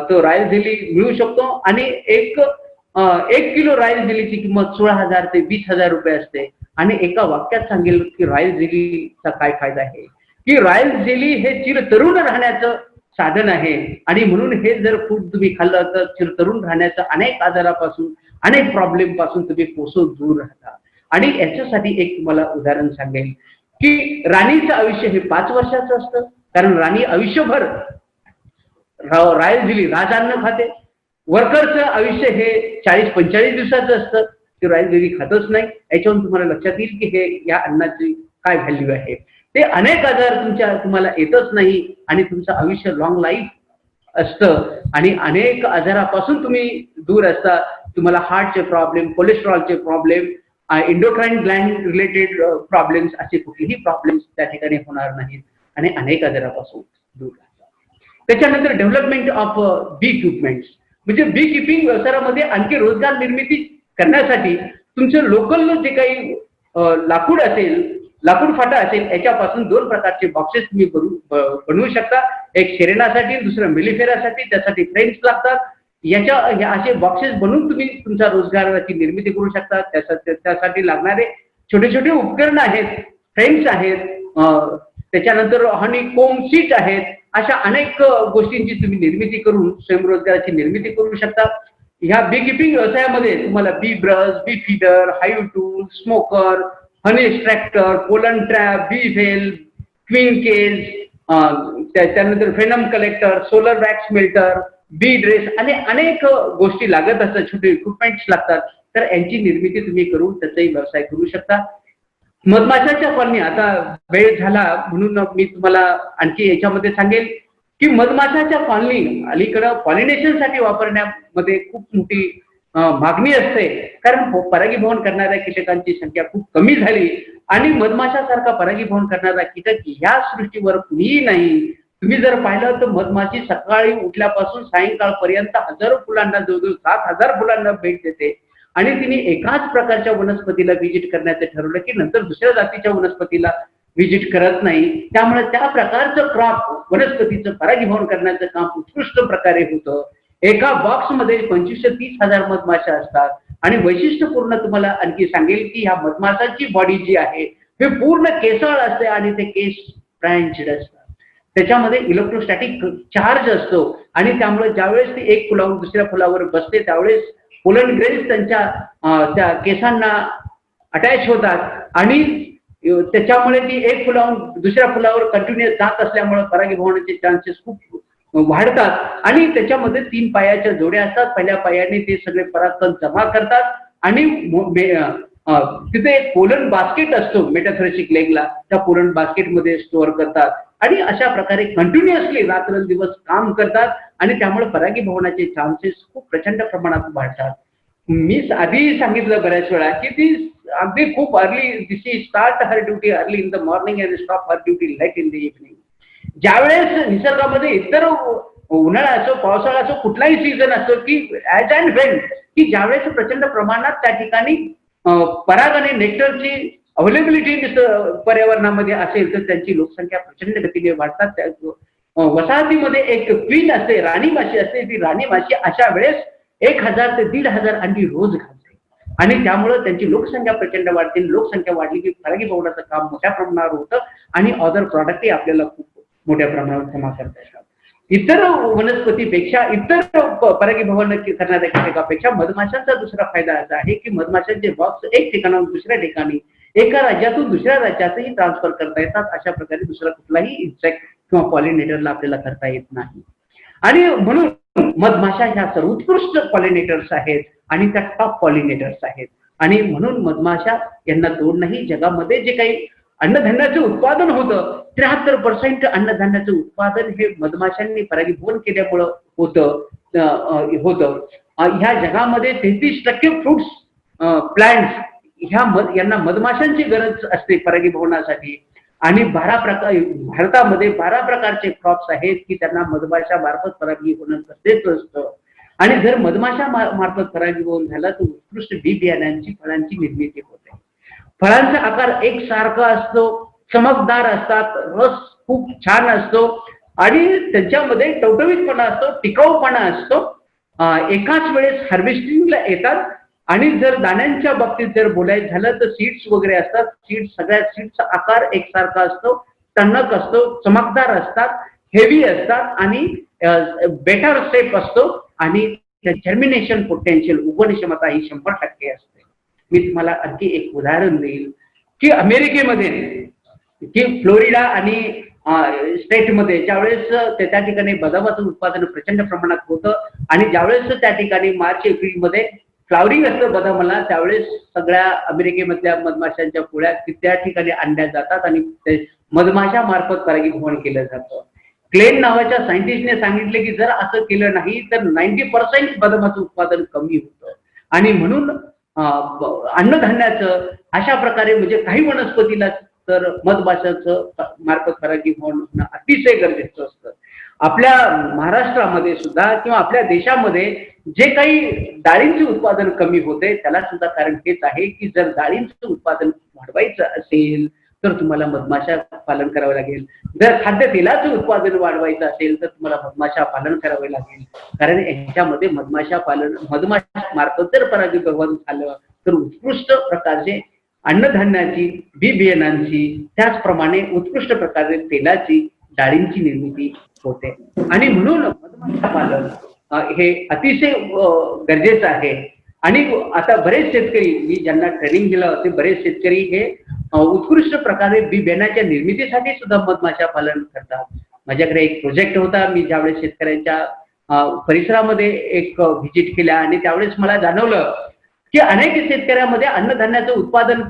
तो रॉयल जेली मिळू शकतो आणि 1 किलो रॉयल जेलीची किंमत 16,000 ते 20,000 रुपये असते. आणि एका वाक्यात सांगेल की रॉयल जेलीचा काय फायदा आहे की रॉयल जेली हे चिरतरुण राहण्याचं साधन आहे आणि म्हणून हे जर फूड तुम्ही खाल्लं तर चिरतरुण राहण्याचं अनेक आजारापासून, अनेक प्रॉब्लेम पासून तुम्ही कोसों दूर राहता. आणि याच्यासाठी एक तुम्हाला उदाहरण सांगेल की राणीचं आयुष्य हे 5 वर्षाचं असतं, कारण राणी आयुष्यभर रॉयल जेली राजअन्न खाते. वर्करचं आयुष्य हे 40-45 दिवसाचं असतं, ते रॉयल जेली खातच नाही. याच्यावरून तुम्हाला लक्षात येईल की हे या अन्नाची काय व्हॅल्यू आहे. ते अनेक आजार तुम्हाला येतच नाही आणि तुमचं आयुष्य लॉंग लाईफ असतं आणि अनेक आजारापासून तुम्ही दूर असता. तुम्हाला हार्टचे प्रॉब्लेम, कोलेस्ट्रॉलचे problem, endocrine gland related problems, असे कुठलेही प्रॉब्लेम्स त्या ठिकाणी होणार नाहीत आणि अनेक आजारापासून दूर राहतात. त्याच्यानंतर डेव्हलपमेंट ऑफ बी इक्विपमेंट्स, म्हणजे बी किपिंग व्यवसायामध्ये आणखी रोजगार निर्मिती करण्यासाठी तुमचं लोकल जे काही लाकूड असेल, लाकूड फाटा असेल, याच्यापासून 2 प्रकारचे बॉक्सेस तुम्ही बनवू शकता. एक शेरेनासाठी, दुसरं मेलिफेरासाठी. त्यासाठी फ्रेम्स लागतात. असे बॉक्सेस बनवून तुम्ही तुमच्या रोजगाराची निर्मिती करू शकता. त्यासाठी लागणारे छोटे छोटे उपकरण आहेत, फ्रेम्स आहेत, त्याच्यानंतर हनी कोम सीट आहेत. अशा अनेक गोष्टींची तुम्ही निर्मिती करून स्वयंरोजगाराची निर्मिती करू शकता. ह्या बी किपिंग व्यवसायामध्ये तुम्हाला bee brush, bee feeder, hive tool, smoker, honey extractor, pollen trap, bee veil, queen cage, त्याच्यानंतर venom collector, solar wax melter, bee dress आणि अनेक गोष्टी लागत असतात, छोटे इक्विपमेंट्स लागतात. तर यांची निर्मिती तुम्ही करून त्याचाही व्यवसाय करू शकता. मधमाशाच्या कॉलनी, आता वेळ झाला म्हणून मी तुम्हाला आणखी याच्यामध्ये सांगेल की मधमाशाच्या कॉलनी अलीकडं पॉलिनेशनसाठी वापरण्यामध्ये खूप मोठी मागणी असते, कारण परागीभवन करणाऱ्या कीटकांची संख्या खूप कमी झाली आणि मधमाशासारखा परागीभवन करणारा कीटक ह्या सृष्टीवर कुणीही नाही. तुम्ही जर पाहिलं तर मधमाशी सकाळी उठल्यापासून सायंकाळपर्यंत हजारो फुलांना, जवळजवळ 7,000 फुलांना भेट देते आणि तिने एकाच प्रकारच्या वनस्पतीला व्हिजिट करण्याचं ठरवलं की नंतर दुसऱ्या जातीच्या वनस्पतीला व्हिजिट करत नाही. त्यामुळे त्या प्रकारचं क्रॉप वनस्पतीचं परागीभवन करण्याचं काम उत्कृष्ट प्रकारे होतं. एका बॉक्समध्ये 25 ते 30,000 मधमाशा असतात आणि वैशिष्ट्यपूर्ण तुम्हाला आणखी सांगेल की ह्या मधमाशाची बॉडी जी आहे हे पूर्ण केसाळ असते आणि ते केस ब्रँचड असतात. त्याच्यामध्ये इलेक्ट्रोस्टॅटिक चार्ज असतो आणि त्यामुळे ज्यावेळेस ती एक फुलावर दुसऱ्या फुलावर बसते त्यावेळेस पोलन ग्रेन्स त्यांच्या त्या केसांना अटॅच होतात आणि त्याच्यामुळे ती एक फुलावरून दुसऱ्या फुलावर कंटिन्युअस जात असल्यामुळे परागीभवनाचे चान्सेस खूप वाढतात आणि त्याच्यामध्ये 3 पायाच्या जोड्या असतात. पहिल्या पायाने ते सगळे परागकण जमा करतात आणि तिथे एक पोलन बास्केट असतो मेटाथोरेसिक लेगला, त्या पोलन बास्केटमध्ये स्टोअर करतात आणि अशा प्रकारे कंटिन्युअसली रात्रंदिवस काम करतात आणि त्यामुळे परागीभवनाचे चान्सेस खूप प्रचंड प्रमाणात वाढतात. मी आधी सांगितलं बऱ्याच वेळा की ती अगदी खूप early, this start her duty early in the morning and stop her duty late in the evening. ज्यावेळेस निसर्गामध्ये इतर उन्हाळा असो, पावसाळा असो, कुठलाही सीझन असतो की ऍज अँड वेन की ज्यावेळेस प्रचंड प्रमाणात त्या ठिकाणी पराग आणि नेक्टरची अवेलेबिलिटी पर्यावरणामध्ये असेल तर त्यांची लोकसंख्या प्रचंड गतीने वाढतात. वसाहतीमध्ये एक क्वीन असते, राणी माशी असते. ती राणी माशी अशा वेळेस 1,000 ते 1,500 अंडी रोज घालते आणि त्यामुळे त्यांची लोकसंख्या प्रचंड वाढते. लोकसंख्या वाढली की परागीभवनाचं काम मोठ्या प्रमाणावर होतं आणि अदर प्रॉडक्टही आपल्याला खूप मोठ्या प्रमाणावर जमा करता येतात. इतर वनस्पतीपेक्षा, इतर परागीभवन करणाऱ्या कीटकापेक्षा मधमाशांचा दुसरा फायदा असा आहे की मधमाशांचे बॉक्स एक ठिकाणाहून दुसऱ्या ठिकाणी, एका राज्यातून दुसऱ्या राज्यातही ट्रान्सफर करता येतात. अशा प्रकारे दुसरा कुठलाही इन्सेक्ट किंवा पॉलिनेटरला आपल्याला करता येत नाही आणि म्हणून मधमाशा ह्या सर्वोत्कृष्ट पॉलिनेटर्स आहेत आणि त्या टॉप पॉलिनेटर्स आहेत आणि म्हणून मधमाशा यांना तोड जगामध्ये जे काही अन्नधान्याचं उत्पादन होतं, 73% अन्नधान्याचं उत्पादन हे मधमाशांनी परागीभवन केल्यामुळं होतं. ह्या जगामध्ये 33% फ्रुट्स प्लांट्स यांना मधमाशांची गरज असते परागीभवनासाठी आणि भारतामध्ये 12 प्रकारचे क्रॉप्स आहेत की त्यांना मधमाशा मार्फत परागीभवन करतेच असतं आणि जर मधमाशा मार्फत परागीभवन झालं तर उत्कृष्ट बी बियाण्यांची, फळांची निर्मिती होते. फळांचा आकार एकसारखा असतो, चमकदार असतात, रस खूप छान असतो आणि त्यांच्यामध्ये टवटवीतपणा असतो, टिकाऊपणा असतो. एकाच वेळेस हार्वेस्टिंगला येतात आणि जर दाण्यांच्या बाबतीत जर बोलायचं झालं तर सीड्स वगैरे असतात. सगळ्या सीड्सचा आकार एकसारखा असतो, टणक असतो, चमकदार असतात, हेवी असतात आणि बेटर शेप असतो आणि जर्मिनेशन पोटेन्शियल, उगवण क्षमता ही 100% असते. मी तुम्हाला आणखी एक उदाहरण देईल की अमेरिकेमध्ये की फ्लोरिडा आणि स्टेटमध्ये ज्यावेळेस त्या ठिकाणी बदामाचं उत्पादन प्रचंड प्रमाणात होतं आणि ज्यावेळेस त्या ठिकाणी मार्च एप्रिलमध्ये फ्लावरिंग असतं बदामाला, त्यावेळेस सगळ्या अमेरिकेमधल्या मधमाशांच्या पोळ्या त्या ठिकाणी आणल्या जातात आणि मधमाशा मार्फत परागीभवन केलं जातं. क्लेन नावाच्या सायंटिस्टने सांगितले की जर असं केलं नाही तर 90% बदामाचं उत्पादन कमी होतं आणि म्हणून अन्नधान्याचं अशा प्रकारे म्हणजे काही वनस्पतीला तर मधमाशाचं मार्फत परागीभवन होणं अतिशय गरजेचं असतं. आपल्या महाराष्ट्रामध्ये सुद्धा किंवा आपल्या देशामध्ये जे काही डाळींचे उत्पादन कमी होते त्याला सुद्धा कारण हेच आहे की जर डाळींचं उत्पादन वाढवायचं असेल तर तुम्हाला मधमाशा पालन करावं लागेल. जर खाद्यतेलाचं उत्पादन वाढवायचं असेल तर तुम्हाला मधमाशा पालन करावे लागेल, कारण यांच्यामध्ये मधमाशा मार्फत जर परागीभवन झालं तर उत्कृष्ट प्रकारचे अन्नधान्याची, बी बियाणांची, त्याचप्रमाणे उत्कृष्ट प्रकारे तेलाची, डाळींची निर्मिती होते आणि म्हणून मधमाशा पालन हे अतिशय गरजेचं आहे. आणि आता बरेच शेतकरी, मी ज्यांना ट्रेनिंग दिलं ते बरेच शेतकरी हे उत्कृष्ट प्रकारे बी बियाणाच्या निर्मितीसाठी सुद्धा मधमाशा पालन करतात. माझ्याकडे एक प्रोजेक्ट होता, मी ज्यावेळेस शेतकऱ्यांच्या परिसरामध्ये एक व्हिजिट केल्या आणि त्यावेळेस मला जाणवलं की अनेक शेतकऱ्यांमध्ये अन्नधान्याचं उत्पादन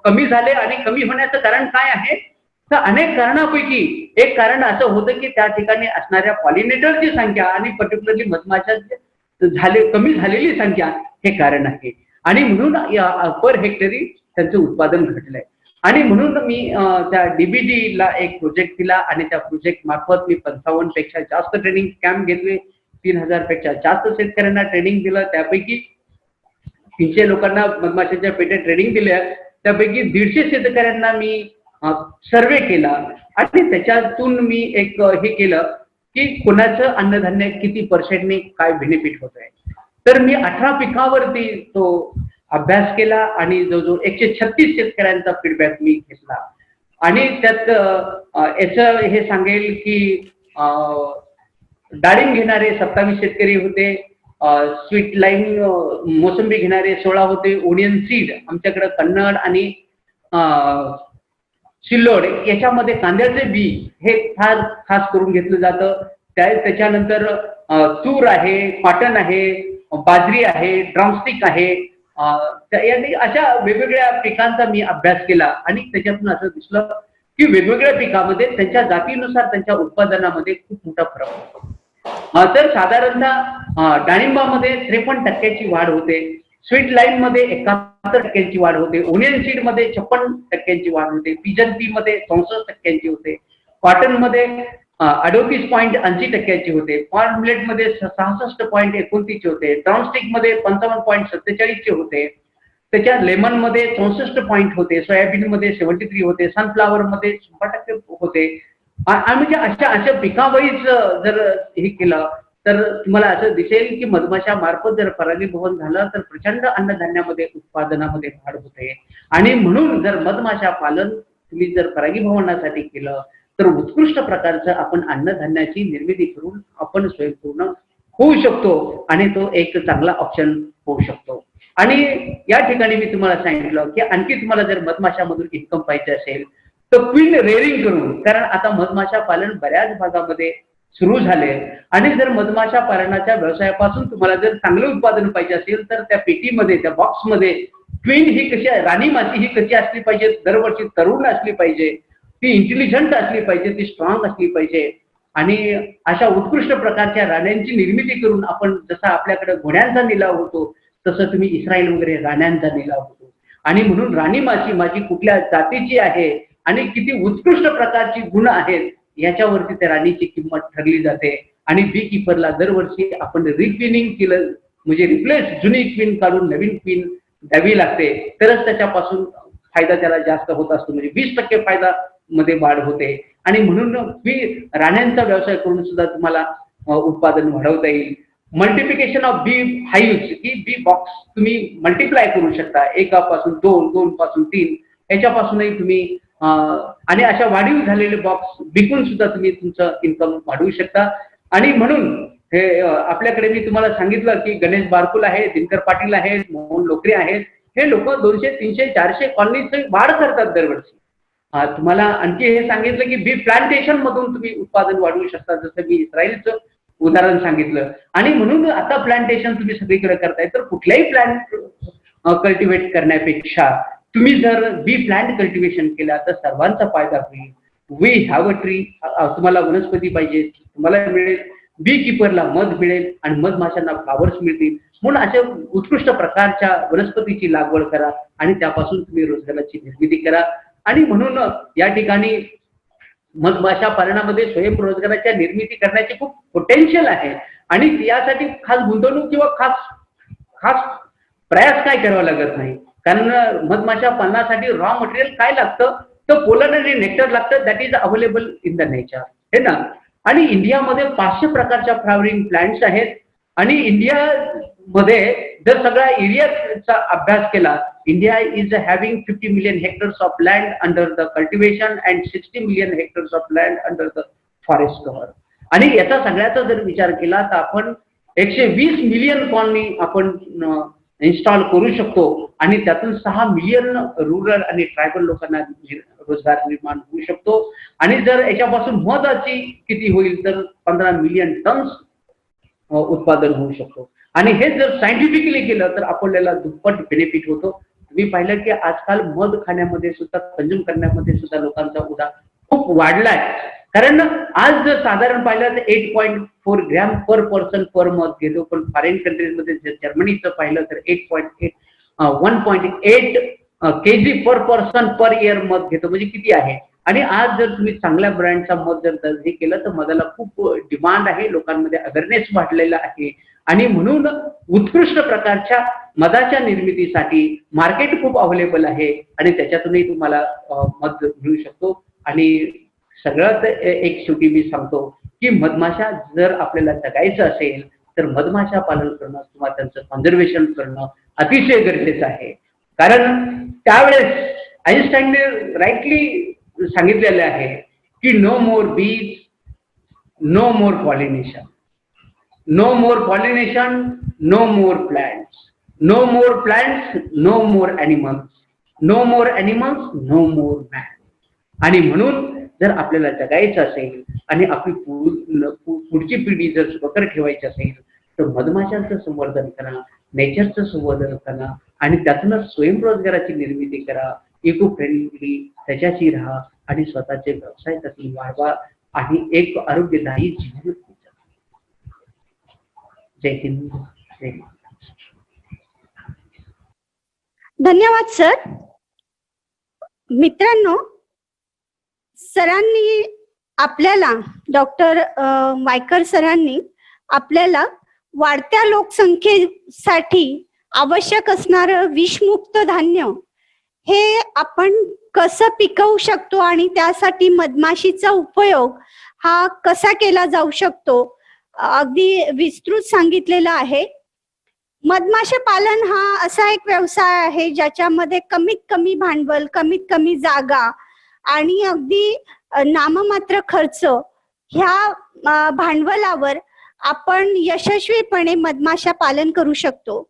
कमी झाले आणि कमी होण्याचं कारण काय आहे तर अनेक कारणापैकी एक कारण असं होतं की त्या ठिकाणी असणाऱ्या पॉलिनेटरची संख्या आणि पर्टिक्युलरली मधमाशा कमी झालेली संख्या हे कारण आहे आणि म्हणून पर हेक्टरी त्यांचं उत्पादन घटलंय आणि म्हणून मी त्या DBD ला एक प्रोजेक्ट दिला आणि त्या प्रोजेक्ट मार्फत मी 55 पेक्षा जास्त ट्रेनिंग कॅम्प घेतले 3000 पेक्षा जास्त शेतकऱ्यांना ट्रेनिंग दिलं त्यापैकी 300 लोकांना मधमाशाच्या पेट्या ट्रेनिंग दिल्या त्यापैकी 150 शेतकऱ्यांना मी सर्वे केला आणि त्याच्यातून मी एक हे केलं की कोणाचं अन्नधान्य किती पर्सेंटने काय बेनिफिट होत आहे तर मी 18 पिकावरती तो अभ्यास केला आणि जो 136 शेतकऱ्यांचा फीडबॅक मी घेतला आणि त्यात याचं हे सांगेल की डाळिंब घेणारे 27 शेतकरी होते स्वीट लाईम मोसंबी घेणारे 16 होते ओनियन सीड आमच्याकडे कन्नड आणि सिल्लोड याच्यामध्ये कांद्याचे बी हे फार खास करून घेतलं जातं त्याच्यानंतर तूर आहे कॉटन आहे बाजरी आहे ड्रमस्टिक आहे यांनी अशा वेगवेगळ्या पिकांचा मी अभ्यास केला आणि त्याच्यातून असं दिसलं की वेगवेगळ्या पिकामध्ये त्यांच्या जातीनुसार त्यांच्या उत्पादनामध्ये खूप मोठा फरक होतो तर साधारणतः डाळिंबामध्ये 53% वाढ होते स्वीट लाईम मध्ये 71% वाढ होते ओनियन सीड मध्ये 56% वाढ होते पिजन पी मध्ये 64% होते कॉटन मध्ये 38.80% होते कॉर्न मिलेट मध्ये 66.29 होते ड्रमस्टिक मध्ये 55.47 होते त्याच्या लेमन मध्ये 64 पॉईंट होते सोयाबीन मध्ये 73 होते सनफ्लावर मध्ये 100% होते म्हणजे अशा पिकावाईज जर हे केलं तर तुम्हाला असं दिसेल की मधमाशा मार्फत जर परागीभवन झालं तर प्रचंड अन्नधान्यामध्ये उत्पादनामध्ये वाढ होते आणि म्हणून जर मधमाशा पालन तुम्ही जर परागीभवनासाठी केलं तर उत्कृष्ट प्रकारचं आपण अन्नधान्याची निर्मिती करून आपण स्वयंपूर्ण होऊ शकतो आणि तो एक चांगला ऑप्शन होऊ शकतो आणि या ठिकाणी मी तुम्हाला सांगितलं की आणखी तुम्हाला जर मधमाशामधून इन्कम पाहिजे असेल तर क्वीन रेअरिंग करून कारण आता मधमाशा पालन बऱ्याच भागामध्ये सुरू झाले आणि जर मधमाशा पालनाच्या व्यवसायापासून तुम्हाला जर चांगलं उत्पादन पाहिजे असेल तर त्या पेटीमध्ये त्या बॉक्समध्ये क्वीन ही कशी राणी माती ही कशी असली पाहिजे दरवर्षी तरुण असली पाहिजे ती इंटेलिजंट असली पाहिजे ती स्ट्रॉंग असली पाहिजे आणि अशा उत्कृष्ट प्रकारच्या राण्यांची निर्मिती करून आपण जसा आपल्याकडे घोड्यांचा निलाव होतो तसं तुम्ही इस्रायल वगैरे राण्यांचा निलाव होतो आणि म्हणून राणी माशी माझी कुठल्या जातीची आहे आणि किती उत्कृष्ट प्रकारची गुण आहेत याच्यावरती त्या राणीची किंमत ठरली जाते आणि बी किपरला दरवर्षी आपण रिक्विनिंग केलं म्हणजे रिप्लेस जुनी क्वीन काढून नवीन क्वीन द्यावी लागते तरच त्याच्यापासून फायदा त्याला जास्त होत असतो म्हणजे 20% फायदा मध्ये वाढ होते आणि म्हणून राण्यांचा व्यवसाय करून सुद्धा तुम्हाला उत्पादन वाढवता येईल मल्टिप्लिकेशन ऑफ बी हाईव्स की बी बॉक्स तुम्ही मल्टिप्लाय करू शकता 1 पासून 2 2 पासून 3 याच्यापासूनही तुम्ही आणि अशा वाढीव झालेले बॉक्स विकून सुद्धा तुम्ही तुमचं इन्कम वाढवू शकता आणि म्हणून हे आपल्याकडे मी तुम्हाला सांगितलं की गणेश बारकुल आहे दिनकर पाटील आहेत मोहन लोकरे आहेत हे लोक 200 300 400 कॉलनीची वाढ करतात दरवर्षी तुम्हाला आणखी हे सांगितलं की बी प्लांटेशन मधून तुम्ही उत्पादन वाढवू शकता जसं मी इस्रायलचं उदाहरण सांगितलं आणि म्हणून आता प्लांटेशन तुम्ही सगळीकडे करताय तर कुठल्याही प्लांट कल्टिवेट करण्यापेक्षा तुम्ही जर बी प्लांट कल्टिवेशन केला तर सर्वांचा फायदा होईल वी हॅव अ ट्री तुम्हाला वनस्पती पाहिजे तुम्हाला मिळेल बी किपरला मध मिळेल आणि मधमाशांना फ्लावर्स मिळतील म्हणून अशा उत्कृष्ट प्रकारच्या वनस्पतीची लागवड करा आणि त्यापासून तुम्ही रोजगाराची निर्मिती करा आणि म्हणून या ठिकाणी मधमाशा पालनामध्ये स्वयंरोजगाराच्या निर्मिती करण्याची खूप पोटेन्शियल आहे आणि यासाठी खास गुंतवणूक किंवा खास प्रयास काय करावा लागत नाही कारण मधमाशा पालनासाठी रॉ मटेरियल काय लागतं तर पोलन आणि नेक्टर लागतं that is available in the nature हे ना आणि इंडियामध्ये 500 प्रकारच्या फ्लावरिंग प्लांट्स आहेत आणि इंडियामध्ये जर सगळ्या एरियाचा अभ्यास केला India is having 50 million hectares of land under the cultivation and 60 million hectares of land under the forest cover आणि याचा सगळ्याचा जर विचार केला तर आपण 120 मिलियन कॉलनी आपण इन्स्टॉल करू शकतो आणि त्यातून 6 मिलियन रुरल आणि ट्रायबल लोकांना रोजगार निर्माण होऊ शकतो आणि जर याच्यापासून मधाची किती होईल तर 15 मिलियन टन्स उत्पादन होऊ शकतो आणि हे जर सायंटिफिकली केलं तर आपल्याला दुप्पट बेनिफिट होतो. तुम्ही पाहिलं की आजकाल मध खाण्यामध्ये सुद्धा, कंझ्युम करण्यामध्ये सुद्धा लोकांचा उडा खूप वाढलाय. कारण आज जर साधारण पाहिलं तर 8.4 gram per person per month घेतो, पण फॉरेन कंट्रीजमध्ये जर जर्मनीचं पाहिलं तर 1.8 kg पर पर्सन पर इयर मध घेतो. म्हणजे किती आहे. आणि आज जर तुम्ही चांगल्या ब्रँडचा मध जर हे केलं तर मधाला खूप डिमांड आहे, लोकांमध्ये अवेअरनेस वाढलेला आहे. आणि म्हणून उत्कृष्ट प्रकारच्या मधाच्या निर्मितीसाठी मार्केट खूप अवेलेबल आहे आणि त्याच्यातूनही तुम्हाला मध मिळू शकतो. आणि सगळ्यात एक शेवटी मी सांगतो की मधमाशा जर आपल्याला जगायचं असेल तर मधमाशा पालन करणं किंवा त्यांचं कन्झर्वेशन करणं अतिशय गरजेचं आहे. कारण त्यावेळेस आईन्स्टाईनने राईटली सांगितलेलं आहे की नो मोर बीज, नो मोर पॉलिनेशन, नो मोर पॉलिनेशन, नो मोर प्लांट्स, नो मोर प्लांट्स, नो मोर ॲनिमल्स, नो मोर ॲनिमल्स, नो मोर मॅन. आणि म्हणून जर आपल्याला जगायचं असेल आणि आपली पुढची पिढी जर सुखकर ठेवायची असेल तर मधमाशांचं संवर्धन करा, नेचरचं संवर्धन करा आणि त्यातूनच स्वयंरोजगाराची निर्मिती करा. इको फ्रेंडली त्याच्याशी राहा आणि स्वतःचे व्यवसाय त्यातून वाढवा आणि एक आरोग्यदायी जीवन जगा. जय हिंद, जय हिंद. धन्यवाद सर. मित्रांनो, सरांनी आपल्याला, डॉक्टर वायकर सरांनी आपल्याला वाढत्या लोकसंख्येसाठी आवश्यक असणारं विषमुक्त धान्य हे आपण कसं पिकवू शकतो आणि त्यासाठी मधमाशीचा उपयोग हा कसा केला जाऊ शकतो अगदी विस्तृत सांगितलेलं आहे. मधमाशा पालन हा असा एक व्यवसाय आहे ज्याच्यामध्ये कमीत कमी भांडवल, कमीत कमी जागा आणि अगदी नाममात्र खर्च ह्या भांडवलावर आपण यशस्वीपणे मधमाशा पालन करू शकतो.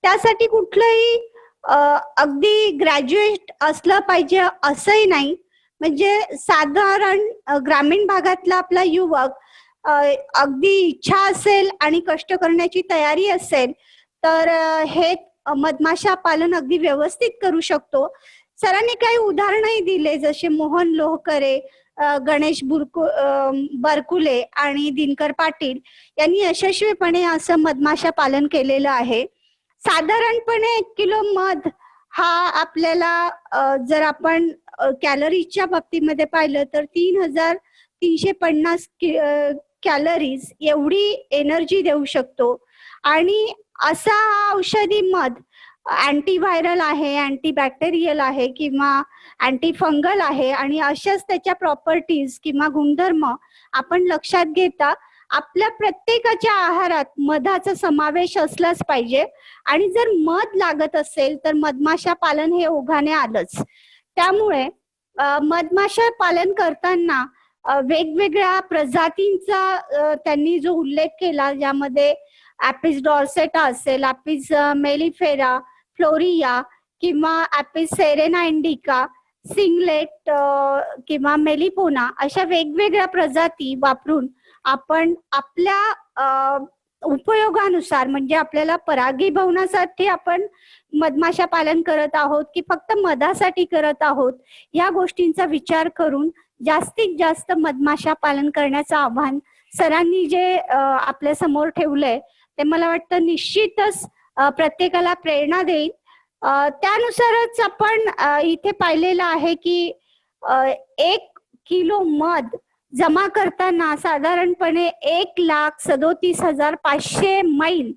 त्यासाठी कुठलंही अगदी ग्रॅज्युएट असलं पाहिजे असंही नाही. म्हणजे साधारण ग्रामीण भागातला आपला युवक अगदी इच्छा असेल आणि कष्ट करण्याची तयारी असेल तर हे मधमाशा पालन अगदी व्यवस्थित करू शकतो. सरांनी काही उदाहरणही दिले, जसे मोहन लोहकरे, गणेश बरकुले आणि दिनकर पाटील यांनी यशस्वीपणे असं मधमाशा पालन केलेलं आहे. साधारणपणे 1 किलो मध हा आपल्याला जर आपण कॅलरीजच्या बाबतीमध्ये पाहिलं तर 3350 कॅलरीज एवढी एनर्जी देऊ शकतो. आणि असा औषधी मध अँटीव्हायरल आहे, अँटीबॅक्टेरियल आहे किंवा अँटीफंगल आहे आणि अशाच त्याच्या प्रॉपर्टीज किंवा गुणधर्म आपण लक्षात घेता आपल्या प्रत्येकाच्या आहारात मधाचा समावेश असलाच पाहिजे. आणि जर मध लागत असेल तर मधमाशा पालन हे ओघाने आलंच. त्यामुळे मधमाशा पालन करताना वेगवेगळ्या प्रजातींचा त्यांनी जो उल्लेख केला, ज्यामध्ये ॲपिस डॉर्सेटा असेल, ॲपिस मेलिफेरा, फ्लोरिया किंवा ॲपिस सेरेना इंडिका, सिंगलेट किंवा मेलिपोना, अशा वेगवेगळ्या प्रजाती वापरून आपण आपल्या उपयोगानुसार, म्हणजे आपल्याला परागीभवनासाठी आपण मधमाशा पालन करत आहोत की फक्त मधासाठी करत आहोत, या गोष्टींचा विचार करून जास्तीत जास्त मधमाशा पालन करण्याचं आव्हान सरांनी जे आपल्या समोर ठेवलंय ते मला वाटतं निश्चितच प्रत्येकाला प्रेरणा देईल. त्यानुसारच आपण इथे पाहिलेलं आहे की 1 किलो मध जमा करताना साधारणपणे 1,37,500 मैल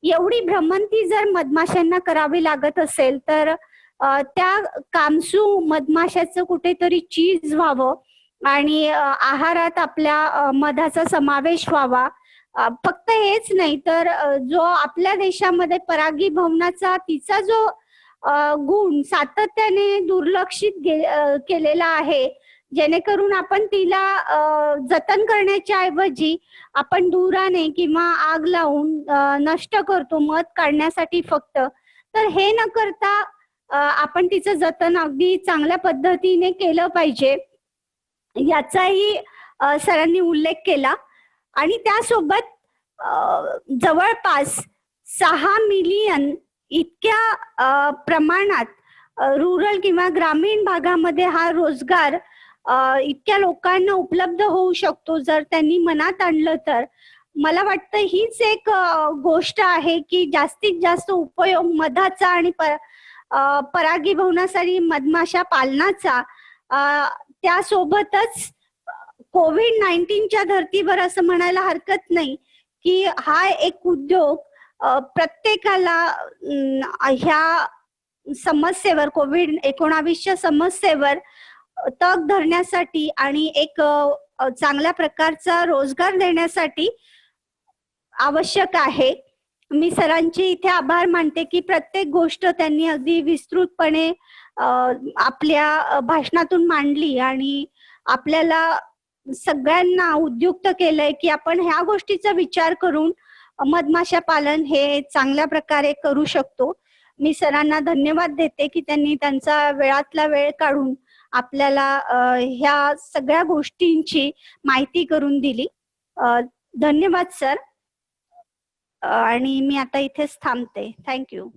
एवढी भ्रमंती जर मधमाशांना करावी लागत असेल तर त्या कामसू मधमाशाचं कुठेतरी चीज व्हावं आणि आहारात आपल्या मधाचा समावेश व्हावा. फक्त हेच नाही तर जो आपल्या देशामध्ये परागीभवनाचा तिचा जो गुण सातत्याने दुर्लक्षित केलेला आहे, जेणेकरून आपण तिला जतन करण्याच्या ऐवजी आपण धुराने किंवा आग लावून नष्ट करतो मध काढण्यासाठी फक्त. तर हे न करता आपण तिचं जतन अगदी चांगल्या पद्धतीने केलं पाहिजे, याचाही सरांनी उल्लेख केला. आणि त्यासोबत जवळपास 6 मिलियन इतक्या प्रमाणात रुरल किंवा ग्रामीण भागामध्ये हा रोजगार इतक्या लोकांना उपलब्ध होऊ शकतो जर त्यांनी मनात आणलं तर. मला वाटतं हीच एक गोष्ट आहे की जास्तीत जास्त उपयोग मधाचा आणि परागीभवनासाठी मधमाशा पालनाचा, त्यासोबतच कोविड-19च्या धर्तीवर असं म्हणायला हरकत नाही की हा एक उद्योग प्रत्येकाला ह्या समस्येवर, कोविड-19च्या समस्येवर तग धरण्यासाठी आणि एक चांगल्या प्रकारचा रोजगार देण्यासाठी आवश्यक आहे. मी सरांचे इथे आभार मानते की प्रत्येक गोष्ट त्यांनी अगदी विस्तृतपणे आपल्या भाषणातून मांडली आणि आपल्याला सगळ्यांना उद्युक्त केलंय की आपण ह्या गोष्टीचा विचार करून मधमाशा पालन हे चांगल्या प्रकारे करू शकतो. मी सरांना धन्यवाद देते की त्यांनी त्यांचा वेळातला वेळ काढून आपल्याला ह्या सगळ्या गोष्टींची माहिती करून दिली. धन्यवाद सर. आणि मी आता इथेच थांबते. थँक्यू.